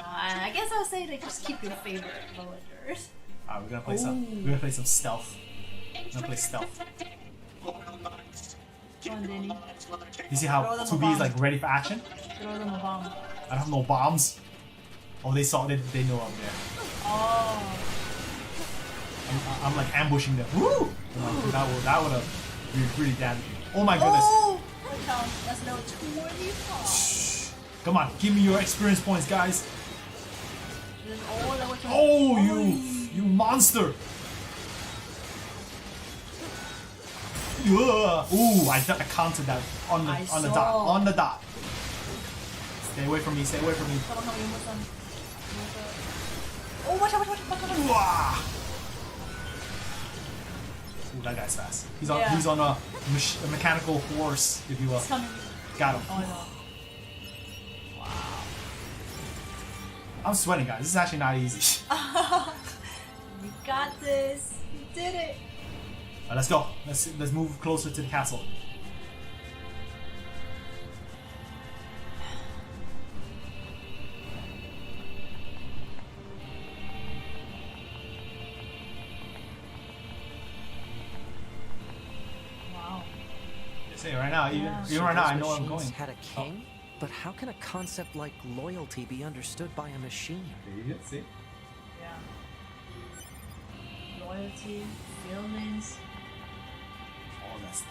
I guess I'll say like just keep your favorite villagers. Alright, we're gonna play some stealth. We're gonna play stealth. Come on, Danny. You see how 2B is like ready for action? Throw them a bomb. I don't have no bombs. Oh, they know I'm there. Oh. I'm like ambushing them. Woo! Oh my, that would have been pretty damaging. Oh my goodness. Oh! That's level 25. Come on, give me your experience points, guys. Oh, oh, you monster! Yeah. Ooh, I counted that on the dot. Stay away from me. Stay away from me. Oh, watch out! Ooh, that guy's fast. He's on a mechanical horse, if you will. Got him. Oh no. Wow. I'm sweating, guys. This is actually not easy. You got this. You did it. Let's go. Let's move closer to the castle. Wow. Say right now, even right now, I know where I'm going. Had a king, but how can a concept like loyalty be understood by a machine? There you go. See. Yeah. Loyalty, feelings. All that stuff.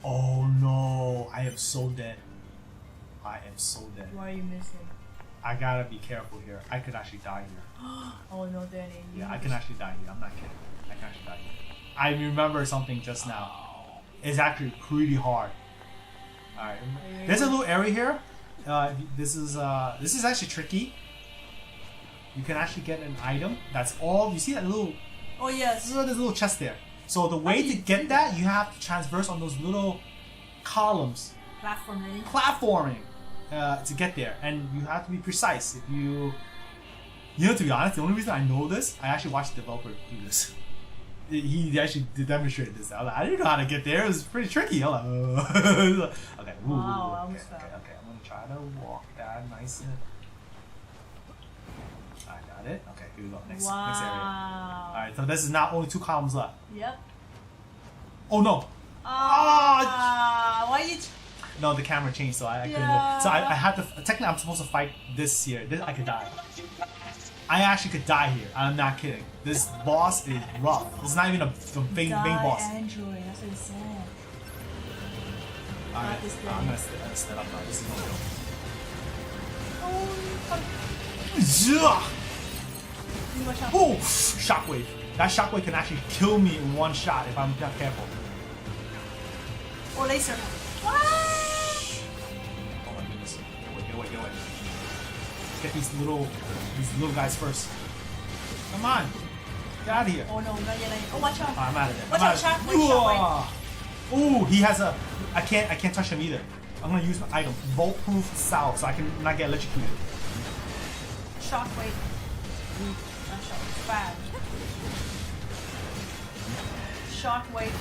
Oh no! I am so dead. I am so dead. What are you missing? I gotta be careful here. I could actually die here. Oh no, Danny. Yeah, I can actually die here. I'm not kidding. I can actually die here. I remember something just now. It's actually pretty hard. Alright. There's a little area here. This is actually tricky. You can actually get an item that's all. You see that little. Oh yes. There's a little chest there. So the way to get that, you have to transverse on those little columns. Platforming. To get there, and you have to be precise. If you know, to be honest, the only reason I know this, I actually watched the developer do this. He actually demonstrated this. I didn't know how to get there. It was pretty tricky. I'm like, okay. Ooh, wow, okay. I'm gonna try to walk that nice and. that it? Okay, here we go. Next area. Wow. Alright, so this is now only 2 columns left. Yep. Oh no! Why you? No, the camera changed, so I couldn't. Yeah. So I had to. Technically, I'm supposed to fight this here. This, I could die. I actually could die here. I'm not kidding. This boss is rough. This is not even a main boss. Android. That's what he said. Alright, I'm gonna set up now. This is gonna go. Oh! Shockwave. That shockwave can actually kill me in 1 shot if I'm not careful. Oh, laser. Oh my goodness. Get away. Get these little guys first. Come on. Get out of here. Oh no, not yet. Oh, watch out. I'm out of there. Watch out, shockwave. Ooh, he has a... I can't touch him either. I'm gonna use my item. Bulletproof salve so I can not get electrocuted. Shockwave. Not shockwave. Bad. Shockwave.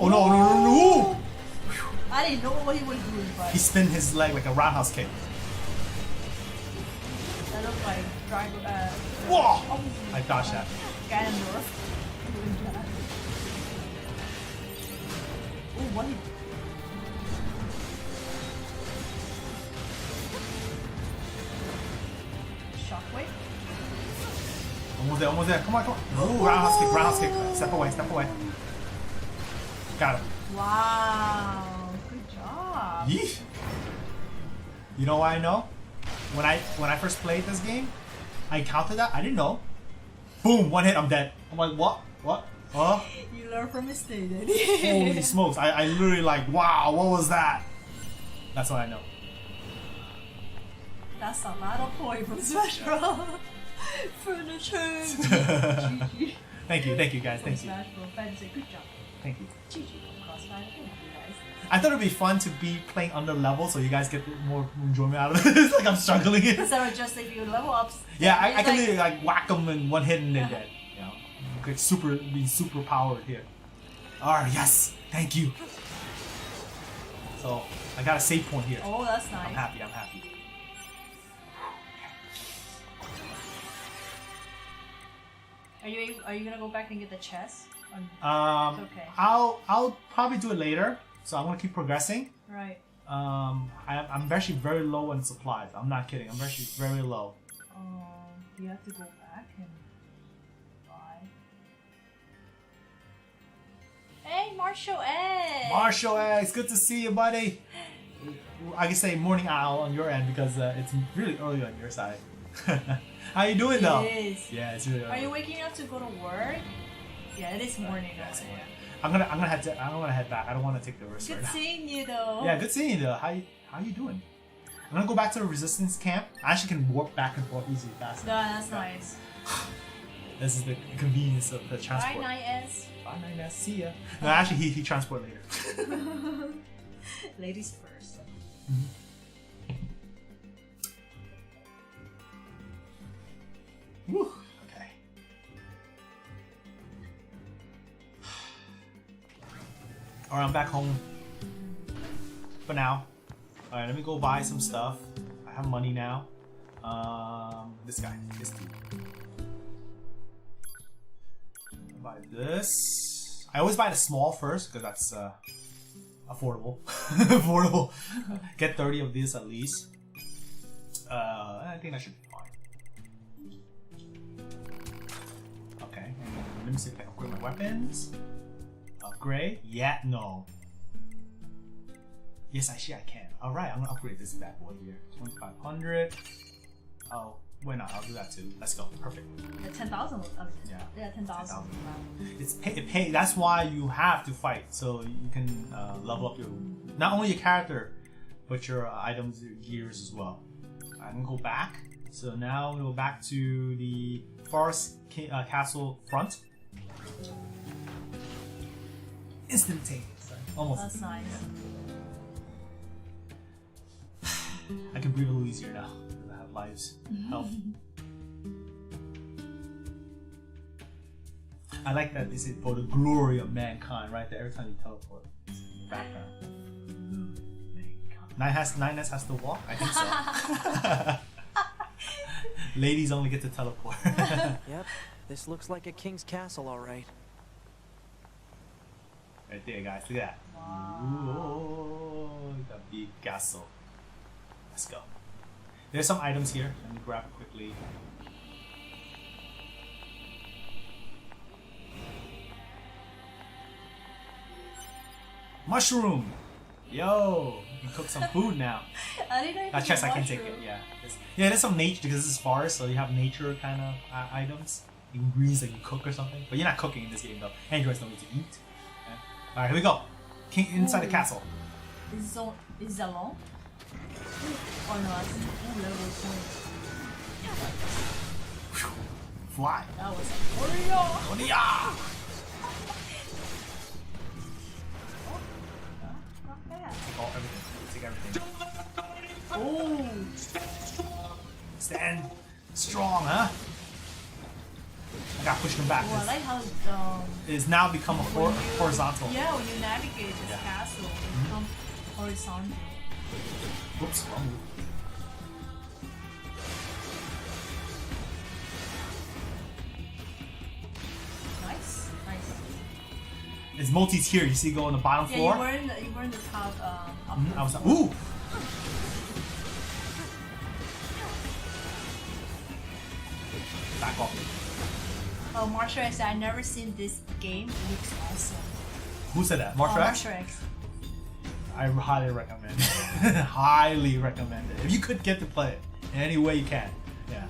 Oh no. I didn't know what he was doing, but... He spun his leg like a roundhouse kick. That looked like driver, Whoa! Oh, I dodged that. Ganondorf. Oh, what? Shockwave? Almost there. Come on. Ooh, roundhouse kick. Step away. Got him. Wow, good job. Yeesh. You know why I know? When I first played this game, I encountered that. I didn't know. Boom! 1 hit, I'm dead. I'm like, what? Huh? You learn from mistake. Holy smokes! I literally like, wow, what was that? That's what I know. That's a lot of point from Smash Bros. Furniture. GG. Thank you guys. Thank you. Smash Bros. Fans say good job. Thank you. GG from Crossfire. Thank you guys. I thought it'd be fun to be playing under level so you guys get more enjoyment out of this. Like I'm struggling here. So just if you level up. Yeah, I can literally like whack them in 1 hit and they're dead. You know, be super powered here. Alright, yes, thank you. So I got a save point here. Oh, that's nice. I'm happy. Are you gonna go back and get the chest? Okay. I'll probably do it later. So I'm gonna keep progressing. Right. I'm actually very low on supplies. I'm not kidding. I'm actually very low. You have to go back and buy. Hey, Marshall X! Marshall X, good to see you, buddy. I can say morning owl on your end because it's really early on your side. How you doing though? It is. Yeah, it's really early. Are you waking up to go to work? Yeah, it is morning. Yeah, it's morning. I'm gonna head back. I don't want to take the risk right now. Good seeing you though. Yeah, good seeing you though. How you doing? I'm gonna go back to the resistance camp. I actually can warp back and forth easily fast. No, that's nice. This is the convenience of the transport. Bye, 9S. Bye, 9S. See ya. No, actually, he transport later. Ladies first. Woo. Okay. Alright, I'm back home. For now. Alright, let me go buy some stuff. I have money now. This dude. Buy this. I always buy the small first because that's affordable. Affordable. Get 30 of these at least. I think that should be fine. Okay, and let me see if I can upgrade my weapons. Upgrade? Yeah, no. Yes, actually I can. Alright, I'm gonna upgrade this bad boy here. 2500. Oh, why not? I'll do that too. Let's go. Perfect. Yeah, 10,000. Yeah, 10,000. It pay. That's why you have to fight, so you can level up your not only your character, but your items, your gears as well. I'm gonna go back. So now we go back to the Forest Castle front. Instantaneous. Almost. That's nice. I can breathe a little easier now. I have lives, health. I like that this is for the glory of mankind right there. Every time you teleport, background. Mankind. Nines has to walk? I think so. Ladies only get to teleport. Yep, this looks like a king's castle, all right. Right there, guys. Look at that. Wow. Ooh, the big castle. Let's go. There's some items here. Let me grab it quickly. Mushroom! Yo! You can cook some food now. I didn't That chest I can take it, yeah. There's some nature, because this is forest, so you have nature kind of items. Ingredients that you cook or something. But you're not cooking in this game though. Androids don't need to eat. Okay. Alright, here we go. King inside the castle. Is it long? Oh no, that's level 20. Fly. That was like, Goliath! Not bad. Oh, everything. Take everything. Oh! Stand strong, huh? I gotta push them back. Well, I like how it's now become a horizontal. Yeah, when you navigate this castle, it becomes horizontal. Whoops, wrong move. Nice. It's multis here. You see, go on the bottom floor. Yeah, you were in the top. I was ooh. Back off. Oh, Martial X, I've never seen this game. It looks awesome. Who said that? Martial X? Martial X. I highly recommend it. Highly recommend it. If you could get to play it in any way you can. Yeah.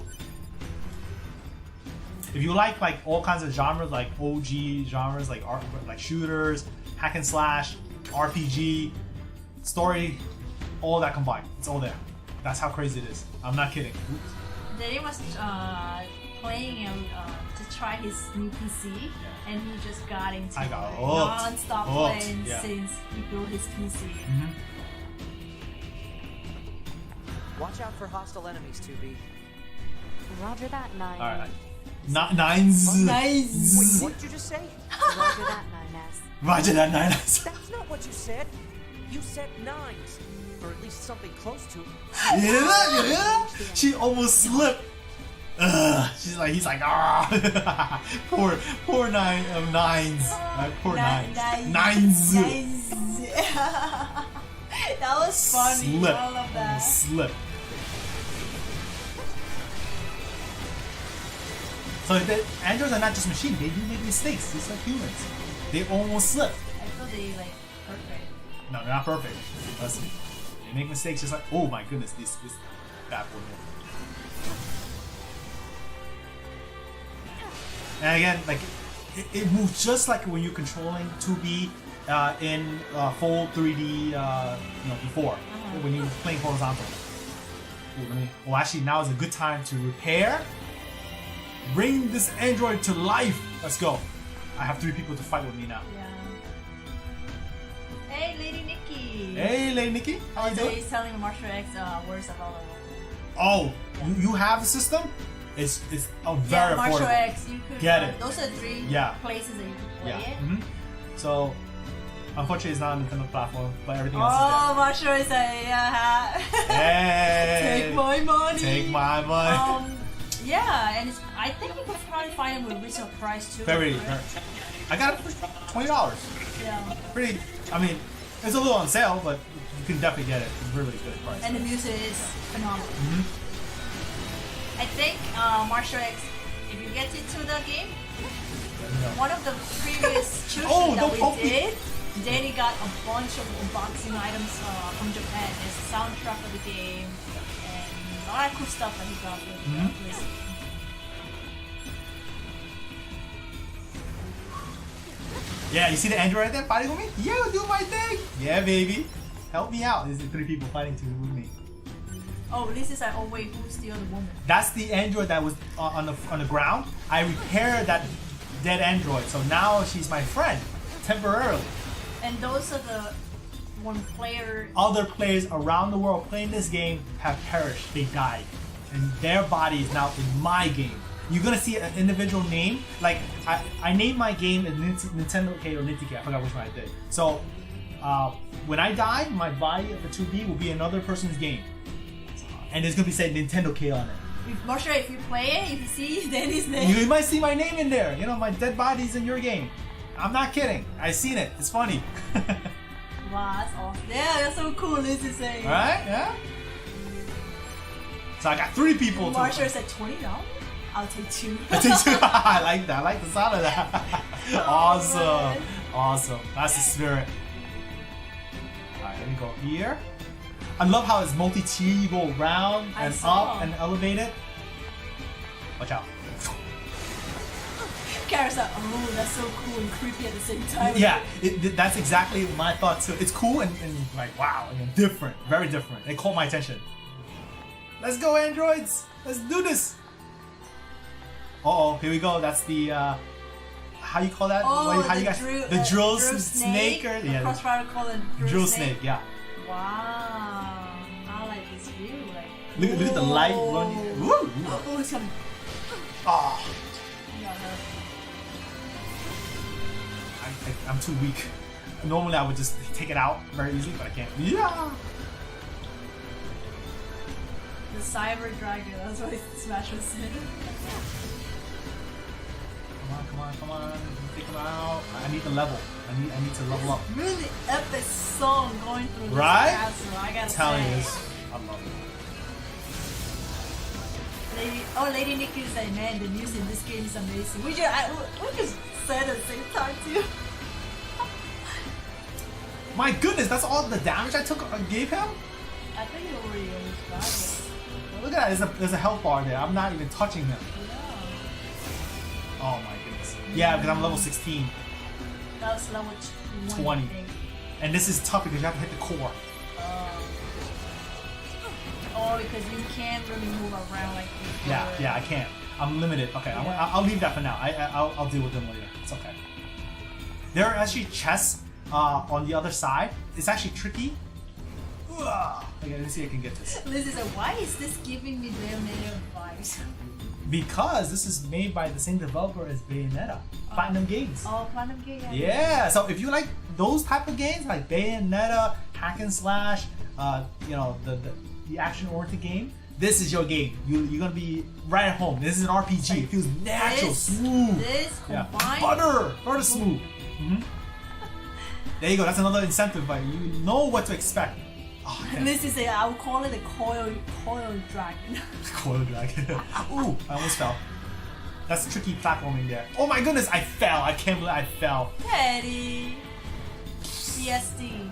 If you like all kinds of genres, like OG genres, like shooters, hack and slash, RPG, story, all that combined. It's all there. That's how crazy it is. I'm not kidding. Daddy was playing to try his new PC, and he just got into non-stop playing since he built his PC. Watch out for hostile enemies, 2B. Roger that, Nine. Alright. Nines. Wait, what did you just say? Roger that, 9S. Roger that, 9S. That's not what you said. You said nines. Or at least something close to it. Yeah. She almost slipped. He's like, ah. poor nines. Poor nines. Nines. That was funny. Slip. I love that. Slip. So the androids are not just machines. They do make mistakes, just like humans. They almost slip. I thought they perfect. No, they're not perfect. Listen, they make mistakes just like, oh my goodness, this bad boy. And again, it moves just like when you're controlling 2B in full 3D, before when you're playing horizontal. Ooh, actually, now is a good time to repair. Bring this android to life. Let's go. I have 3 people to fight with me now. Yeah. Hey, Lady Nikki. Hey, Lady Nikki. How you doing? He's telling the Martial X words of all of them. Oh, you have a system? It's a very Martial affordable. X, you could get it. Those are 3 places that you could play it. Mm-hmm. So, unfortunately, it's not on the Nintendo platform, but everything else Oh, Martial X, yeah. Hey, take my money. Take my money. Yeah, and I think you could probably find them with retail price too. Very. I got it for $20. Yeah. Pretty. I mean, it's a little on sale, but you can definitely get it. It's really good price. And the music is phenomenal. I think Martial X, if you get into the game, one of the previous choosing that we did, Danny got a bunch of unboxing items from Japan. There's a soundtrack of the game and a lot of cool stuff that he got with this. Yeah, you see the android right there fighting with me? Yeah, do my thing! Yeah, baby. Help me out. There's 3 people fighting with me. Oh, this is like, oh wait, who's the other woman? That's the android that was on the ground. I repaired that dead android, so now she's my friend, temporarily. And those are the one player. Other players around the world playing this game have perished. They died, and their body is now in my game. You're gonna see an individual name. Like I named my game as Nintendo K or Nintiki. I forgot which one I did. So when I die, my body of the 2B will be another person's game. And it's gonna be saying Nintendo K on it. Marsha, if you play it, if you see Danny's name. You might see my name in there. You know, my dead body's in your game. I'm not kidding. I seen it. It's funny. Wow, that's awesome. Yeah, that's so cool, Liz is saying. Right? Yeah? So I got 3 people. Marsha said $20? I'll take 2. I take 2. I like that. I like the sound of that. Awesome. Man. Awesome. That's the spirit. Alright, let me go here. I love how it's multi-tier. You go round and up and elevate it. Watch out. Kara's like, oh, that's so cool and creepy at the same time. Yeah, that's exactly my thought too. It's cool and like, wow, different. Very different. It caught my attention. Let's go, androids. Let's do this. Uh-oh, here we go. That's the, how you call that? Oh, how you guys, the drill snake? Or, yeah, Crossfire call it drill snake, yeah. Wow. I like this view. Like, look at the light running. Woo! Oh, it's coming. Oh. I'm too weak. Normally I would just take it out very easily, but I can't. Yeah! The cyber dragon, that's what Smash was saying. Come on. Take him out. I need the level. I need to level up. Really epic song going through this castle, I gotta telling say. you this. I love it. Lady Nikki is like, man, the music in this game is amazing. We just said at the same time too. My goodness, that's all the damage I gave him? I think you already got it. Look at that, there's a health bar there. I'm not even touching him. Yeah. Oh my goodness. Yeah, because I'm level 16. That was level 20. And this is tough because you have to hit the core. Oh, because you can't really move around like before. Yeah, I can't. I'm limited. Okay, yeah. I'll leave that for now. I'll deal with them later. It's okay. There are actually chests on the other side. It's actually tricky. Okay, let me see if I can get this. Liz is like, why is this giving me Bayonetta vibes? Because this is made by the same developer as Bayonetta. Platinum Games. Oh, Platinum Games. Yeah, so if you like those type of games, like Bayonetta, hack and slash, you know, the action-oriented game, this is your game. You're gonna be right at home. This is an RPG. Like, it feels natural, smooth. This combined. Butter smooth. There you go. That's another incentive, but you know what to expect. Oh, this is I would call it a coil dragon. Coil dragon. Ooh, I almost fell. That's tricky platforming there. Oh my goodness, I fell. I can't believe I fell. Teddy. CSD.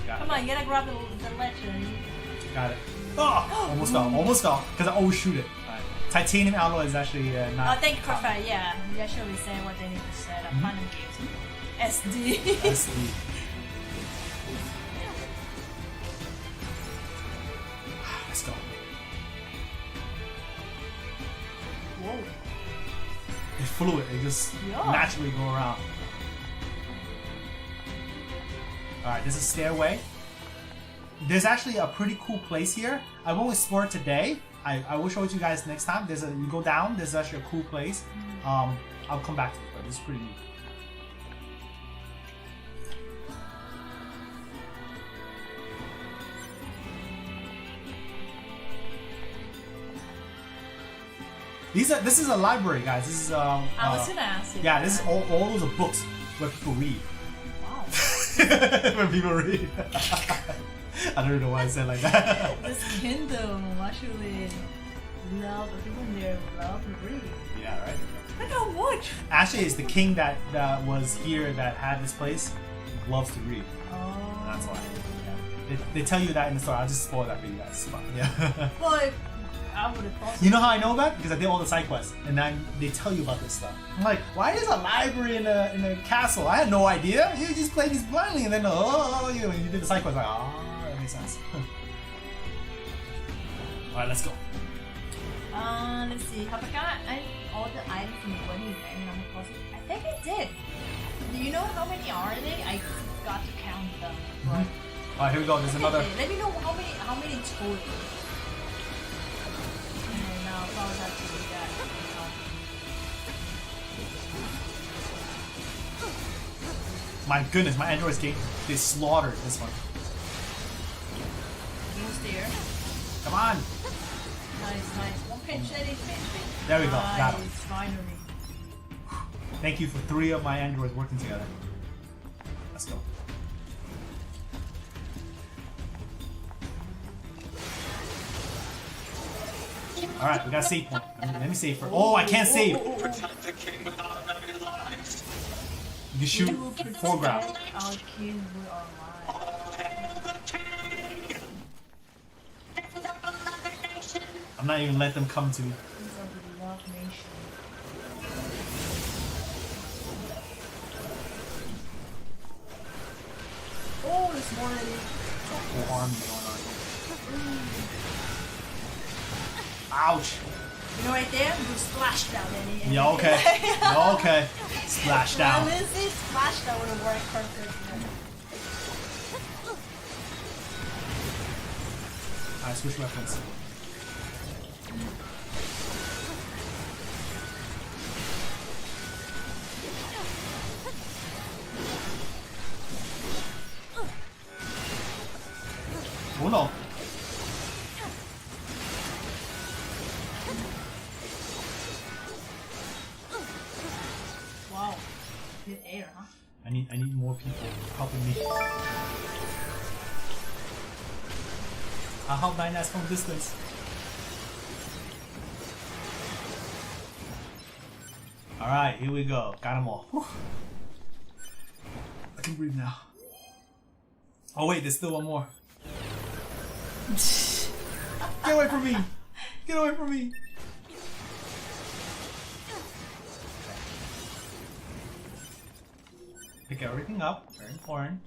Come on, you gotta grab the legend. Got it. Oh, almost fell. Because I always shoot it. Right. Titanium alloy is actually not. Oh, thank you, Crossfire. Yeah, you actually say what they need to say. Platinum Games. SD. SD. Let's go. Whoa. It flew it. It just naturally go around. Alright, this is stairway. There's actually a pretty cool place here. I won't explore it today. I will show it to you guys next time. You go down, there's actually a cool place. I'll come back to it, but it's pretty neat. This is a library, guys. This is I was gonna ask you. Yeah, this is all those are books where people read. Wow. When people read. I don't know why I said like that. This kingdom actually people there love to read. Yeah, right. I don't watch. Actually, it's the king that was here that had this place loves to read. Oh. That's why. Yeah. They tell you that in the story. I'll just spoil that for you guys. But, yeah. Well, I would have thought. You know how I know that? Because I did all the side quests, and then they tell you about this stuff. I'm like, why is a library in a castle? I had no idea. You just played this blindly, and then you did the side quest. Like, that makes sense. All right, let's go. Let's see. Have I got all the items from the wedding event? I think I did. Do you know how many are they? I got to count them. But all right, here we go. There's another. Let me know how many total. Now, if I was actually that. My goodness, my androids they slaughtered this one. Almost there. Come on. Nice. One pinch, There we go. Got him. Finally. Thank you for 3 of my androids working together. Let's go. Alright, we got a save point. Let me save first. Oh, I can't save! You can shoot foreground. Our king will alive. I'm not even letting them come to me. These are the love nation. Oh, there's more than Whole army going on here. Ouch! You know, right there, you splash down any. Yeah, okay. Okay. Splash down. Well, this is splash down would have worked perfectly. Alright, switch weapons. Oh no. Wow. Good air, huh? I need more people helping me. I'll help 9S from distance. Alright, here we go. Got them all. Whew. I can breathe now. Oh wait, there's still one more. Get away from me! Get away from me! Pick everything up. Very important.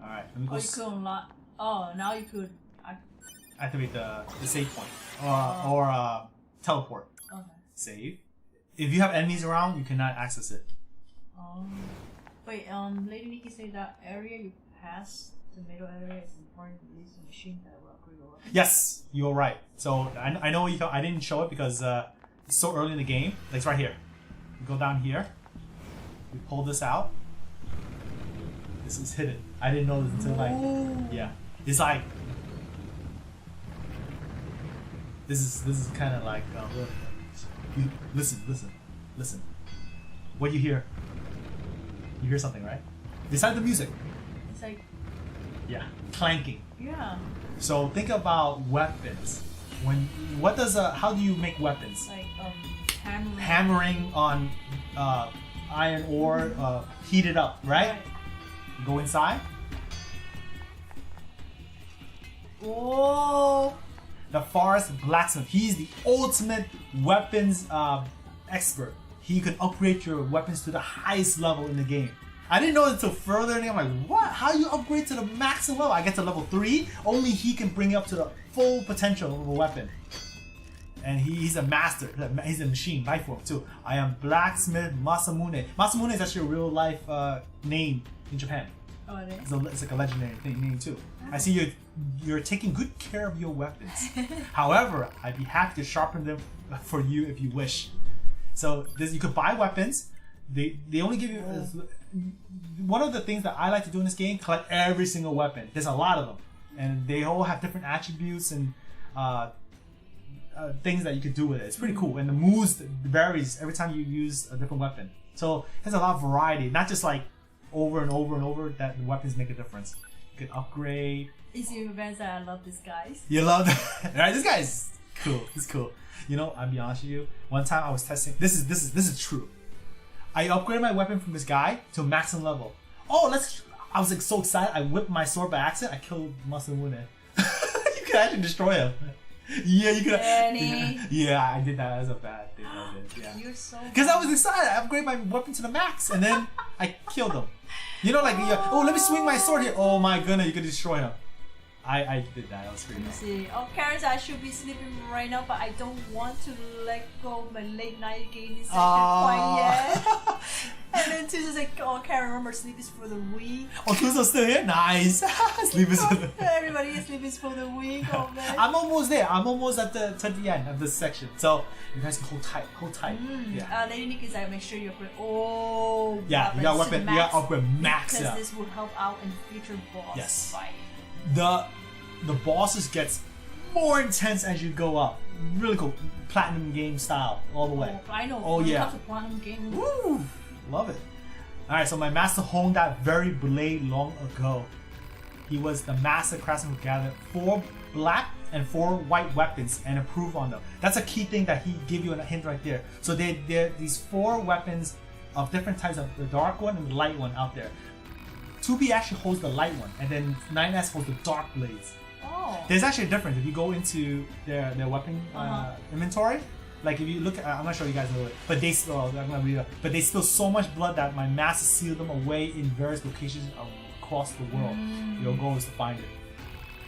Alright, let me go. Oh, you could unlock. Oh, now you could. Activate the save point. Or teleport. Okay. Save. If you have enemies around, you cannot access it. Wait, Lady Nikki said that area you pass the middle area is important to use the machine that will upgrade your weapon. Yes, you're right. So I know you. I didn't show it because it's so early in the game. Like it's right here. You go down here. We pull this out. This is hidden. I didn't know this until like yeah. It's like this is kind of like listen. What you hear? You hear something, right? Besides the music. It's like yeah, clanking. yeah. So think about weapons. How do you make weapons? Like hammering. Hammering on iron ore, heat it up, right? Go inside. Whoa! The Forest Blacksmith. He's the ultimate weapons expert. He can upgrade your weapons to the highest level in the game. I didn't know until further, and I'm like, what? How do you upgrade to the maximum level? I get to level 3. Only he can bring it up to the full potential of a weapon. And he's a master. He's a machine, life form too. I am Blacksmith Masamune. Masamune is actually a real life name in Japan. Oh, it is? It's like a legendary name too. I see you're taking good care of your weapons. However, I'd be happy to sharpen them for you if you wish. So you could buy weapons. They only give you one of the things that I like to do in this game. Collect every single weapon. There's a lot of them, and they all have different attributes and things that you can do with it. It's pretty cool, and the moves varies every time you use a different weapon. So there's a lot of variety, not just like over and over and over that the weapons make a difference. You can upgrade. Is your events that I love this guy. You love that, right? This guy's cool. He's cool. You know, I'll be honest with you. One time I was testing. This is true. I upgraded my weapon from this guy to maximum level. Oh, I was like so excited. I whipped my sword by accident. I killed Masamune. You could actually destroy him. Yeah, you could. Yeah, I did that as a bad thing. I did. Yeah. You're so. Because I was excited. I upgraded my weapon to the max, and then I killed him. You know, like let me swing my sword here. Oh my goodness, you could destroy him. I did that. I was pretty. See, Karen, I should be sleeping right now, but I don't want to let go of my late night gaming session quite yet. And then Tuesday's like, oh, Karen, remember Sleep is for the Weak. Oh, Kuzo's still here? Nice. Sleep is for the Everybody is Sleep is for the Weak. Oh man. I'm almost there. I'm almost at the end of this section. So you guys can hold tight. Yeah. Lady Nick is like, make sure you upgrade all Yeah, you got weapon. You got upgrade max. Because this will help out in future boss fight. The bosses gets more intense as you go up. Really cool. Platinum game style all the way. Oh, I know. Oh yeah. Platinum game. Woo! Love it. Alright, so my master honed that very blade long ago. He was the master craftsman who gathered 4 black and 4 white weapons and improved on them. That's a key thing that he gave you a hint right there. So they're these 4 weapons of different types of the dark one and the light one out there. 2B actually holds the light one, and then 9S holds the dark blades. Oh. There's actually a difference if you go into their weapon inventory. Like if you look at, I'm not sure you guys know it, but they still, I'm gonna read it. But they spill so much blood that my master sealed them away in various locations across the world. Your goal is to find it.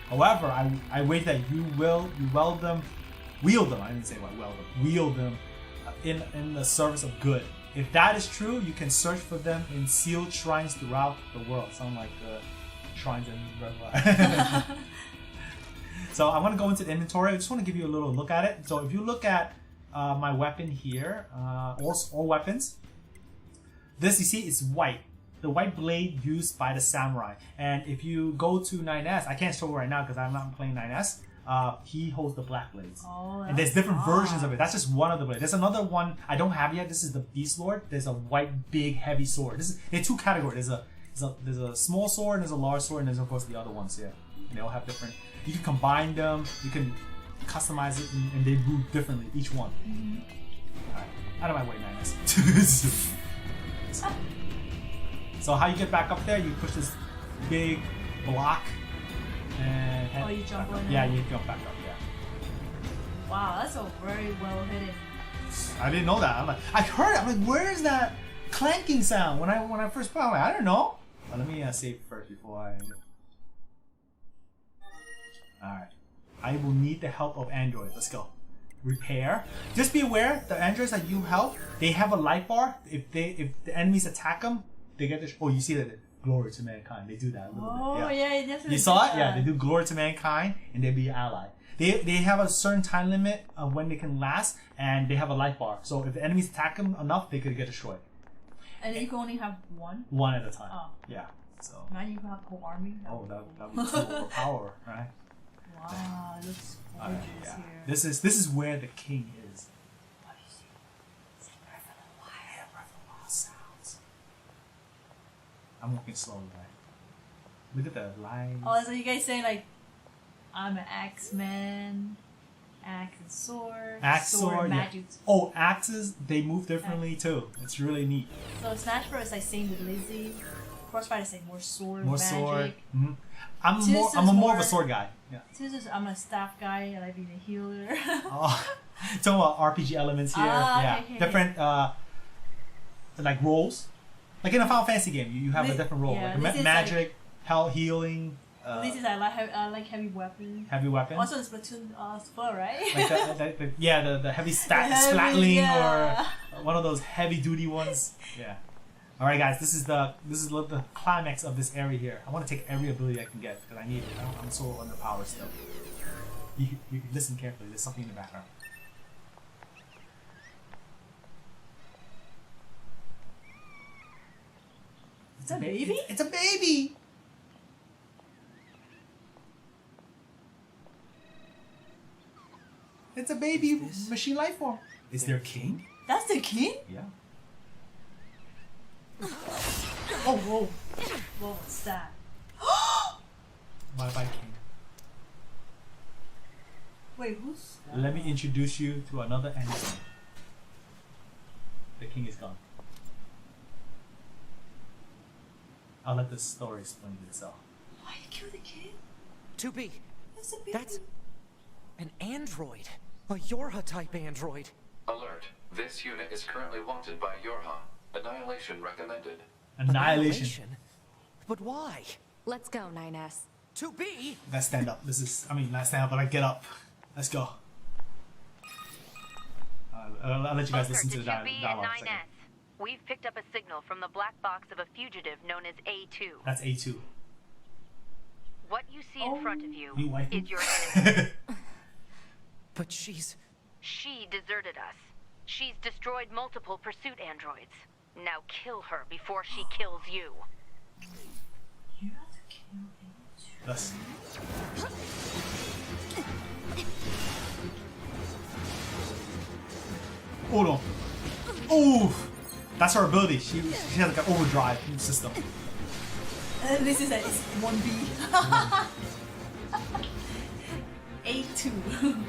However, I wait that you wield them. I didn't say what weld them. Wield them in the service of good. If that is true, you can search for them in sealed shrines throughout the world. Sound like shrines in Red. So I'm gonna go into the inventory. I just want to give you a little look at it. So if you look at my weapon here, all weapons. This you see is white, the white blade used by the samurai. And if you go to 9S, I can't show it right now because I'm not playing 9S. He holds the black blades. Oh, and there's different versions of it. That's just one of the blades. There's another one I don't have yet. This is the Beast Lord. There's a white, big, heavy sword. There's 2 categories. There's a small sword and there's a large sword, and there's of course the other ones here. And they all have different. You can combine them. You can customize it, and they move differently, each one. Alright, out of my way, 9S. So how you get back up there, you push this big block, and you jump on it? Yeah, you jump back up, yeah. Wow, that's a very well hidden. I didn't know that. I heard it. I'm like, where is that clanking sound? When I first played, I'm like, I don't know. Well, let me save first before I... Alright. I will need the help of androids. Let's go. Repair. Just be aware, the androids that you help, they have a life bar. If the enemies attack them, they get the... Oh, you see that? Glory to mankind. They do that a little bit. Oh, yeah, definitely. You saw it? Yeah, they do glory to mankind, and they be your ally. They have a certain time limit of when they can last, and they have a life bar. So if the enemies attack them enough, they could get destroyed. And you can only have one? One at a time. Oh. Yeah. So. Now you can have a whole army? That would be too overpower, right? Wow, it looks gorgeous here. This is where the king is. What do you see? It's like Breath of the Wild. Yeah, Breath of the Wild sounds. I'm walking slowly, right? Look at the lines. Oh, so you guys say like, I'm an axe-man, axe and sword, sword magic. Yeah. Oh, axes, they move differently too. It's really neat. So Smash Bros is like same with Lizzie. Crossfire is like more sword, more magic. Sword. Mm-hmm. I'm more of a sword guy. Yeah. I'm a staff guy. I like being a healer. Oh, talking about RPG elements here. Yeah, okay. Different like roles. Like in a Final Fantasy game, you have a different role. Yeah, like magic, health, healing. This is I like heavy weapon. Heavy weapon. Also, the Splatoon spell, right? Like the heavy splatling or one of those heavy duty ones. Yeah. All right, guys. This is the climax of this area here. I want to take every ability I can get because I need it. I'm so underpowered still. You listen carefully. There's something in the background. It's a baby? It's a baby! It's a baby machine life form. Is there a king? That's the king? Yeah. Oh, whoa. What's that? Bye bye, king. Wait, who's that? Let me introduce you to another enemy. The king is gone. I'll let the story explain itself. Why you kill the king? 2B. That's a baby. That's an android. A Yorha-type android. Alert. This unit is currently wanted by Yorha. Annihilation recommended. Annihilation? But why? Let's go, 9S. 2B? Let's stand up. Not stand up, but I get up. Let's go. I'll let you guys listen to the dialogue. 9S. We've picked up a signal from the black box of a fugitive known as A2. That's A2. What you see in front of you wife is your enemy. But she's... She deserted us. She's destroyed multiple pursuit androids. Now kill her before she kills you. You have to kill A2. That's... Oh no. Oh! That's her ability. She has like an overdrive system. This is it's 1B. A2.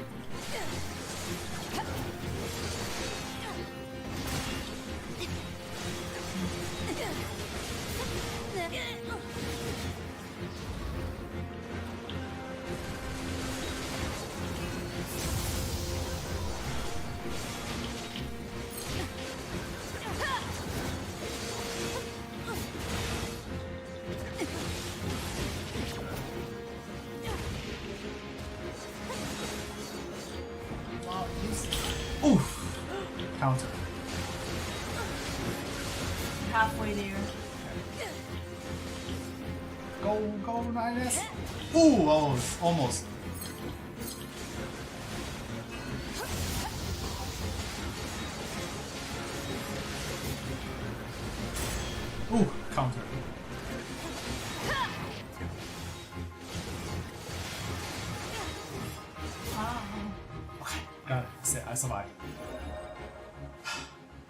Oof! Counter. Halfway there. Go, NieR. Ooh, almost. Ooh, counter. Okay, got it. I survived.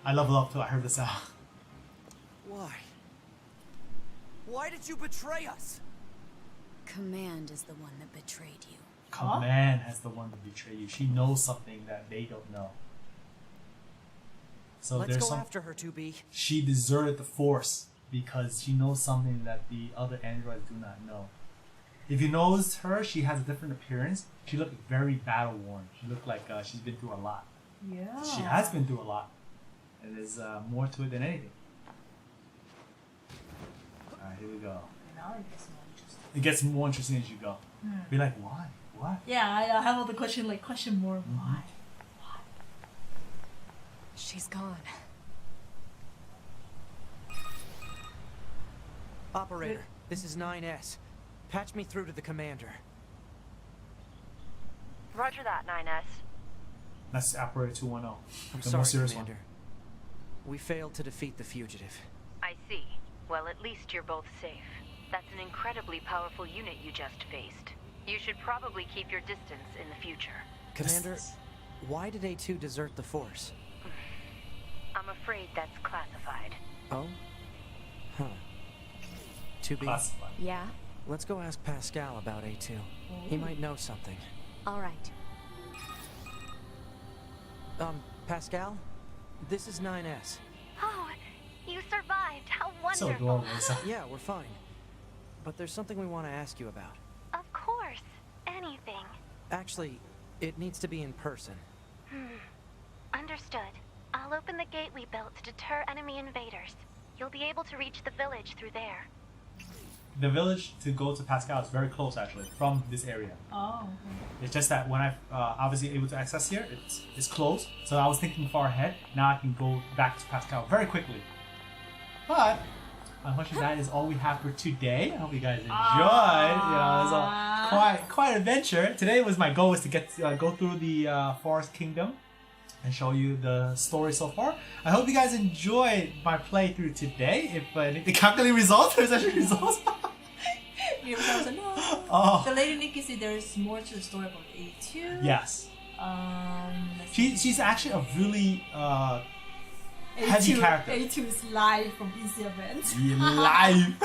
I leveled up till I heard the sound. Why? Why did you betray us? Command is the one that betrayed you. Command has the one that betrayed you. She knows something that they don't know. So Let's there's go after her, 2B. She deserted the Force because she knows something that the other androids do not know. If you notice her, she has a different appearance. She looked very battle worn. She looked like she's been through a lot. Yeah. She has been through a lot. And there's more to it than anything. Alright, here we go. Now it gets more interesting. It gets more interesting as you go. Be like, why? What? Yeah, I have all the question, like, question more. Why? She's gone. Operator, this is 9S. Patch me through to the commander. Roger that, 9S. That's Operator 210. I'm the sorry, more serious Commander. We failed to defeat the fugitive. I see. Well, at least you're both safe. That's an incredibly powerful unit you just faced. You should probably keep your distance in the future. Commander, why did A2 desert the Force? I'm afraid that's classified. Oh? Huh. 2B, Classified. Yeah? let's go ask Pascal about A2. He might know something. All right. Pascal? This is 9S. Oh, you survived. How So wonderful. adorable, Lisa. Yeah, we're fine. But there's something we want to ask you about. Of course. Anything. Actually, it needs to be in person. Understood. I'll open the gate we built to deter enemy invaders. You'll be able to reach the village through there. The village to go to Pascal is very close, actually, from this area. Oh. It's just that when I obviously able to access here, it's close. So I was thinking far ahead. Now I can go back to Pascal very quickly. But unfortunately, that is all we have for today. I hope you guys enjoyed. You know, it's a quite adventure. Today was my goal was to get go through the Forest Kingdom and show you the story so far. I hope you guys enjoyed my playthrough today. If the calculating results, there's actually results. Oh. The lady Nikki said there's more to the story about A2. Yes. She's actually a really heavy character. A2 is live from Easy Event. Live.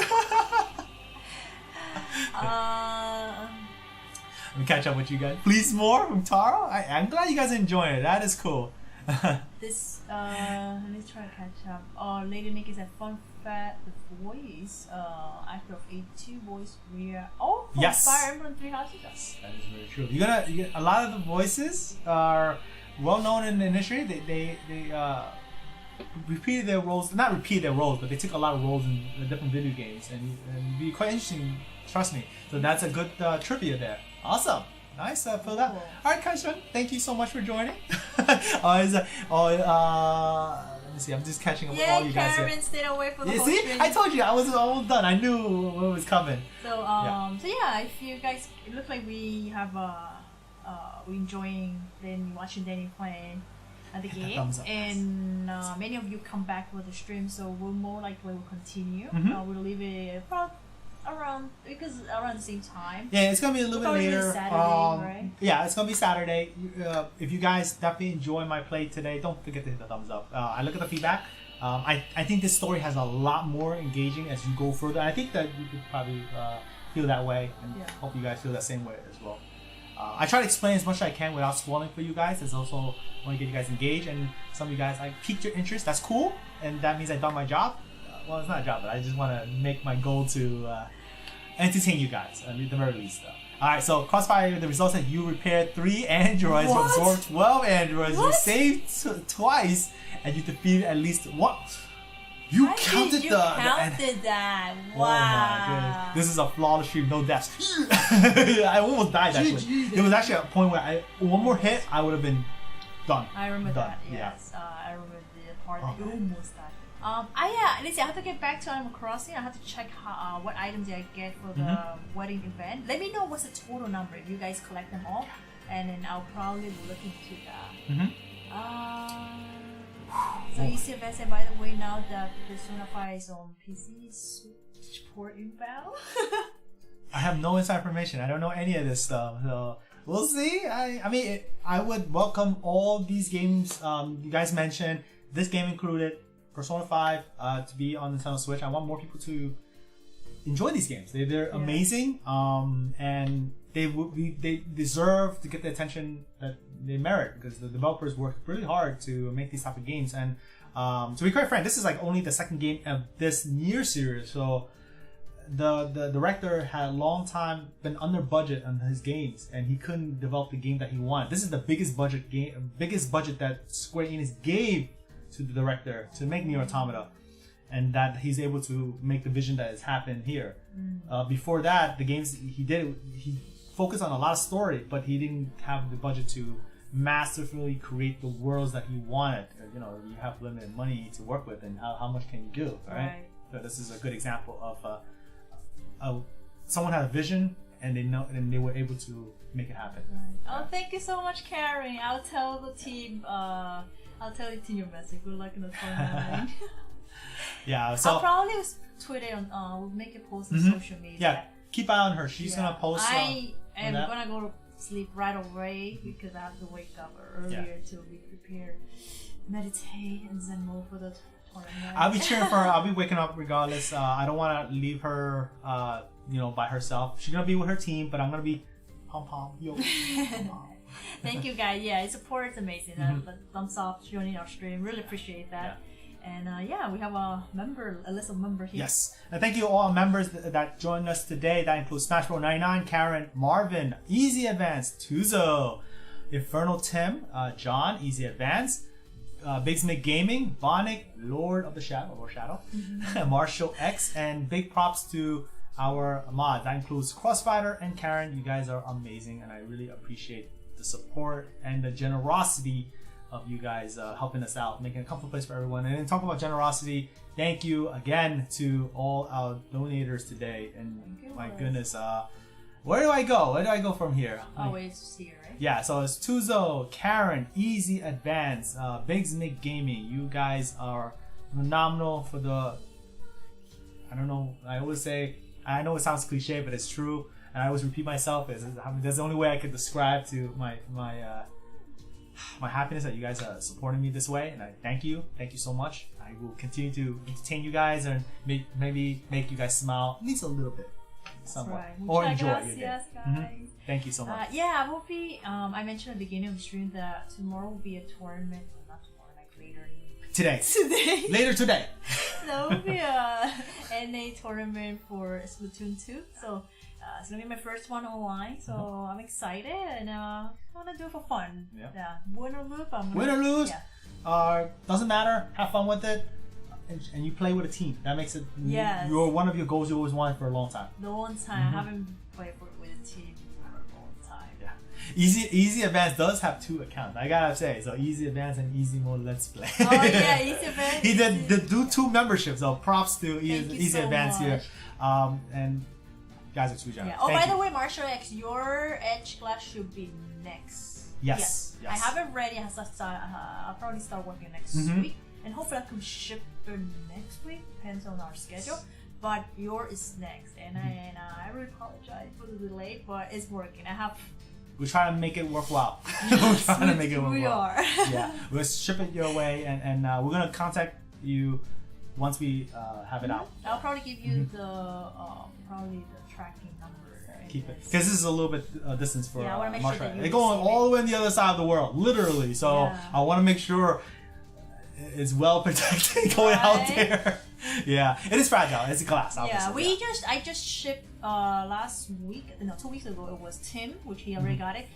Let me catch up with you guys. Please more from Taro. I'm glad you guys enjoyed it. That is cool. This let me try to catch up. Lady Nick is a fun fact. The voice, actor of A2 voice Rhea. Oh, from Yes. Fire Emblem Three Houses. Yes, that is very true. You get a lot of the voices are well known in the industry. They repeated their roles, not repeated their roles, but they took a lot of roles in the different video games, and it'd be quite interesting. Trust me. So that's a good trivia there. Awesome. Nice, fill that. Alright, Kaishun, thank you so much for joining. Let me me see. I'm just catching up with all you guys here. Karen stayed away for the whole See, stream. I told you I was almost done. I knew what was coming. So if you guys, it looks like we have we enjoying watching Danny playing at the game, and many of you come back for the stream. So we'll more likely will continue. We'll leave it around the same time. Yeah, it's gonna be a little bit later. Saturday, right? Yeah, it's gonna be Saturday. If you guys definitely enjoy my play today, don't forget to hit the thumbs up. I look at the feedback. I think this story has a lot more engaging as you go further. I think that you could probably feel that way, and hope you guys feel that same way as well. I try to explain as much as I can without spoiling for you guys. It's also want to get you guys engaged, and some of you guys, I piqued your interest. That's cool, and that means I've done my job. Well, it's not a job, but I just want to make my goal to entertain you guys, at the very least. Alright, so Crossfire, the results that you repaired 3 androids, you absorbed 12 androids, you saved twice, and you defeated at least one. You counted that. Wow. Oh my goodness. This is a flawless stream, no deaths. I almost died actually. There was actually a point where one more hit, I would have been done. I remember that, yes. I remember the part that you almost died. Lizzie, I have to get back to Animal Crossing. I have to check what items I get for the wedding event. Let me know what's the total number if you guys collect them all, and then I'll probably look into that. So Easy Events, and by the way, now that Persona 5 is on PC, Switch port inbound. I have no inside information. I don't know any of this stuff. So we'll see. I mean, I would welcome all these games you guys mentioned. This game included. Persona 5 to be on Nintendo Switch. I want more people to enjoy these games. They're amazing, and they deserve to get the attention that they merit, because the developers worked really hard to make these type of games. And to be quite frank, this is like only the second game of this NieR series. So the director had a long time been under budget on his games, and he couldn't develop the game that he wanted. This is the biggest budget that Square Enix gave to the director to make NieR Automata, and that he's able to make the vision that has happened here. Before that, the games he focused on a lot of story, but he didn't have the budget to masterfully create the worlds that he wanted. You know, you have limited money to work with, and how much can you do, right? So this is a good example of someone had a vision, and they were able to make it happen. Oh, thank you so much, Karen. I'll tell the team. I'll tell it to your message. Good luck in the tournament. Yeah, so I'll probably tweet it on. We'll make a post on social media. Yeah, keep eye on her. She's gonna post. I am gonna go to sleep right away because I have to wake up earlier to be prepared, meditate, and zen mode for the tournament. I'll be cheering for her. I'll be waking up regardless. I don't want to leave her, by herself. She's gonna be with her team, but I'm gonna be pom pom yo. Thank you guys. Yeah, your support is amazing. Thumbs up joining our stream. Really appreciate that. And we have a list of members here. Yes, and thank you all members that joined us today. That includes Smash Bro 99, Karen, Marvin, Easy Advance, Tuzo, Infernal Tim, John, Easy Advance, Big Smith Gaming, Bonic, Lord of the Shadow, Marshall X, and big props to our mods. That includes Crossfighter and Karen. You guys are amazing, and I really appreciate the support and the generosity of you guys helping us out, making a comfortable place for everyone. And then talk about generosity, thank you again to all our donators today. And my goodness, where do I go? Where do I go from here? Always here, right? Yeah, so it's Tuzo, Karen, Easy Advance, Big Smith Gaming. You guys are phenomenal for the, I don't know, I always say, I know it sounds cliche, but it's true. And I always repeat myself. That's the only way I could describe to my happiness that you guys are supporting me this way. And I thank you so much. I will continue to entertain you guys and maybe make you guys smile at least a little bit, somewhat, or enjoy your day. Yes, guys. Thank you so much. I will be. I mentioned at the beginning of the stream that tomorrow will be a tournament. Well, not tomorrow, like later. Today. Later today. There will be a NA tournament for Splatoon 2. So. It's gonna be my first one online, so I'm excited and I wanna do it for fun. Yeah. Win or lose, doesn't matter. Have fun with it, and you play with a team. That makes it. Yes. You're one of your goals you always wanted for a long time. I haven't played with a team for a long time. Yeah. Easy Advance does have 2 accounts. I gotta say, so Easy Advance and Easy Mode Let's Play. Oh yeah, Easy Advance. He did do 2 memberships, so props to Easy so Advance much. here. And guys are too generous. Yeah. Oh, Thank by you. the way, Marshall X, your Edge class should be next. Yes. I have it ready. I'll probably start working next week, and hopefully I can ship it next week. Depends on our schedule. But yours is next, and I really apologize for the delay, but it's working. We're trying to make it worthwhile. We're trying to make it worthwhile. We are. Yeah, we'll ship it your way, and we're gonna contact you once we have it out. I'll probably give you the tracking number. Keep it, because this is a little bit distance for I want to make Marshall. sure that you They're going all the way on the other side of the world, literally. So I want to make sure it's well protected going out there. Yeah, it is fragile. It's a glass. Obviously. I just shipped last week. No, 2 weeks ago. It was Tim, which he already got it.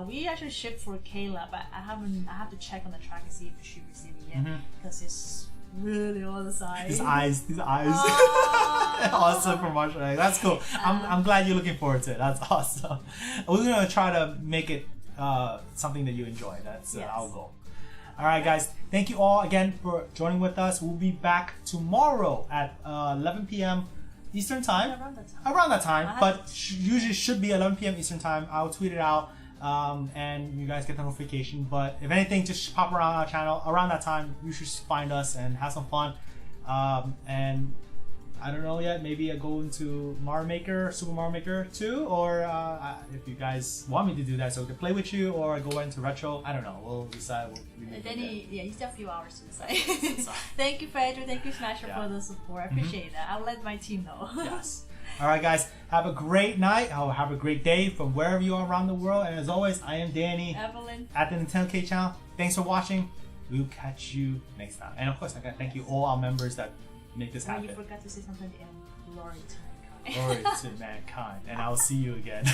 We actually shipped for Kayla, but I have to check on the track and see if she received it yet, because it's really on the side. His eyes. Awesome for Marshall. That's cool. I'm glad you're looking forward to it. That's awesome. We're gonna try to make it something that you enjoy. That's our goal. All right, guys. Thank you all again for joining with us. We'll be back tomorrow at 11 p.m. Eastern time. Around that time, but usually should be 11 p.m. Eastern time. I'll tweet it out, and you guys get the notification. But if anything, just pop around our channel around that time. You should find us and have some fun. And I don't know yet. Maybe I go into Super Mario Maker 2, or if you guys want me to do that, so to play with you, or go into retro. I don't know. We'll decide. He's got a few hours to decide. Thank you, Pedro. Thank you, Smasher, for the support. I appreciate that. I'll let my team know. Yes. All right, guys. Have a great night. Have a great day from wherever you are around the world. And as always, I am Danny. Evelyn. At the Nintendo K channel. Thanks for watching. We'll catch you next time. And of course, I gotta thank you all our members that make this happen. You forgot to say something in glory to mankind. Glory to mankind. And I will see you again.